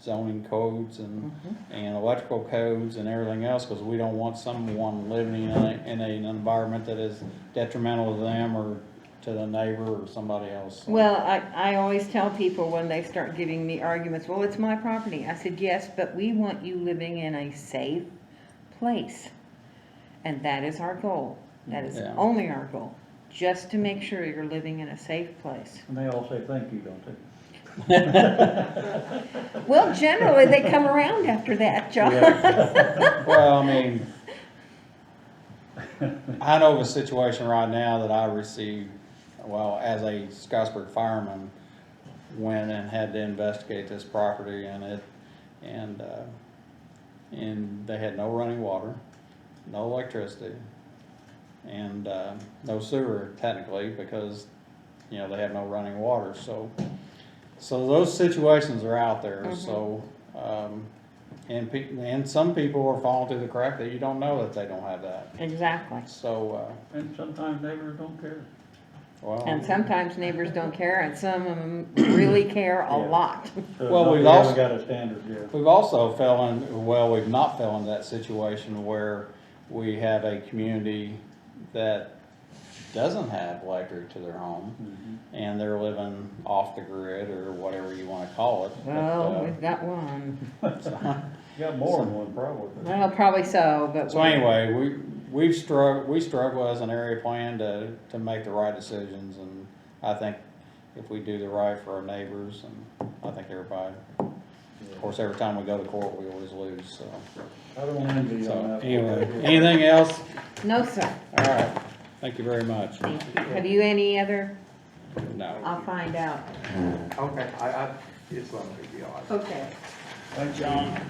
zoning codes and electrical codes and everything else, because we don't want someone living in an environment that is detrimental to them or to the neighbor or somebody else. Well, I always tell people when they start giving me arguments, well, it's my property. I said, yes, but we want you living in a safe place. And that is our goal. That is only our goal. Just to make sure you're living in a safe place. And they all say thank you, don't they? Well, generally, they come around after that, John. Well, I mean, I know of a situation right now that I received, as a Scottsburg fireman, went and had to investigate this property, and they had no running water, no electricity, and no sewer technically, because they have no running water. So those situations are out there. So and some people are falling through the crack that you don't know that they don't have that. Exactly. So And sometimes neighbors don't care. And sometimes neighbors don't care, and some of them really care a lot. Well, we've also also got a standard, yeah. We've also we've not fell into that situation where we have a community that doesn't have electric to their home, and they're living off the grid or whatever you want to call it. Well, we've got one. You got more than one probably. Well, probably so, but. So anyway, we struggle as an area plan to make the right decisions, and I think if we do the right for our neighbors, and I think everybody, of course, every time we go to court, we always lose, so. I don't envy you on that. Anyway, anything else? No, sir. All right. Thank you very much. Thank you. Have you any other? No. I'll find out. Okay, it's not a big deal. Okay. Thanks, John.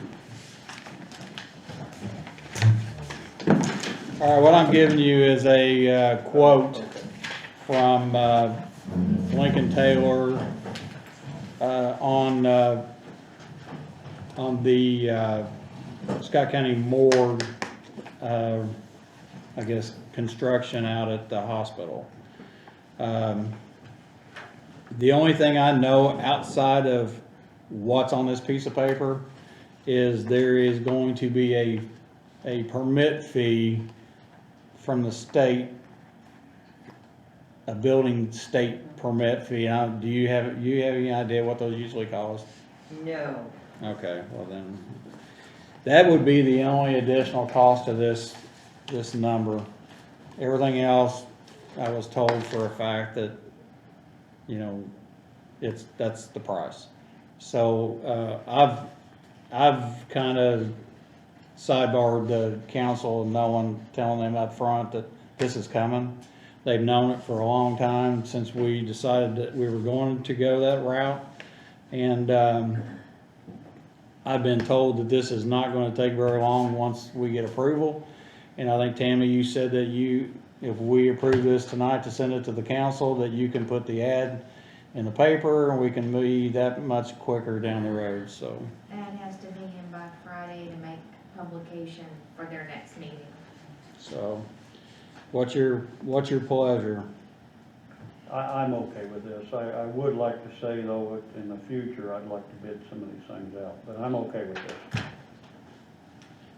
All right, what I'm giving you is a quote from Lincoln Taylor on the Scott County morgue, I guess, construction out at the hospital. The only thing I know outside of what's on this piece of paper is there is going to be a permit fee from the state, a building state permit fee. Now, do you have any idea what those usually cost? No. Okay, well then, that would be the only additional cost of this number. Everything else, I was told for a fact that, you know, that's the price. So, I've kind of sidebarred the council, telling them up front that this is coming. They've known it for a long time, since we decided that we were going to go that route. And, I've been told that this is not gonna take very long once we get approval. And I think, Tammy, you said that if we approve this tonight to send it to the council, that you can put the ad in the paper, and we can be that much quicker down the road, so. Ad has to be in by Friday to make publication for their next meeting. So, what's your pleasure? I'm okay with this. I would like to say, though, that in the future, I'd like to bid some of these things out, but I'm okay with this.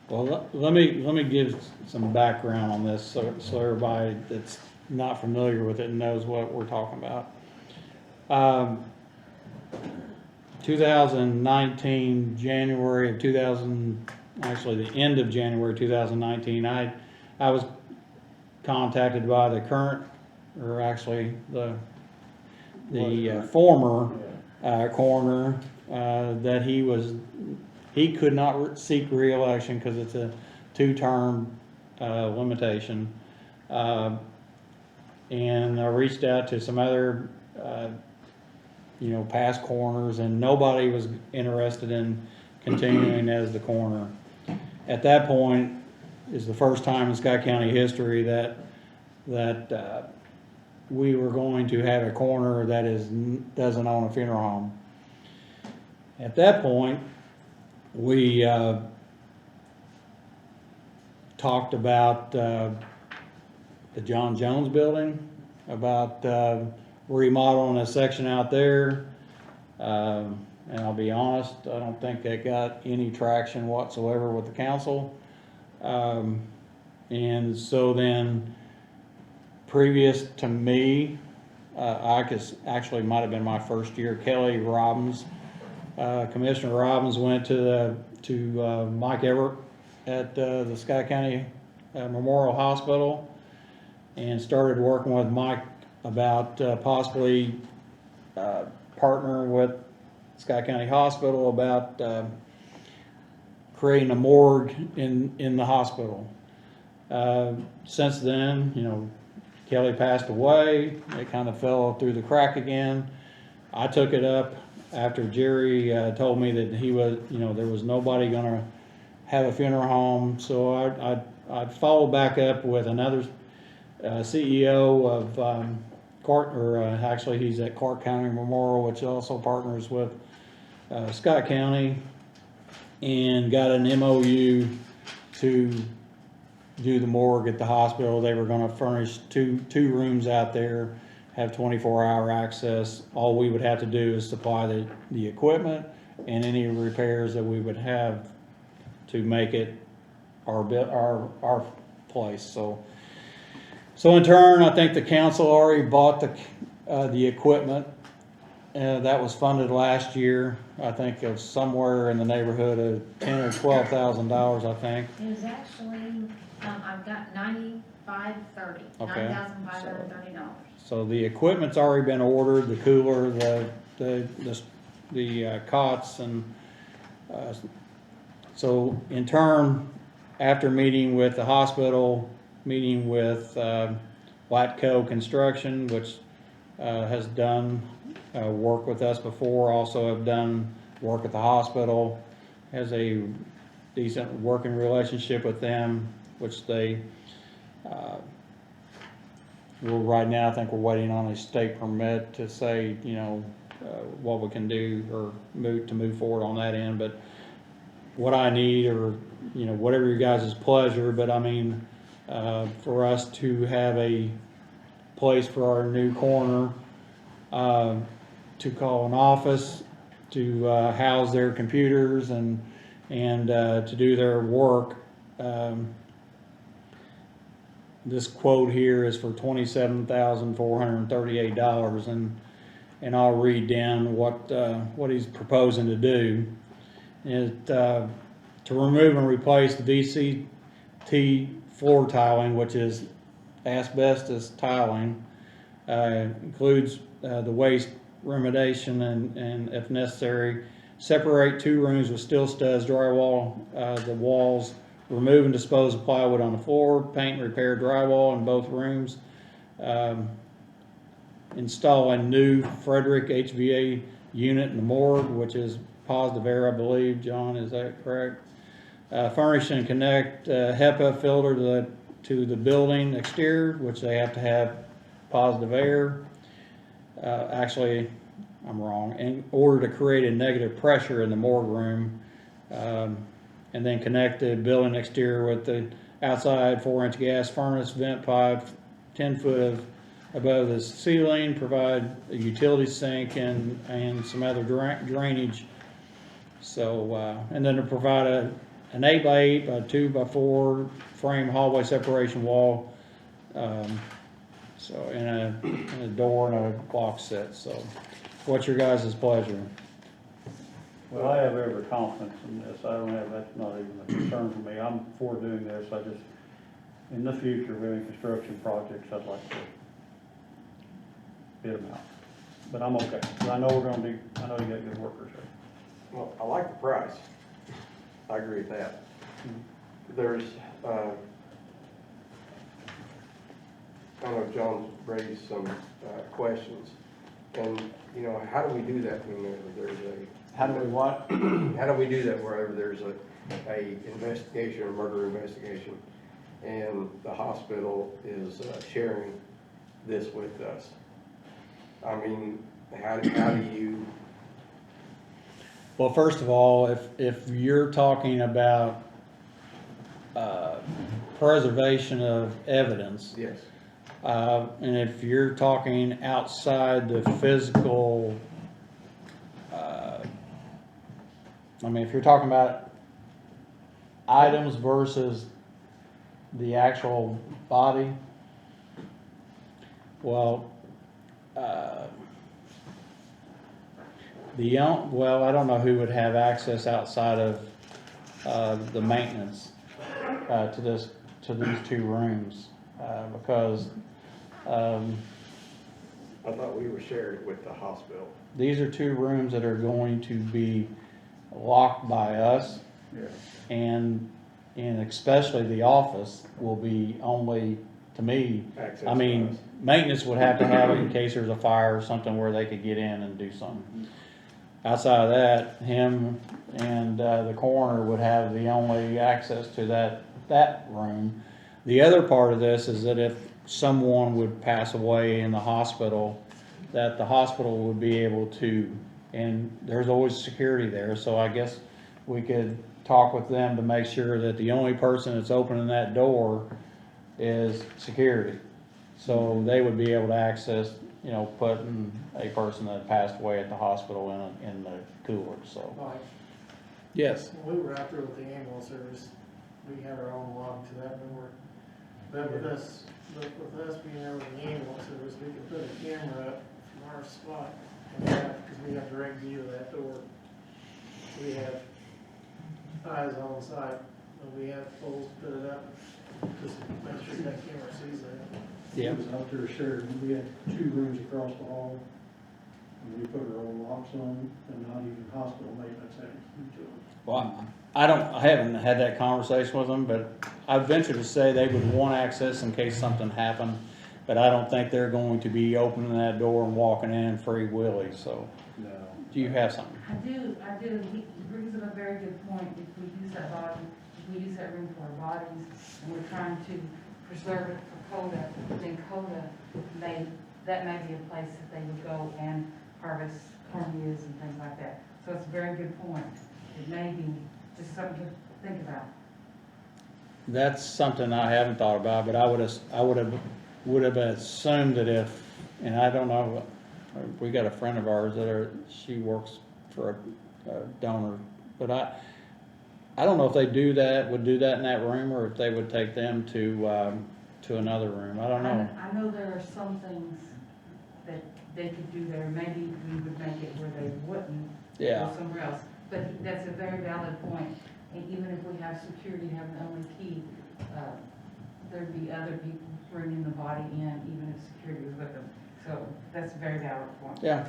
Well, let me give some background on this, so everybody that's not familiar with it knows what we're talking about. 2019, January of 2000, actually the end of January 2019, I was contacted by the current, or actually the former coroner, that he could not seek re-election because it's a 2-term limitation. And I reached out to some other past coroners, and nobody was interested in continuing as the coroner. At that point is the first time in Scott County history that we were going to have a coroner that doesn't own a funeral home. At that point, we talked about the John Jones building, about remodeling a section out there. And I'll be honest, I don't think that got any traction whatsoever with the council. And so then, previous to me, actually might have been my first year, Kelly Robbins, Commissioner Robbins went to Mike Everett at the Scott County Memorial Hospital and started working with Mike about possibly partnering with Scott County Hospital about creating a morgue in the hospital. Since then, Kelly passed away. It kind of fell through the crack again. I took it up after Jerry told me that he was, there was nobody gonna have a funeral home. So I followed back up with another CEO of actually he's at Clark County Memorial, which also partners with Scott County, and got an MOU to do the morgue at the hospital. They were gonna furnish two rooms out there, have 24-hour access. All we would have to do is supply the equipment and any repairs that we would have to make it our place. So in turn, I think the council already bought the equipment. That was funded last year. I think it was somewhere in the neighborhood of $10,000 or $12,000, I think. It was actually, I've got $9,530, Okay. $9,530. So the equipment's already been ordered, the cooler, the cots, and so in turn, after meeting with the hospital, meeting with Watco Construction, which has done work with us before, also have done work at the hospital, has a decent working relationship with them, which they, well, right now, I think we're waiting on a state permit to say, you know, what we can do or move forward on that end, but what I need, or, you know, whatever your guys' pleasure, but I mean, for us to have a place for our new coroner, to call an office, to house their computers and to do their work. This quote here is for $27,438, and I'll read down what he's proposing to do. To remove and replace the VCT floor tiling, which is asbestos tiling, includes the waste remediation and if necessary, separate 2 rooms with steel studs, drywall the walls, remove and dispose of plywood on the floor, paint and repair drywall in both rooms, install a new Frederick HVA unit in the morgue, which is positive air, I believe. John, is that correct? Furnish and connect HEPA filter to the building exterior, which they have to have positive air. Actually, I'm wrong. In order to create a negative pressure in the morgue room, and then connect the building exterior with the outside 4-inch gas furnace vent pipe 10 foot above the ceiling, provide a utility sink and some other drainage. So, and then to provide an 8x8 by 2x4 frame hallway separation wall, so and a door and a clock set. So, what's your guys' pleasure? Well, I have every confidence in this. That's not even a concern for me. I'm for doing this. I just, in the future, with any construction projects, I'd like to bid them out. But I'm okay, 'cause I know I know you got good workers here. Well, I like the price. I agree with that. There's, I know John's raised some questions. And, you know, how do we do that whenever there's How do we what? how do we do that wherever there's a investigation or murder investigation and the hospital is sharing this with us? I mean, how do you? Well, first of all, if you're talking about preservation of evidence, Yes. And if you're talking outside the physical, I mean, if you're talking about items versus the actual body, well, well, I don't know who would have access outside of the maintenance to these 2 rooms, because I thought we were shared with the hospital. these are 2 rooms that are going to be locked by us, Yeah. and especially the office will be only, to me, Access I to mean, us. maintenance would have to have it in case there's a fire or something where they could get in and do something. Outside of that, him and the coroner would have the only access to that room. The other part of this is that if someone would pass away in the hospital, that the hospital would be able to, and there's always security there, so I guess we could talk with them to make sure that the only person that's opening that door is security. So they would be able to access, you know, putting a person that passed away at the hospital in the cooler, so. Mike, Yes. when we were out there with the ambulance service, we had our own log to that number. But with us being there with the ambulance service, we could put a camera up from our spot, and because we have direct view of that door. We have eyes on site, and we have poles to put it up, just to make sure that camera sees that. Yeah. It was out there shared, we had 2 rooms across the hall, and we put our own locks on them, and not even hospital maintenance had to them. Well, I haven't had that conversation with them, but I venture to say they would want access in case something happened. but I don't think they're going to be opening that door and walking in free willy, so. No. Do you have something? I do, he brings up a very good point, if we use that body, if we use that room for our bodies, and we're trying to preserve it for CODA, then CODA that may be a place that they would go and harvest cornmeals and things like that. So it's a very good point, it may be just something to think about. That's something I haven't thought about, but I would have assumed that if, and I don't know, we got a friend of ours she works for a donor, but I don't know if they would do that in that room, or if they would take them to another room. I don't know. I know there are some things that they could do there, maybe we would make it where they wouldn't Yeah. go somewhere else. But that's a very valid point, and even if we have security having the only key, there'd be other people bringing the body in, even if security was with them. So that's a very valid point. Yeah,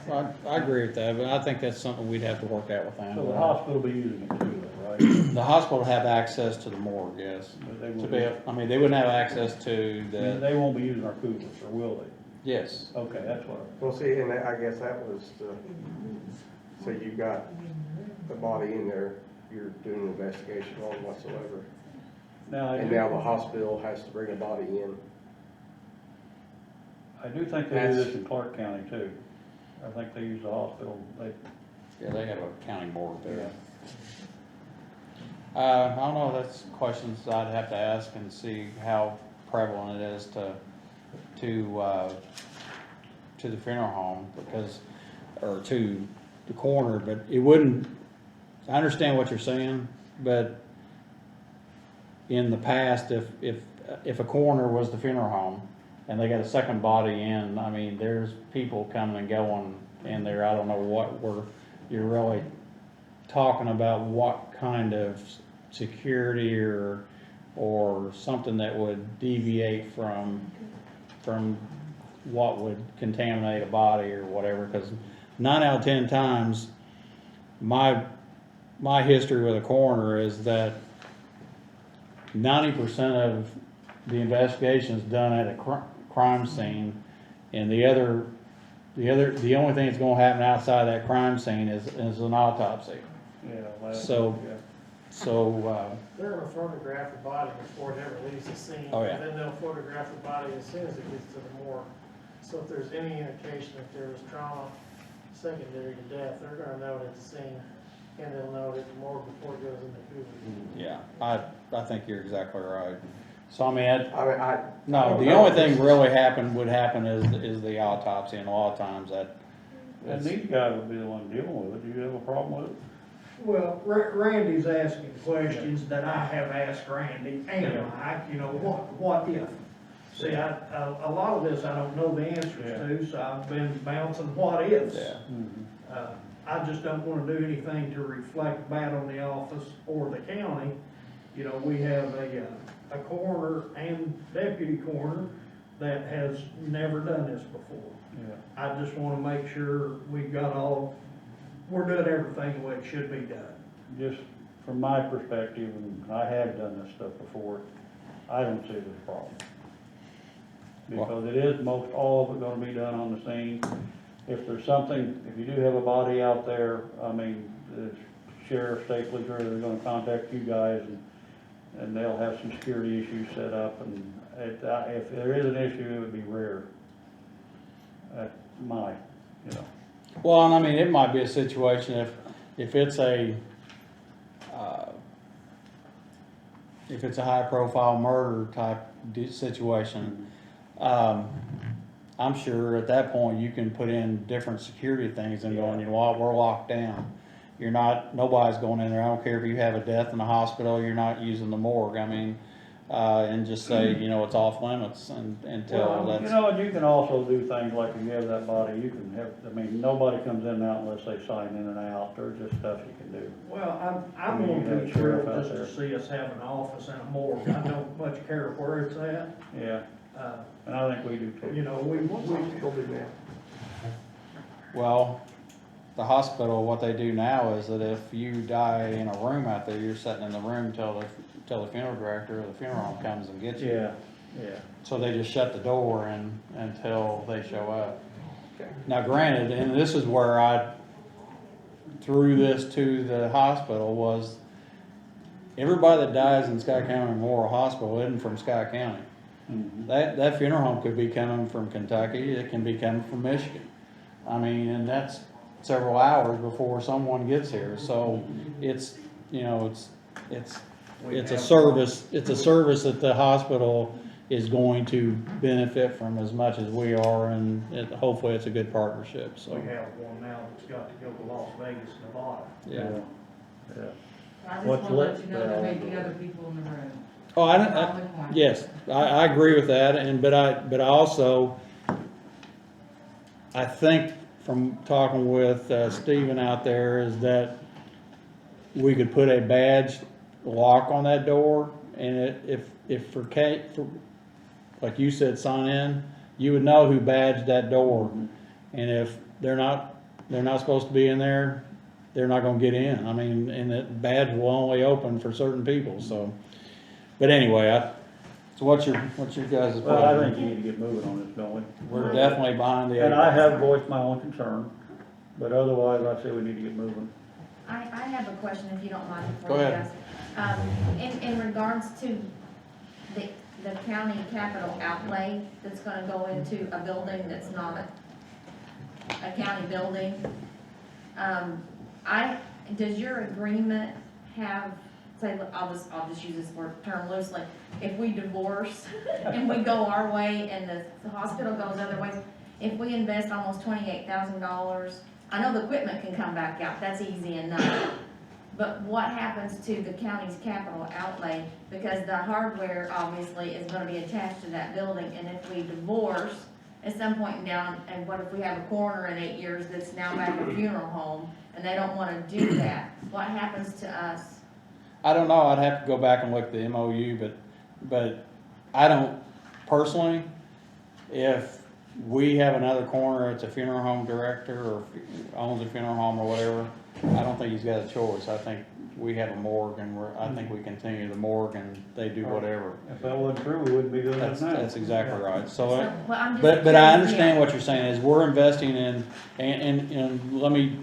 I agree with that, but I think that's something we'd have to work out with them. So the hospital be using it too, though, right? The hospital have access to the morgue, yes. But they To won't, be, they wouldn't have access to the, they won't be using our coolers, or will they? yes. Okay, that's what. Well, see, and I guess that was so you got the body in there, you're doing an investigation on whatsoever. Now, And now the hospital has to bring a body in. I do think they do this in Clark County too. I think they use the hospital, Yeah, they have a county board there. I don't know, that's questions I'd have to ask and see how prevalent it is to the funeral home, because, or to the coroner, but it wouldn't, I understand what you're saying, but in the past, if a coroner was the funeral home and they got a second body in, there's people coming and going in there. I don't know you're really talking about what kind of security or something that would deviate from what would contaminate a body or whatever, because 9 out of 10 times, my history with a coroner is that 90% of the investigation is done at a crime scene, and the only thing that's gonna happen outside that crime scene is an autopsy. yeah. So- They're gonna photograph the body before it ever leaves the scene. Oh, yeah. And then they'll photograph the body as soon as it gets to the morgue. So if there's any indication that there was trauma secondary to death, they're gonna know it at the scene, and they'll know it at the morgue before it goes in the cooler. Yeah, I think you're exactly right. So I no, the only thing really would happen is the autopsy, and a lot of times that. And these guys would be the one dealing with it. Do you have a problem with it? Well, Randy's asking questions that I have asked Randy and Mike, what if? See, a lot of this I don't know the answers to, so I've been bouncing what ifs. Yeah. I just don't wanna do anything to reflect bad on the office or the county. We have a coroner and deputy coroner that has never done this before. Yeah. I just wanna make sure we're doing everything the way it should be done. Just from my perspective, and I have done this stuff before, I don't see this problem. Because it is most all of it gonna be done on the scene. If there's something, if you do have a body out there, the sheriff, state police, they're gonna contact you guys and they'll have some security issues set up, and if there is an issue, it would be rare. That's Well, and it might be a situation if it's a high profile murder type situation, I'm sure at that point you can put in different security things and going, we're locked down. Nobody's going in there. I don't care if you have a death in the hospital, you're not using the morgue. And just say, it's off limits until that's. And you can also do things like if you have that body, you can have, nobody comes in and out unless they sign in and out. There's just stuff you can do. Well, I'm gonna be thrilled just to see us have an office and a morgue. I don't much care where it's at. Yeah, and I think we do too. Well, the hospital, what they do now is that if you die in a room out there, you're sitting in the room till the funeral director or the funeral home comes and gets you. Yeah, Yeah. So they just shut the door until they show up. Now granted, and this is where I threw this to the hospital, was everybody that dies in Scott County Memorial Hospital isn't from Scott County. That funeral home could be coming from Kentucky, it can be coming from Michigan. I mean, and that's several hours before someone gets here, so it's, you know, it's a service that the hospital is going to benefit from as much as we are, and hopefully it's a good partnership, so. We have one now that's got to go to Las Vegas, Nevada. Yeah. Yeah. I just What's want to let lit- you know there may be other people in the room. Oh, I That's don't, all the point. yes, I agree with that, but I also, I think from talking with Stephen out there is that we could put a badge lock on that door, and if for like you said, sign in, you would know who badged that door. And if they're not supposed to be in there, they're not gonna get in. I mean, and that badge will only open for certain people, so. But anyway, so what's your guys' Well, I pleasure? think you need to get moving on this, don't we? We're definitely behind the. And I have voiced my own concern, but otherwise I say we need to get moving. I have a question if you don't mind. Go before you ahead. ask. In regards to the county capital outlay that's gonna go into a building that's not a county building, does your agreement have, say, I'll just use this word term loosely, if we divorce and we go our way and the hospital goes other ways, if we invest almost $28,000, I know the equipment can come back out, that's easy enough. But what happens to the county's capital outlay? Because the hardware obviously is gonna be attached to that building, and if we divorce at some point down, and what if we have a coroner in 8 years that's now back a funeral home, and they don't wanna do that, what happens to us? I don't know, I'd have to go back and look at the MOU, but I don't, personally, if we have another coroner that's a funeral home director or owns a funeral home or whatever, I don't think he's got a choice. I think we have a morgue, and I think we continue the morgue and they do whatever. If that wasn't true, we wouldn't be doing this now. That's exactly right, so, Well, I'm just but I curious, understand yeah. what you're saying, is we're investing in, and let me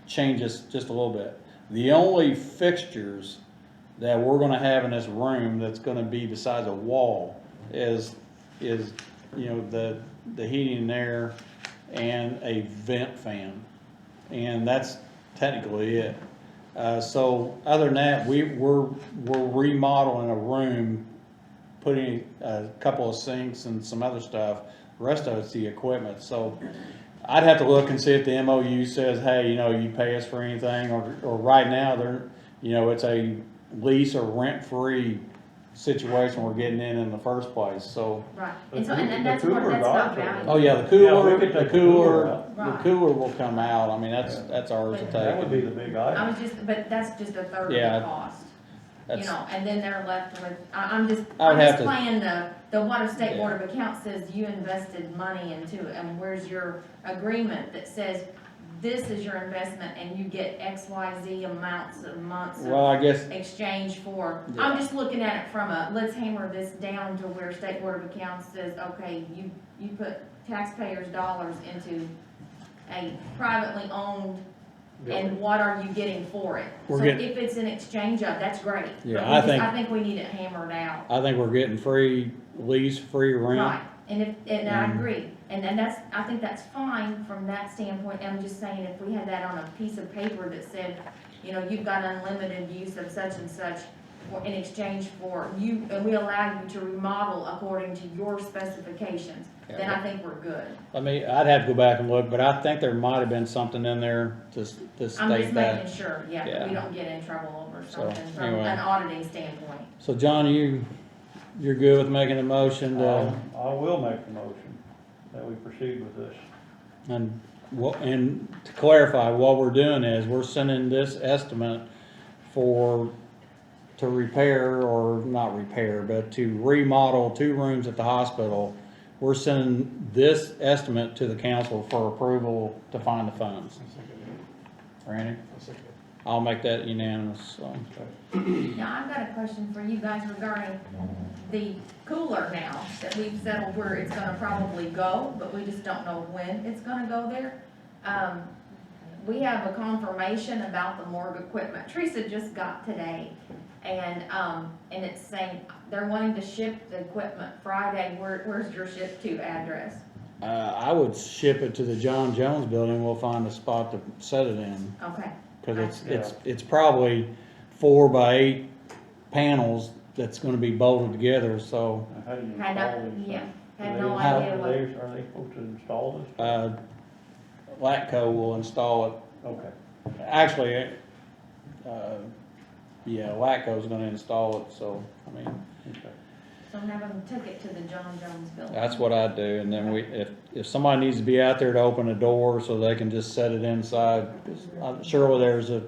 change this just a little bit. The only fixtures that we're gonna have in this room that's gonna be besides a wall is, you know, the heating and air and a vent fan. And that's technically it. So other than that, we're remodeling a room, putting a couple of sinks and some other stuff. The rest of it's the equipment. So I'd have to look and see if the MOU says, hey, you know, you pay us for anything, or right now they're, you know, it's a lease or rent-free situation we're getting in the first place, so. Right, The and so, and the that's what, cooler's that's not ours, valuable. Oh, yeah, the Yeah, we cooler, could the take the cooler out. Right. cooler will come out. I mean, that's ours to take. That would be the big I item. was just, but that's just a third of Yeah, the cost, you That's- know, and then they're left with, I'm just I would have to- playing the Water State Yeah. Board of Accounts says you invested money into it, and where's your agreement that says this is your investment and you get XYZ amounts of months Well, I guess, exchange for, Yeah. I'm just looking at it from a, let's hammer this down to where State Board of Accounts says, okay, you put taxpayers' dollars into a privately owned, and what are you getting for it? We're So getting- if it's an exchange of, that's great. Yeah, But I I think we need it hammered out. I think we're getting free lease, free rent. Right, and I Mhm. agree, and that's, I think that's fine from that standpoint, I'm just saying, if we had that on a piece of paper that said, you know, you've got unlimited use of such and such in exchange for you, and we allow you to remodel according to your specifications, then I think we're good. I'd have to go back and look, but I think there might have been something in there to I'm state just that. making sure, yeah, Yeah. that we don't get in trouble over So, something from anyway. an auditing standpoint. So John, you're good with making a motion to, I will make the motion that we proceed with this. and to clarify, what we're doing is we're sending this estimate to repair, or not repair, but to remodel 2 rooms at the hospital. We're sending this estimate to the council for approval to find the funds. Randy? I'll make that unanimous, so. Now, I've got a question for you guys regarding the cooler now, that we've settled where it's gonna probably go, but we just don't know when it's gonna go there. We have a confirmation about the morgue equipment, Teresa just got today, and it's saying they're wanting to ship the equipment Friday. Where's your ship to address? I would ship it to the John Jones building, we'll find a spot to set it in. Okay. Cause it's probably 4 by 8 panels that's gonna be bolted together, so. How do you Had install no, these yeah, things? had Do no they- idea are what. they- Are they supposed to install this? Latco will install it. Okay. Actually, yeah, Latco's gonna install it, so, I mean, Okay. So have them took it to the John Jones building. that's what I do, and then if somebody needs to be out there to open a door so they can just set it inside, 'cause I'm sure there's a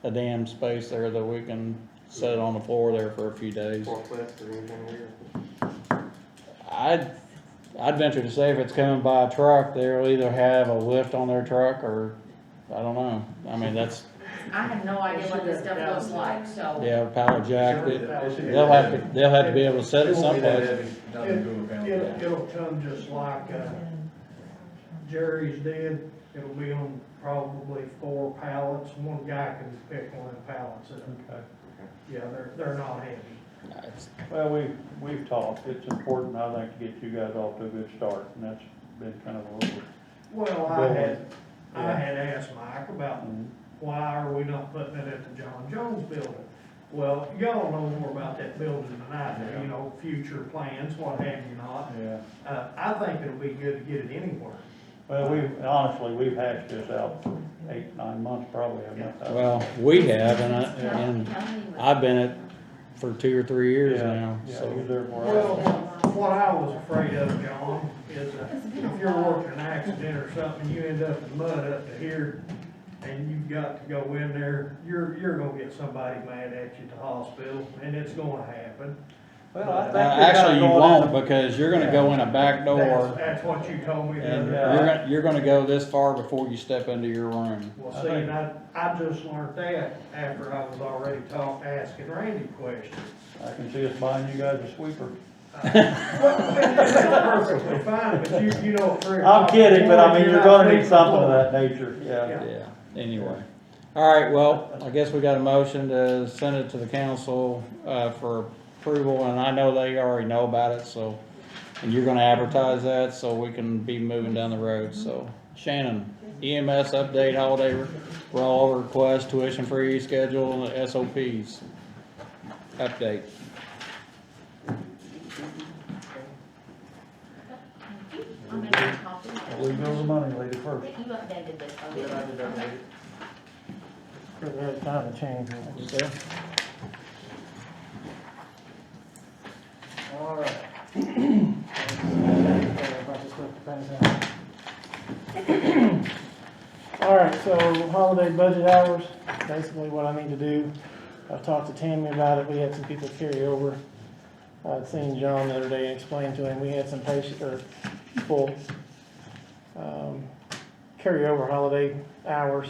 damn space there that we can set it on the floor there for a few days. Forklift or anything here? I'd venture to say if it's coming by a truck, they'll either have a lift on their truck or, I don't know, I mean, that's, I have no idea what this stuff looks like, so. yeah, pallet jack, they'll have to be able to set it someplace. It'll come just like, Jerry's did, it'll be on probably 4 pallets, one guy can pick one of the pallets up. Okay. Yeah, they're not heavy. Well, we've talked, it's important, I think, to get you guys off to a good start, and that's been kind of a little. Well, I had asked Mike about Mhm. why are we not putting it at the John Jones building? Well, y'all know more about that building than I do, you know, future plans, what have you not. Yeah. I think it'll be good to get it anywhere. Well, we've hashed this out for 8, 9 months probably, haven't we? Well, we have, and I've been it for 2 or 3 years now, Yeah, so. you was there for Well, what I was afraid of, John, is if you're working an accident or something, you end up in mud up to here, and you've got to go in there, you're gonna get somebody mad at you at the hospital, and it's gonna happen. Well, I think Actually, you won't, because you're gonna go in a back door, That's what you told me the and other day. you're gonna go this far before you step into your room. Well, see, and I just learned that after I was already asking Randy questions. I can see us buying you guys a sweeper. Well, that's perfectly fine, but you know. I'm kidding, but I mean, you're gonna need something of that nature, yeah. Yeah, anyway. All right, well, I guess we got a motion to send it to the council, for approval, and I know they already know about it, so, and you're gonna advertise that, so we can be moving down the road, so. Shannon, EMS update, holiday roll request, tuition-free schedule, and SOPs. Update. I'll make a copy. We know the money lady first. You updated this, I did update it. There's time to change it. All right. All right, so holiday budget hours, basically what I need to do. I've talked to Tammy about it, we had some people carry over. I'd seen John the other day and explained to him, we had some people carry over holiday hours.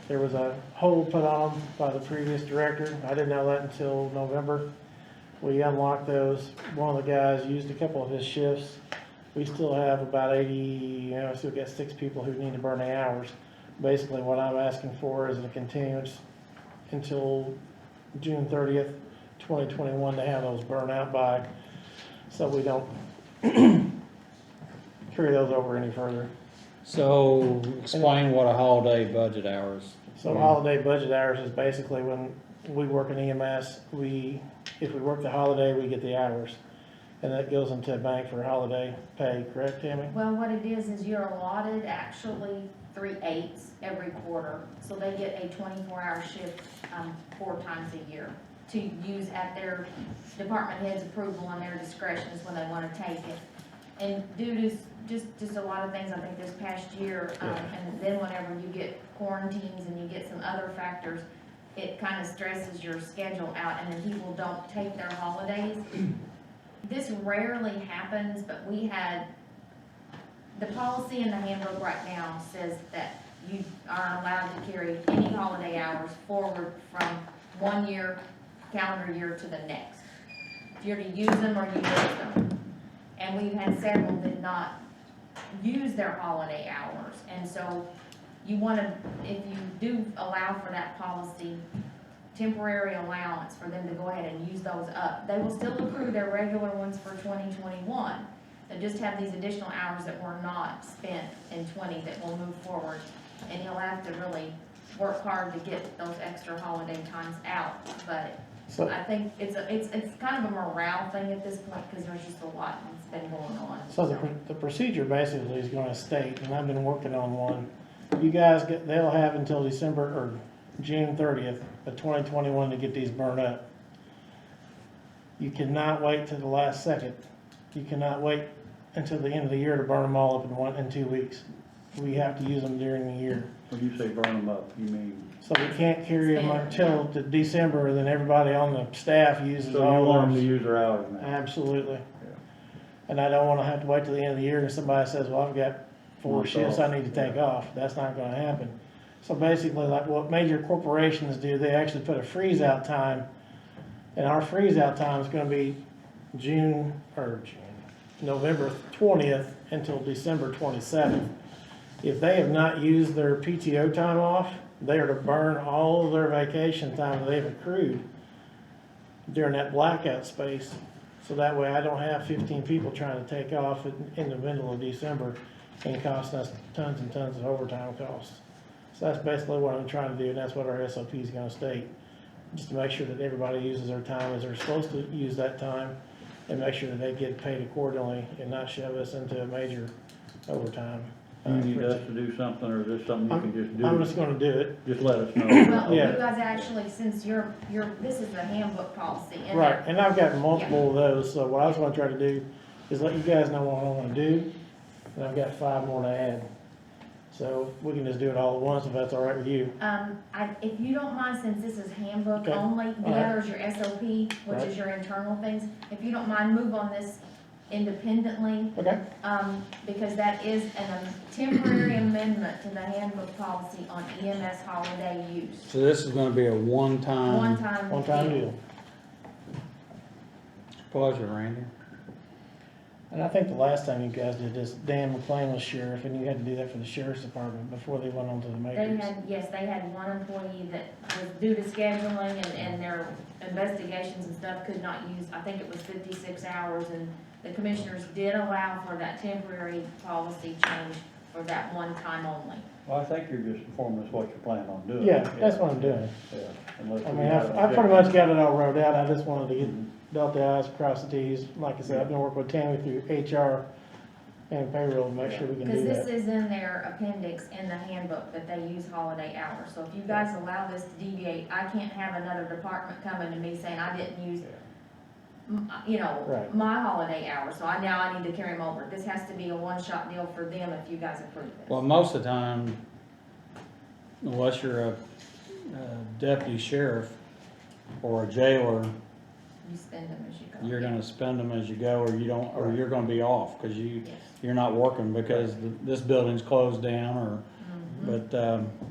There was a hold put on them by the previous director. I didn't know that until November. We unlocked those. One of the guys used a couple of his shifts. We still have about 80, I still got 6 people who need to burn the hours. Basically what I'm asking for is a continuance until June 30th, 2021 to have those burned out by, so we don't carry those over any further. So, explain what a holiday budget hours. So holiday budget hours is basically when we work in EMS, if we work the holiday, we get the hours. And that goes into a bank for holiday pay, correct, Tammy? Well, what it is you're allotted actually 3/8 every quarter. So they get a 24-hour shift 4 times a year to use at their department head's approval and their discretion is when they want to take it. And due to just a lot of things, I think this past year, and then whenever you get quarantines and you get some other factors, it kind of stresses your schedule out, and then people don't take their holidays. This rarely happens, but we had, the policy in the handbook right now says that you are allowed to carry any holiday hours forward from one year, calendar year to the next. If you're to use them or you lose them. And we've had several that not use their holiday hours. And so you wanna, if you do allow for that policy, temporary allowance for them to go ahead and use those up, they will still accrue their regular ones for 2021. They just have these additional hours that were not spent in 20 that will move forward. And you'll have to really work hard to get those extra holiday times out. But So, I think it's kind of a morale thing at this point, because there's just a lot that's been going on. so the procedure basically is gonna state, and I've been working on one, you guys they'll have until December, or June 30th of 2021 to get these burned up. You cannot wait till the last second. You cannot wait until the end of the year to burn them all up in 2 weeks. We have to use them during the year. When you say burn them up, you mean, So we can't carry them until the December, then everybody on the staff uses so you all want them to theirs. use their hours now? Absolutely. And I don't wanna have to wait till the end of the year and somebody says, well, I've got 4 Month shifts off. I need to take off. That's not gonna happen. So basically, like what major corporations do, they actually put a freeze out time. And our freeze out time is gonna be November 20th until December 27th. If they have not used their PTO time off, they are to burn all of their vacation time that they've accrued during that blackout space. So that way I don't have 15 people trying to take off in the middle of December and costing us tons and tons of overtime costs. So that's basically what I'm trying to do, and that's what our SOP is gonna state. Just to make sure that everybody uses their time as they're supposed to use that time, and make sure that they get paid accordingly and not shove us into a major overtime. Do you need us to do something, or is this something you can just do? I'm just gonna do it. Just let us know. Well, you Yeah. guys actually, since this is the handbook policy. and Right, and I've got multiple of those, so what I was gonna try to do is let you guys know what I wanna do, and I've got 5 more to add. So we can just do it all at once if that's all right with you. If you don't mind, since this is handbook Okay. only, the All right. other is your SOP, which Right. is your internal things. If you don't mind, move on this independently, Okay. because that is a temporary amendment to the handbook policy on EMS holiday use. So this is gonna be a one-time. One-time deal. Pleasure, Randy. And I think the last time you guys did this, Dan McLean was sheriff, and you had to do that for the sheriff's department before they went on to the matrix. They had one employee that was due to scheduling and their investigations and stuff could not use, I think it was 56 hours, and the commissioners did allow for that temporary policy change for that one time only. Well, I think you're just informing us what you plan on doing. Yeah, that's what I'm doing. Yeah, unless I we mean, have an I pretty much objection. got it all wrote out, I just wanted to get dot the i's, cross the t's. Like I said, I've been working with Tammy through HR and payroll to make sure we can Because do this that. is in their appendix in the handbook that they use holiday hours. So if you guys allow this to deviate, I can't have another department coming to me saying I didn't use, Right. my holiday hours. So now I need to carry them over. This has to be a one-shot deal for them if you guys approve this. Well, most of the time, unless you're a deputy sheriff or a jailer, You spend them as you go. you're gonna spend them as you go, or you don't, or you're gonna be off, cause you're not working because this building's closed down, or, but,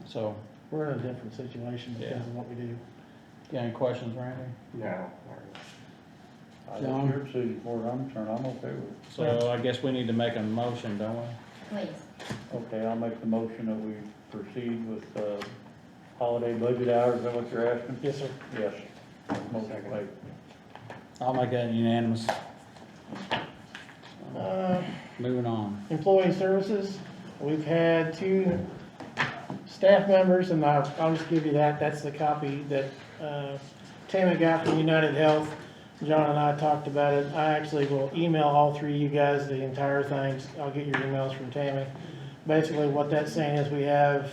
so. We're in a different situation because of what we do. Got any questions, Randy? No. John? Your decision for it, I'm concerned, I'm okay with it. So I guess we need to make a motion, don't we? Please. Okay, I'll make the motion that we proceed with, holiday budget hours, is that what you're asking? Yes, sir. Yes. Motion made. I'll make that unanimous. Moving on. Employee services, we've had 2 staff members, and I'll just give you that, that's the copy that Tammy got from United Health. John and I talked about it. I actually will email all 3 of you guys the entire thing. I'll get your emails from Tammy. Basically, what that's saying is we have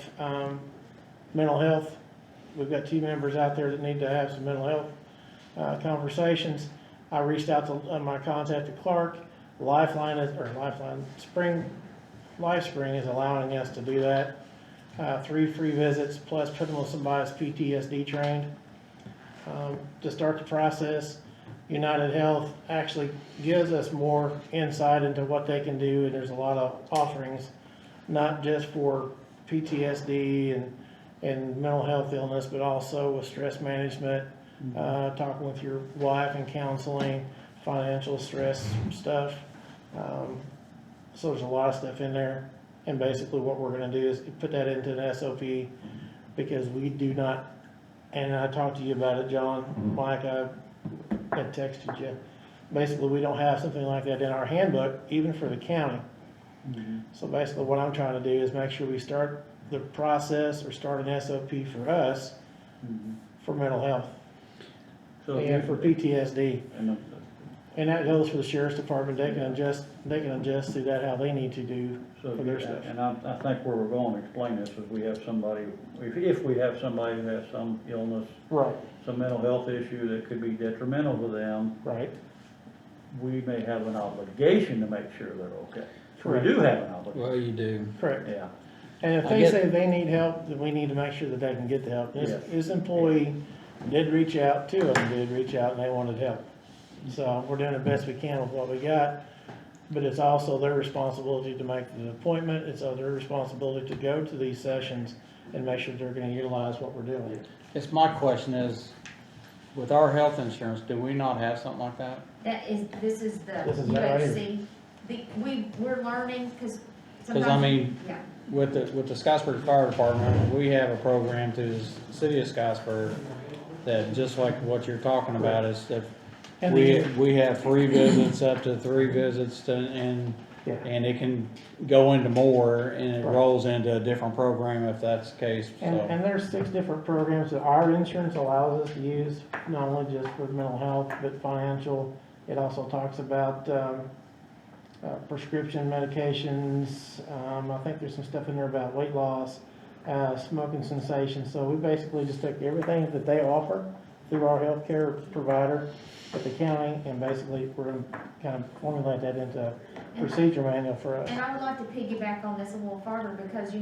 mental health. We've got 2 members out there that need to have some mental health conversations. I reached out to my contact at Clark. LifeSpring is allowing us to do that. 3 free visits, plus put them with somebody that's PTSD trained. To start the process, United Health actually gives us more insight into what they can do, and there's a lot of offerings, not just for PTSD and mental health illness, but also with stress management, talking with your wife and counseling, financial stress stuff. So there's a lot of stuff in there. And basically what we're gonna do is put that into an SOP, because we do not, and I talked to you about it, John, Mike, I had texted you. Basically, we don't have something like that in our handbook, even for the county. So basically what I'm trying to do is make sure we start the process or start an SOP for us for mental health So and for PTSD. And And that goes for the sheriff's department. They can adjust to that how they need to do so, for their stuff. and I think where we're going to explain this is we have somebody, if we have somebody who has some illness, Right, some mental health issue that could be detrimental to them, right. we may have an obligation to make sure they're okay. We Correct. do have an obligation. Well, you do. Correct. Yeah. And if I they get- say they need help, then we need to make sure that they can get the help. Yes. This employee did reach out, 2 of them did reach out, and they wanted help. So we're doing the best we can with what we got, but it's also their responsibility to make the appointment. It's their responsibility to go to these sessions and make sure they're gonna utilize what we're doing. Guess my question is, with our health insurance, do we not have something like that? This is the This is that right here. UHC. We're learning, cause Cause I sometimes. mean, Yeah. with the Scottsburg Fire Department, we have a program through the city of Scottsburg that, just like what you're talking about, is that And we have 3 visits, up to 3 visits to, and Yeah. it can go into more, and it Right. rolls into a different program if that's the case, And so. there's 6 different programs that our insurance allows us to use, not only just for mental health, but financial. It also talks about, prescription medications, I think there's some stuff in there about weight loss, smoking cessation. So we basically just took everything that they offer through our healthcare provider at the county, and basically we're gonna kind of formulate that into a procedure manual for us. And I would like to piggyback on this a little further, because,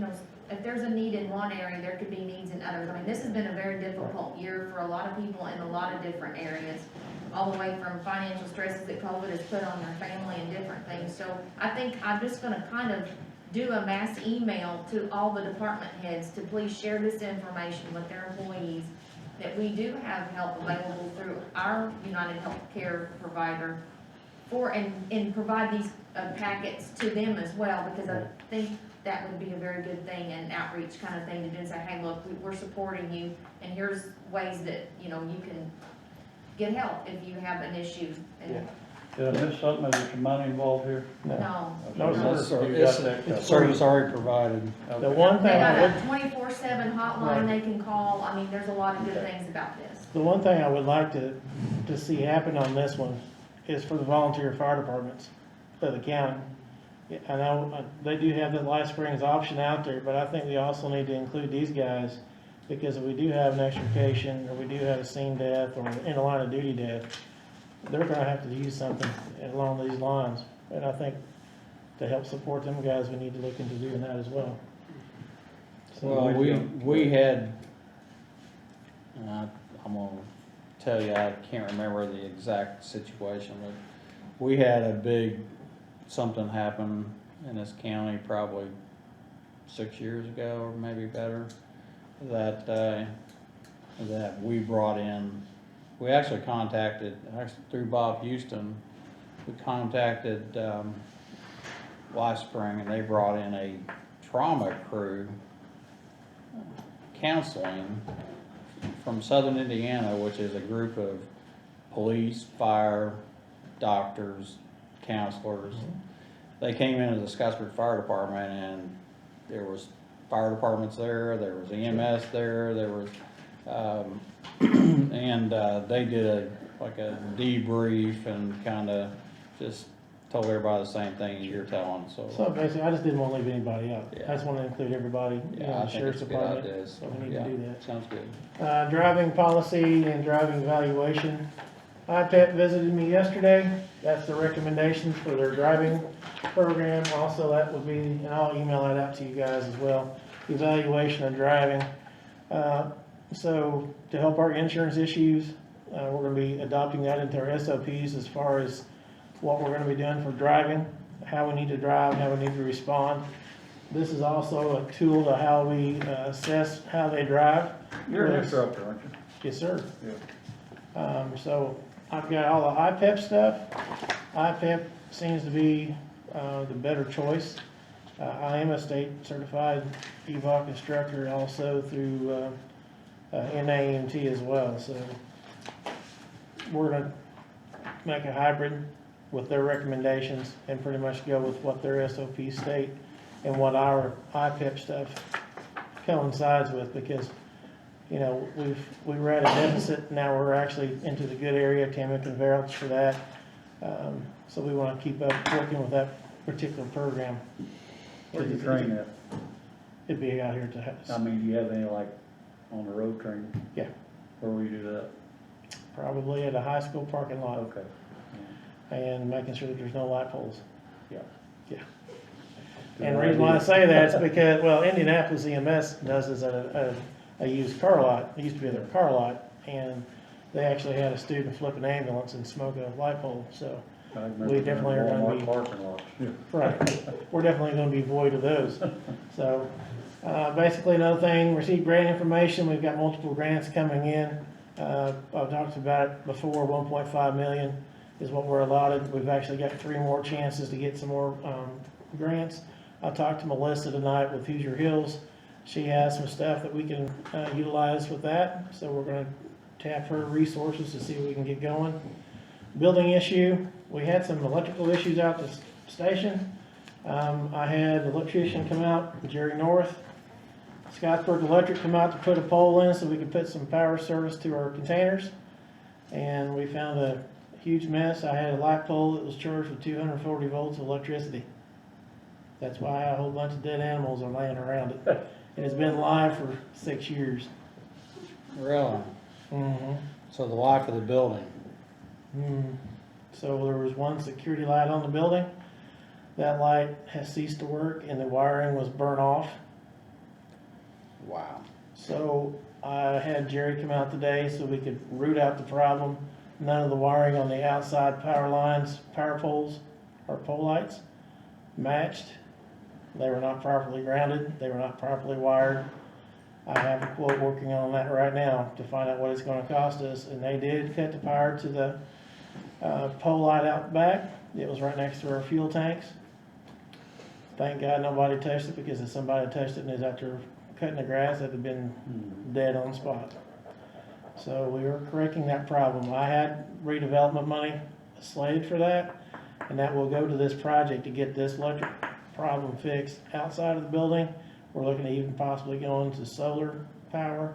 if there's a need in one area, there could be needs in others. I mean, this has been a very difficult year for a lot of people in a lot of different areas, all the way from financial stresses that COVID has put on their family and different things. So I think I'm just gonna kind of do a mass email to all the department heads to please share this information with their employees, that we do have help available through our United Healthcare provider and provide these packets to them as well, because I think that would be a very good thing, and outreach kind of thing to do, and say, hey, look, we're supporting you, and here's ways that, you can get help if you have an issue. And Did I miss something? Is there some money involved here? No. No, That's- sir. You got that It's covered. service already provided. The one They thing got I would, a 24/7 hotline Right. they can call. I mean, there's a lot of good things about this. the one thing I would like to see happen on this one is for the volunteer fire departments of the county. I know they do have the Life Springs option out there, but I think we also need to include these guys, because if we do have an extrication, or we do have a scene death, or in a line of duty death, they're gonna have to use something along these lines. And I think to help support them guys, we need to look into doing that as well. Well, we had, I'm gonna tell you, I can't remember the exact situation, but we had a big, something happen in this county probably 6 years ago, or maybe better, that we brought in. We actually contacted, through Bob Houston, we contacted, Life Spring, and they brought in a trauma crew counseling from Southern Indiana, which is a group of police, fire, doctors, counselors. They came into the Scottsburg Fire Department, and there was fire departments there was EMS there was, and they did a debrief and kinda just told everybody the same thing you're telling, So basically, I just didn't wanna leave anybody out. Yeah. I just wanna include everybody, Yeah, I the think sheriff's it's a good department. idea, so, We need yeah, to do that. sounds good. Driving policy and driving evaluation. IPEP visited me yesterday. That's the recommendations for their driving program. Also, that would be, and I'll email that out to you guys as well, evaluation of driving. So to help our insurance issues, we're gonna be adopting that into our SOPs as far as what we're gonna be doing for driving, how we need to drive, how we need to respond. This is also a tool to how we assess how they drive. You're an instructor, aren't you? Yes, sir. Yeah. So I've got all the IPEP stuff. IPEP seems to be the better choice. I am a state certified EVOC instructor also through NAMT as well. So we're gonna make a hybrid with their recommendations and pretty much go with what their SOP state and what our IPEP stuff coincides with, because, you know, we were at a deficit, now we're actually into the good area. Tammy can vouch for that. So we want to keep up working with that particular program. Where do you train at? It'd be out here at the house. I mean, do you have any like on the road training? Yeah. Where will you do that? Probably at a high school parking lot. Okay. And making sure that there's no light poles. Yeah. Yeah. And the reason why I say that is because, well, Indianapolis EMS does this at a used car lot. It used to be their car lot, and they actually had a student flip an ambulance and smoke a light pole, so. I remember We definitely are gonna Walmart be- parking lots. Right, we're definitely gonna be void of those. So, basically another thing, received grant information, we've got multiple grants coming in. I've talked about it before, 1.5 million is what we're allotted. We've actually got 3 more chances to get some more, grants. I talked to Melissa tonight with Hoosier Hills. She has some stuff that we can, utilize with that, so we're gonna tap her resources to see what we can get going. Building issue, we had some electrical issues out the station. I had the electrician come out, Jerry North, Scottsburg Electric come out to put a pole in so we could put some power service to our containers. And we found a huge mess. I had a light pole that was charged with 240 volts of electricity. That's why a whole bunch of dead animals are laying around it. And it's been live for 6 years. Really? Mm-hmm. So the life of the building. So there was one security light on the building. That light has ceased to work and the wiring was burnt off. Wow. So I had Jerry come out today so we could root out the problem. None of the wiring on the outside power lines, power poles, or pole lights matched. They were not properly grounded. They were not properly wired. I have a quote working on that right now to find out what it's going to cost us. And they did cut the power to the pole light out back. It was right next to our fuel tanks. Thank God nobody touched it, because if somebody touched it and was out there cutting the grass, it'd have been dead on spot. So we are correcting that problem. I had redevelopment money slated for that, and that will go to this project to get this electric problem fixed outside of the building. We're looking at even possibly going to solar power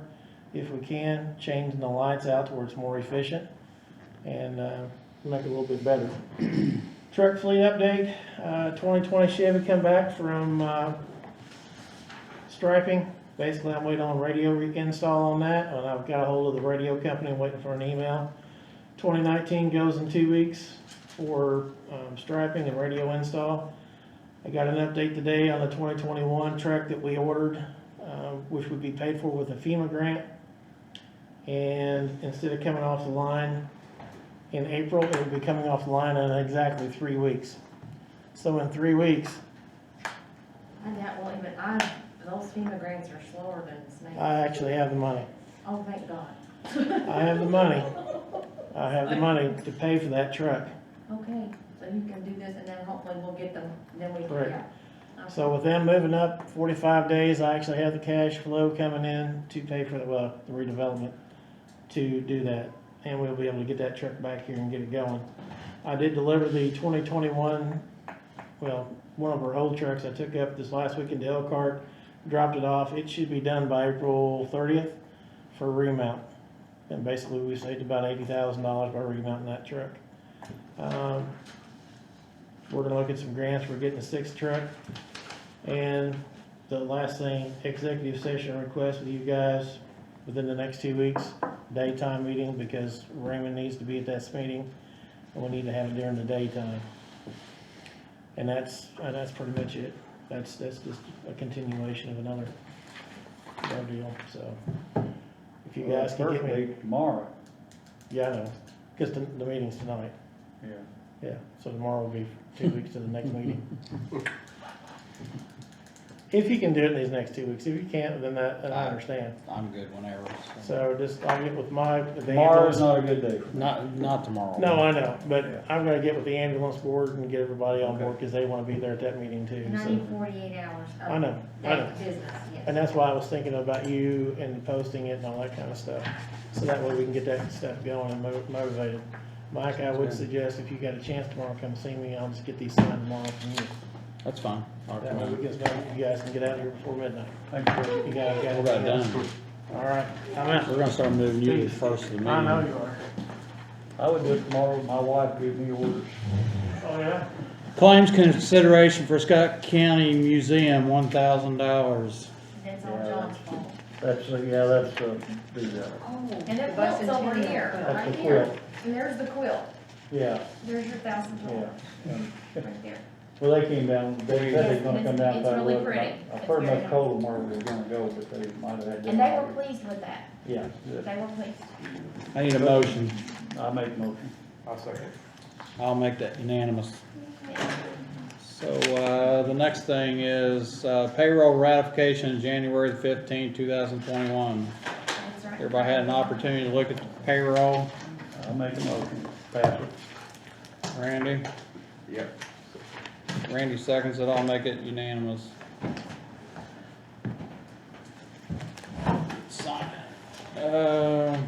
if we can, changing the lights out to where it's more efficient and make it a little bit better. Truck fleet update, 2020 Chevy come back from striping. Basically, I'm waiting on radio install on that, and I've got a hold of the radio company, waiting for an email. 2019 goes in 2 weeks for striping and radio install. I got an update today on the 2021 truck that we ordered, which would be paid for with a FEMA grant. And instead of coming off the line in April, it will be coming off the line in exactly 3 weeks. So in 3 weeks, Those FEMA grants are slower than snakes. I actually have the money. Oh, thank God. I have the money. I have the money to pay for that truck. Okay, so you can do this and then hopefully we'll get them, then we can, Correct. yeah. So with them moving up 45 days, I actually have the cash flow coming in to pay for the redevelopment to do that. And we'll be able to get that truck back here and get it going. I did deliver the 2021, one of our old trucks I took up this last week into Elkhart, dropped it off. It should be done by April 30th for remount. And basically we saved about $80,000 by remounting that truck. We're gonna look at some grants. We're getting a 6th truck. And the last thing, executive session request with you guys within the next 2 weeks, daytime meeting, because Raymond needs to be at that meeting and we need to have it during the daytime. And that's pretty much it. That's just a continuation of another deal, so. If you guys can get me. Tomorrow. Yeah, I know, because the meeting's tonight. Yeah. Yeah, so tomorrow will be 2 weeks to the next meeting. If you can do it in these next 2 weeks, if you can't, then then I understand. I'm good whenever. So just, I'll get with the Tomorrow's ambulance. not a good day for me. Not tomorrow. No, I know, but I'm gonna get with the ambulance board and get everybody on board, cause they wanna be there at that meeting too, And I so. need 48 hours I know, of I know. that business, yes. And that's why I was thinking about you and posting it and all that kind of stuff, so that way we can get that stuff going and motivated. Mike, I would suggest if you got a chance tomorrow, come see me, I'll just get these signed tomorrow from you. That's fine. I'll That come way in. we can start, you guys can get out of here before midnight. Thank you. You guys got We're about it done. All right, I'm out. We're gonna start moving you to the first of the meeting. I know you are. I would do it tomorrow, my wife gave me orders. Oh, yeah? Claims consideration for Scott County Museum, $1,000. That's all John's fault. That's, the Oh, and the quilt's over here, That's right the here. quilt. And there's the quilt. yeah, There's your $1,000, yeah. right there. Well, they came down, they said they're gonna come down. It's and really look. pretty. I've It's heard very enough told them where we were gonna go, but they might have had. And they were different- pleased with that. Yeah, good. They were pleased. I need a motion. I make a motion. I'll second. I'll make that unanimous. So, the next thing is payroll ratification, January the 15th, 2021. That's right. Everybody had an opportunity to look at the payroll. I'll make a motion, pass it. Randy? Yep. Randy seconds it, I'll make it unanimous. Sign it.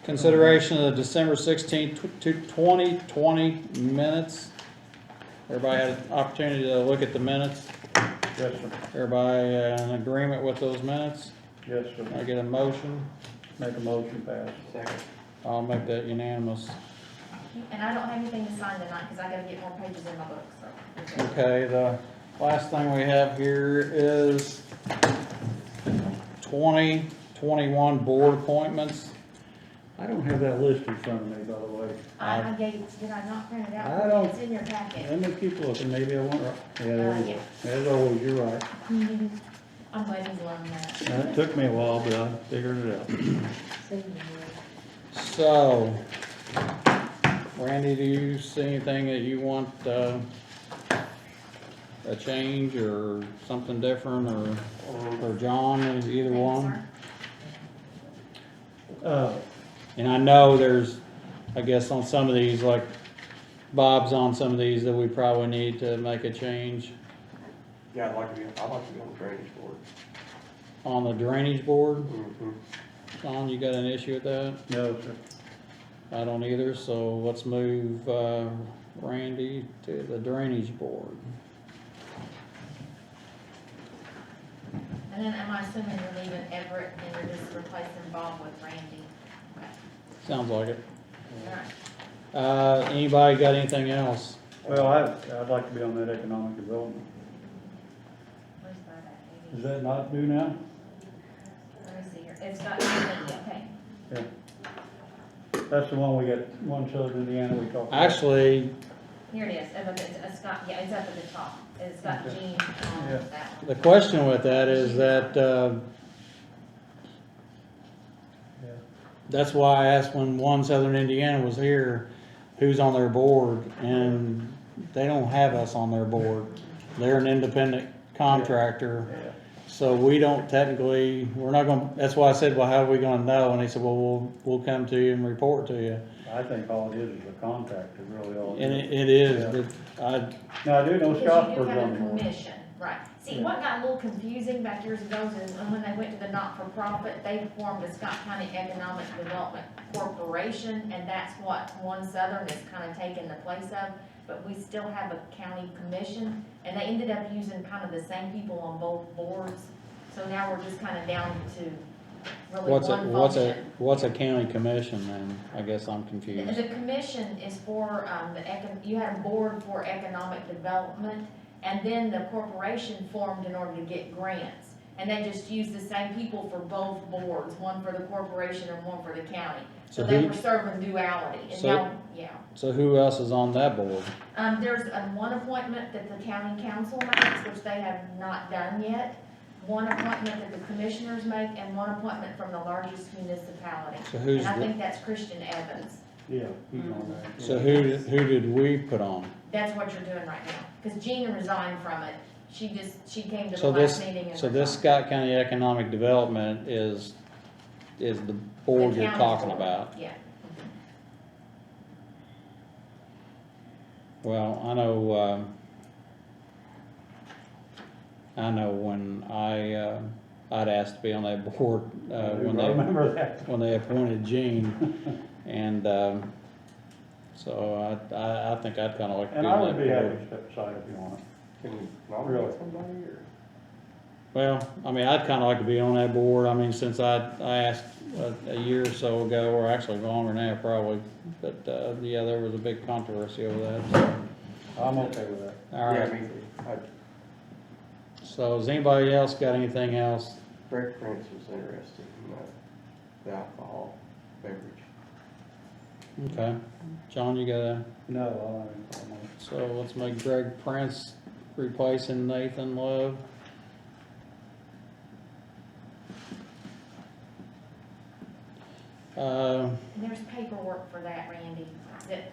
Consideration of the December 16th, 2020 minutes. Everybody had an opportunity to look at the minutes. Yes, sir. Everybody in agreement with those minutes? Yes, Can I sir. get a motion? Make a motion, pass. Second. I'll make that unanimous. And I don't have anything to sign tonight, because I gotta get more pages in my book, so. Okay, the last thing we have here is 2021 board appointments. I don't have that list in front of me, by the way. I gave, did I not print it out? I don't- It's in your packet. Let me keep looking, maybe I won't, yeah, there you Yeah. go. As always, you're right. I'm glad he's learned that. It took me a while, but I figured it out. So, Randy, do you see anything that you want, a change or something different, or John, either one? And I know there's, I guess on some of these, like Bob's on some of these that we probably need to make a change. Yeah, I'd like to be on the drainage board. On the drainage board, Mm-hmm. John, you got an issue with that? No, sir. I don't either, so let's move, Randy to the drainage board. And then am I assuming you're leaving Everett and you're just replacing Bob with Randy? Okay. Sounds like it. All right. Anybody got anything else? Well, I'd like to be on that economic development. Where's that at? Is that not due now? Let me see here. It's got, okay. Yeah. That's the one we got, one Southern Indiana we talked about. Actually, Here it is. It's got, yeah, it's up at the top. It's got Okay. Gene on Yeah. that one. the question with that is that, Yeah. that's why I asked when One Southern Indiana was here, who's on their board, and they don't have us on their board. They're an independent contractor, Yeah. so we don't technically, we're not gonna, that's why I said, well, how are we gonna know? And he said, well, we'll come to you and report to you. I think all it is a contract, is really all. And it is, Yeah. but I, Now, I do know Because you do Scottburg's have on a the board. commission, right. See, Yeah. what got a little confusing back years ago is when they went to the not-for-profit, they formed a Scott County Economic Development Corporation, and that's what One Southern is kind of taking the place of. But we still have a county commission, and they ended up using kind of the same people on both boards. So now we're just kind of down to really one function. what's a county commission then? I guess I'm confused. The commission is for, you had a board for economic development, and then the corporation formed in order to get grants. And they just used the same people for both boards, one for the corporation and one for the county. So So they who- were serving duality, and So- now, yeah. So who else is on that board? There's one appointment that the county council makes, which they have not done yet. One appointment that the commissioners make, and one appointment from the largest municipality. So who's And I the- think that's Christian Evans. Yeah, he's on that. So who did we put on? That's what you're doing right now, because Gina resigned from it. she came to the So last this, meeting and. so this Scott County Economic Development is the board The you're county talking board, about? Yeah. Well, I know when I'd asked to be on that board, I when remember that. when they appointed Gene, and, so I think I'd kinda like to be And I on would that be happy board. to step aside if you want. Can we Really? nominate somebody or? Well, I mean, I'd kinda like to be on that board, I mean, since I asked a year or so ago, or actually longer now probably, but, yeah, there was a big controversy over that, so. I'm okay with that. All right. Yeah, me too. So has anybody else got anything else? Greg Prince was interested in the alcohol beverage. Okay. John, you got a, No, I don't know. so let's make Greg Prince replacing Nathan Love. There's paperwork for that, Randy, that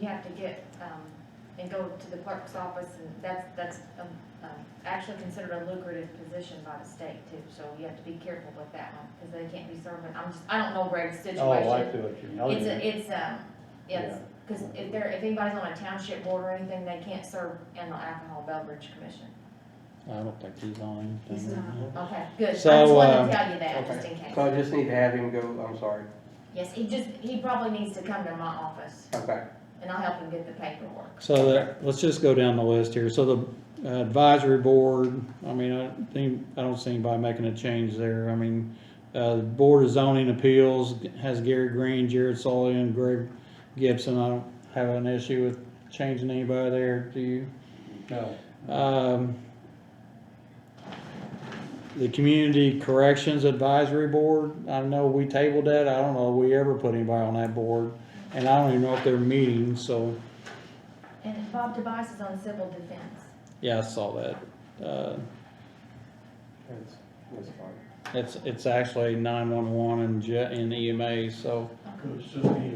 you have to get, and go to the clerk's office, and that's actually considered a lucrative position by the state too, so you have to be careful with that one, because they can't be serving, I don't know Greg's situation. Oh, I see what you mean. Oh, yeah. It's, because if anybody's on a township board or anything, they can't serve in the alcohol beverage commission. I don't think he's on He's anything. not, okay, good, I just So, wanted to tell you that, just in case. So I just need to have him go, I'm sorry. Yes, he probably needs to come to my office, Okay. and I'll help him get the paperwork. So let's just go down the list here. So the advisory board, I mean, I don't see anybody making a change there. I mean, the Board of Zoning Appeals has Gary Green, Jared Sullivan, and Greg Gibson. I don't have an issue with changing anybody there, do you? No. The Community Corrections Advisory Board, I know we tabled that. I don't know if we ever put anybody on that board. And I don't even know if they're meeting, so, And Bob Tobias is on civil defense. yeah, I saw that. That's fine. It's actually 911 and EMA, so. It's just me.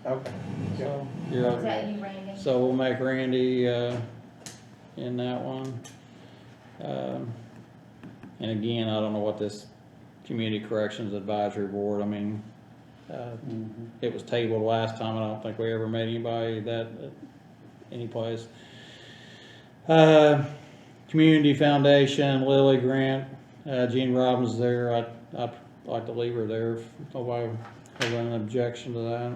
Okay. So, Is yeah. that you, Randy? So we'll make Randy, in that one. And again, I don't know what this Community Corrections Advisory Board, I mean, it was tabled last time, and I don't think we ever made anybody that, any place. Community Foundation, Lily Grant, Gene Robbins there, I'd like to leave her there, if nobody has an objection to that.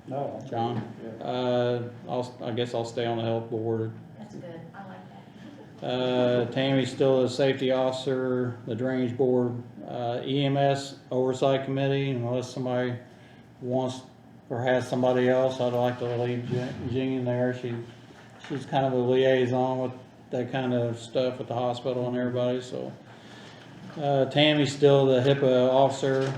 No. John? Yeah. I guess I'll stay on the health board. That's good, I like that. Tammy's still the safety officer, the drainage board, EMS oversight committee, unless somebody wants or has somebody else, I'd like to leave Jean there. She's kind of a liaison with that kind of stuff with the hospital and everybody, so. Tammy's still the HIPAA officer.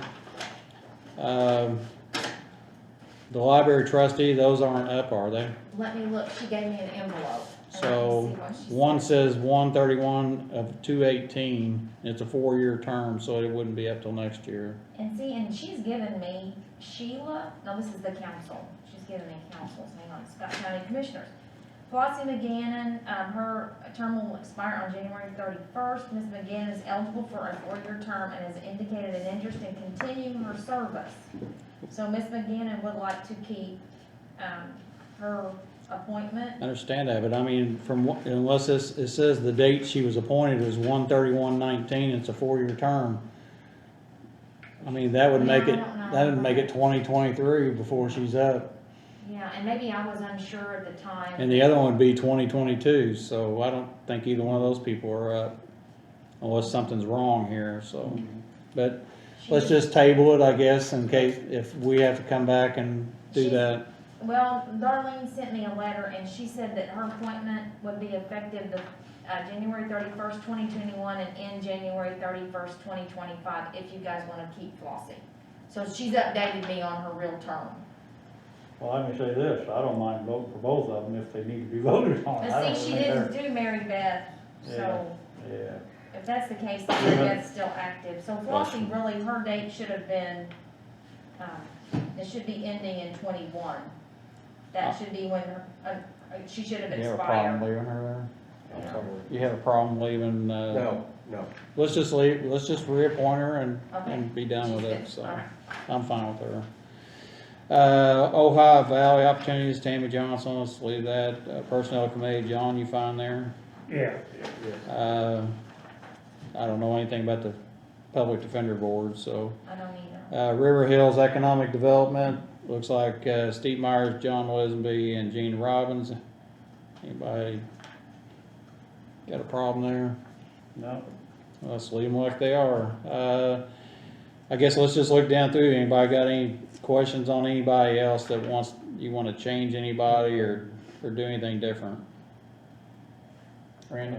The library trustee, those aren't up, are they? Let me look, she gave me an envelope. and let me So, see what she one said. says 1/31 of 2/18, it's a 4-year term, so it wouldn't be up till next year. And see, and she's given me Sheila, no, this is the council, she's given me councils, hang on, Scott County Commissioners. Flossie McGannon, her term will expire on January 31st. Ms. McGannon is eligible for a 4-year term and has indicated an interest in continuing her service. So Ms. McGannon would like to keep, her appointment. I understand that, but I mean, unless it says the date she was appointed is 1/31/19, it's a 4-year term. I mean, that would make it, that would make it 2023 before she's up. Yeah, and maybe I was unsure at the time. And the other one would be 2022, so I don't think either one of those people are up, unless something's wrong here, so. But let's just table it, I guess, in case, if we have to come back and do that. Well, Darlene sent me a letter, and she said that her appointment would be effective January 31st, 2021, and end January 31st, 2025, if you guys want to keep Flossie. So she's updated me on her real term. Well, let me say this, I don't mind voting for both of them if they need to be voted on. I But don't see, she think didn't they're- do Mary Beth, so Yeah. if that's the case, then Mary Beth's still active. So Flossie, really, her date should have been, it should be ending in 21. That should be when she should have You have a problem expired. leaving her I'm there? sorry. You have a problem leaving, No. let's just reappoint her and Okay. be done with She's it, good. so. All right. I'm fine with her. Ohio Valley Opportunities, Tammy Johnson, let's leave that. Personnel Committee, John, you fine there? Yeah. I don't know anything about the Public Defender Board, so. I don't either. River Hills Economic Development, looks like Steve Myers, John Lisenby, and Gene Robbins. Anybody got a problem there? No, Let's leave them like they are. I guess let's just look down through. Anybody got any questions on anybody else that you want to change anybody or do anything different? Randy?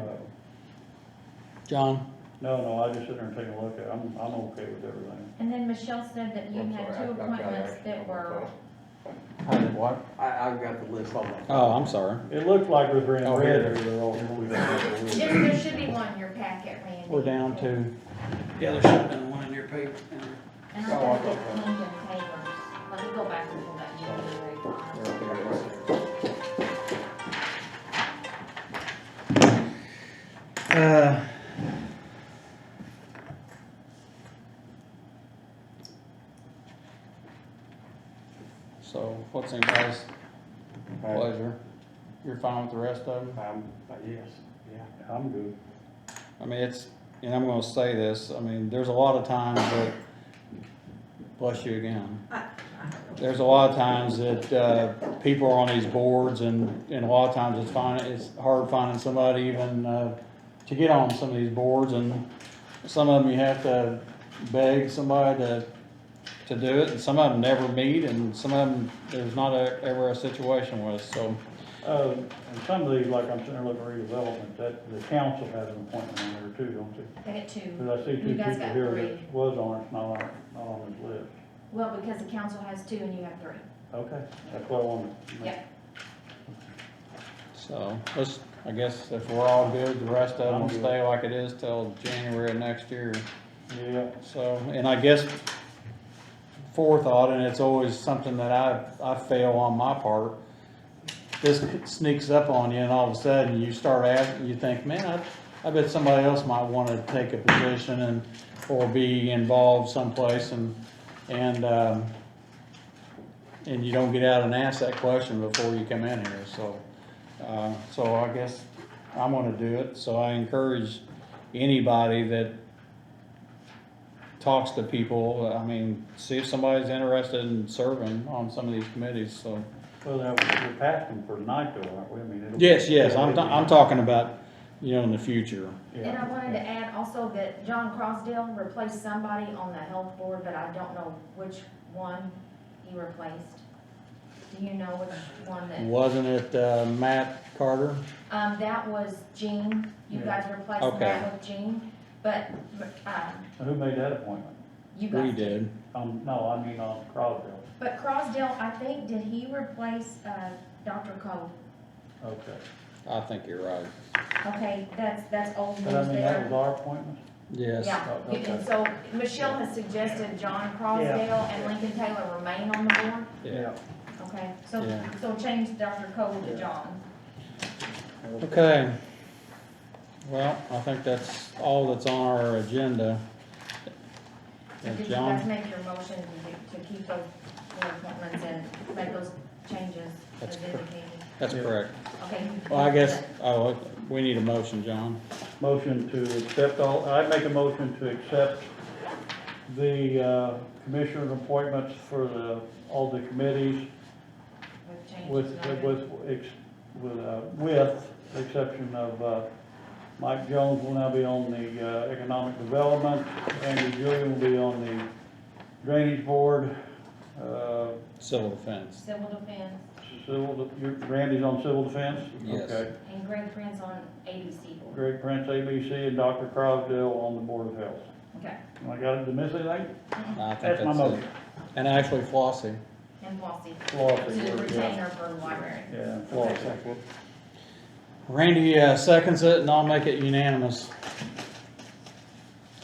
John? no, I just sit there and take a look at it. I'm okay with everything. And then Michelle said that you I'm had sorry, two I've got appointments it. that were, I did what? I've got the list on my. Oh, I'm sorry. It looked like it was in Oh, red, here. or they're all, we don't have to list. there should be one in your packet, Randy. We're down to, yeah, there should have been one in your paper. And I think it's Lincoln Taylor's. Let me go back and pull that January file. So what's anybody's pleasure? You're fine with the rest of them? Yes, yeah. I'm good. I mean, and I'm gonna say this, I mean, there's a lot of times that, bless you again. There's a lot of times that, people are on these boards and a lot of times it's hard finding somebody even, to get on some of these boards, and some of them you have to beg somebody to do it, and some of them never meet, and some of them, there's not ever a situation with, so. And some of these, like I'm sitting there looking at redevelopment, that the council has an appointment on there too, don't they? They got two. Because I see two You guys people got here three. that was on it, not on this list. Well, because the council has two and you have three. Okay, that's what I wanted. Yep. So, I guess if we're all good, the rest of them will I'm good. stay like it is till January of next year. Yeah. So, and I guess forethought, and it's always something that I fail on my part. This sneaks up on you and all of a sudden you start asking, you think, man, I bet somebody else might want to take a position or be involved someplace and you don't get out and ask that question before you come in here, so. So I guess I'm gonna do it, so I encourage anybody that talks to people, I mean, see if somebody's interested in serving on some of these committees, so. Well, now, we're passing for tonight though, aren't we? I mean, it'll. Yes, I'm talking about, in the future. And I wanted to add also that John Crosdale replaced somebody on the health board, but I don't know which one he replaced. Do you know which one that? Wasn't it, Matt Carter? That was Jean. You Yeah. guys replaced Okay. that with Jean, but, Who made that appointment? you guys. We did. No, I mean on Crosdale. But Crosdale, I think, did he replace, Dr. Cole? Okay. I think you're right. Okay, that's old news But I mean, that was there. our appointment? Yes. Yeah, Oh, okay. and so Michelle has suggested John Crosdale and Lincoln Taylor remain on the board. Yeah. Okay, Yeah. so change Dr. Cole to John. Okay. Well, I think that's all that's on our agenda. So did you John? guys make your motion to keep those board appointments and make those changes That's as correct. indicated? That's correct. Okay. Well, I guess, we need a motion, John. Motion to accept I make a motion to accept the, commissioner appointments for all the committees With with, changes noted. with the exception of, Mike Jones will now be on the, economic development, Andy Julian will be on the drainage board, Civil defense. Civil defense, Randy's on civil defense? Yes. Okay. and Greg Prince on ABC board. Greg Prince, ABC, and Dr. Crosdale on the board of health. Okay, I got to miss anything? I think That's my it. motion. And actually Flossie. and Flossie. Flossie, To yeah. retainer for the library. Yeah, Flossie. Randy seconds it, and I'll make it unanimous.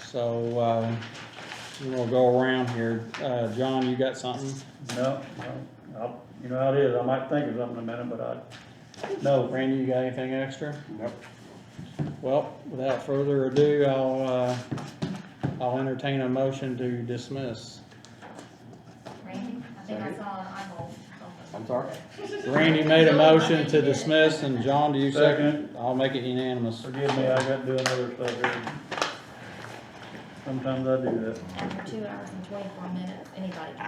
So, we'll go around here. John, you got something? No, You know how it is, I might think of something in a minute, but no. Randy, you got anything extra? Nope. Well, without further ado, I'll entertain a motion to dismiss. Randy, I think I saw an eyeball. I'm sorry? Randy made a motion to dismiss, and John, do you second? Second. I'll make it unanimous. Forgive me, I got to do another stuff here. Sometimes I do that. After 2 hours and 24 minutes, anybody can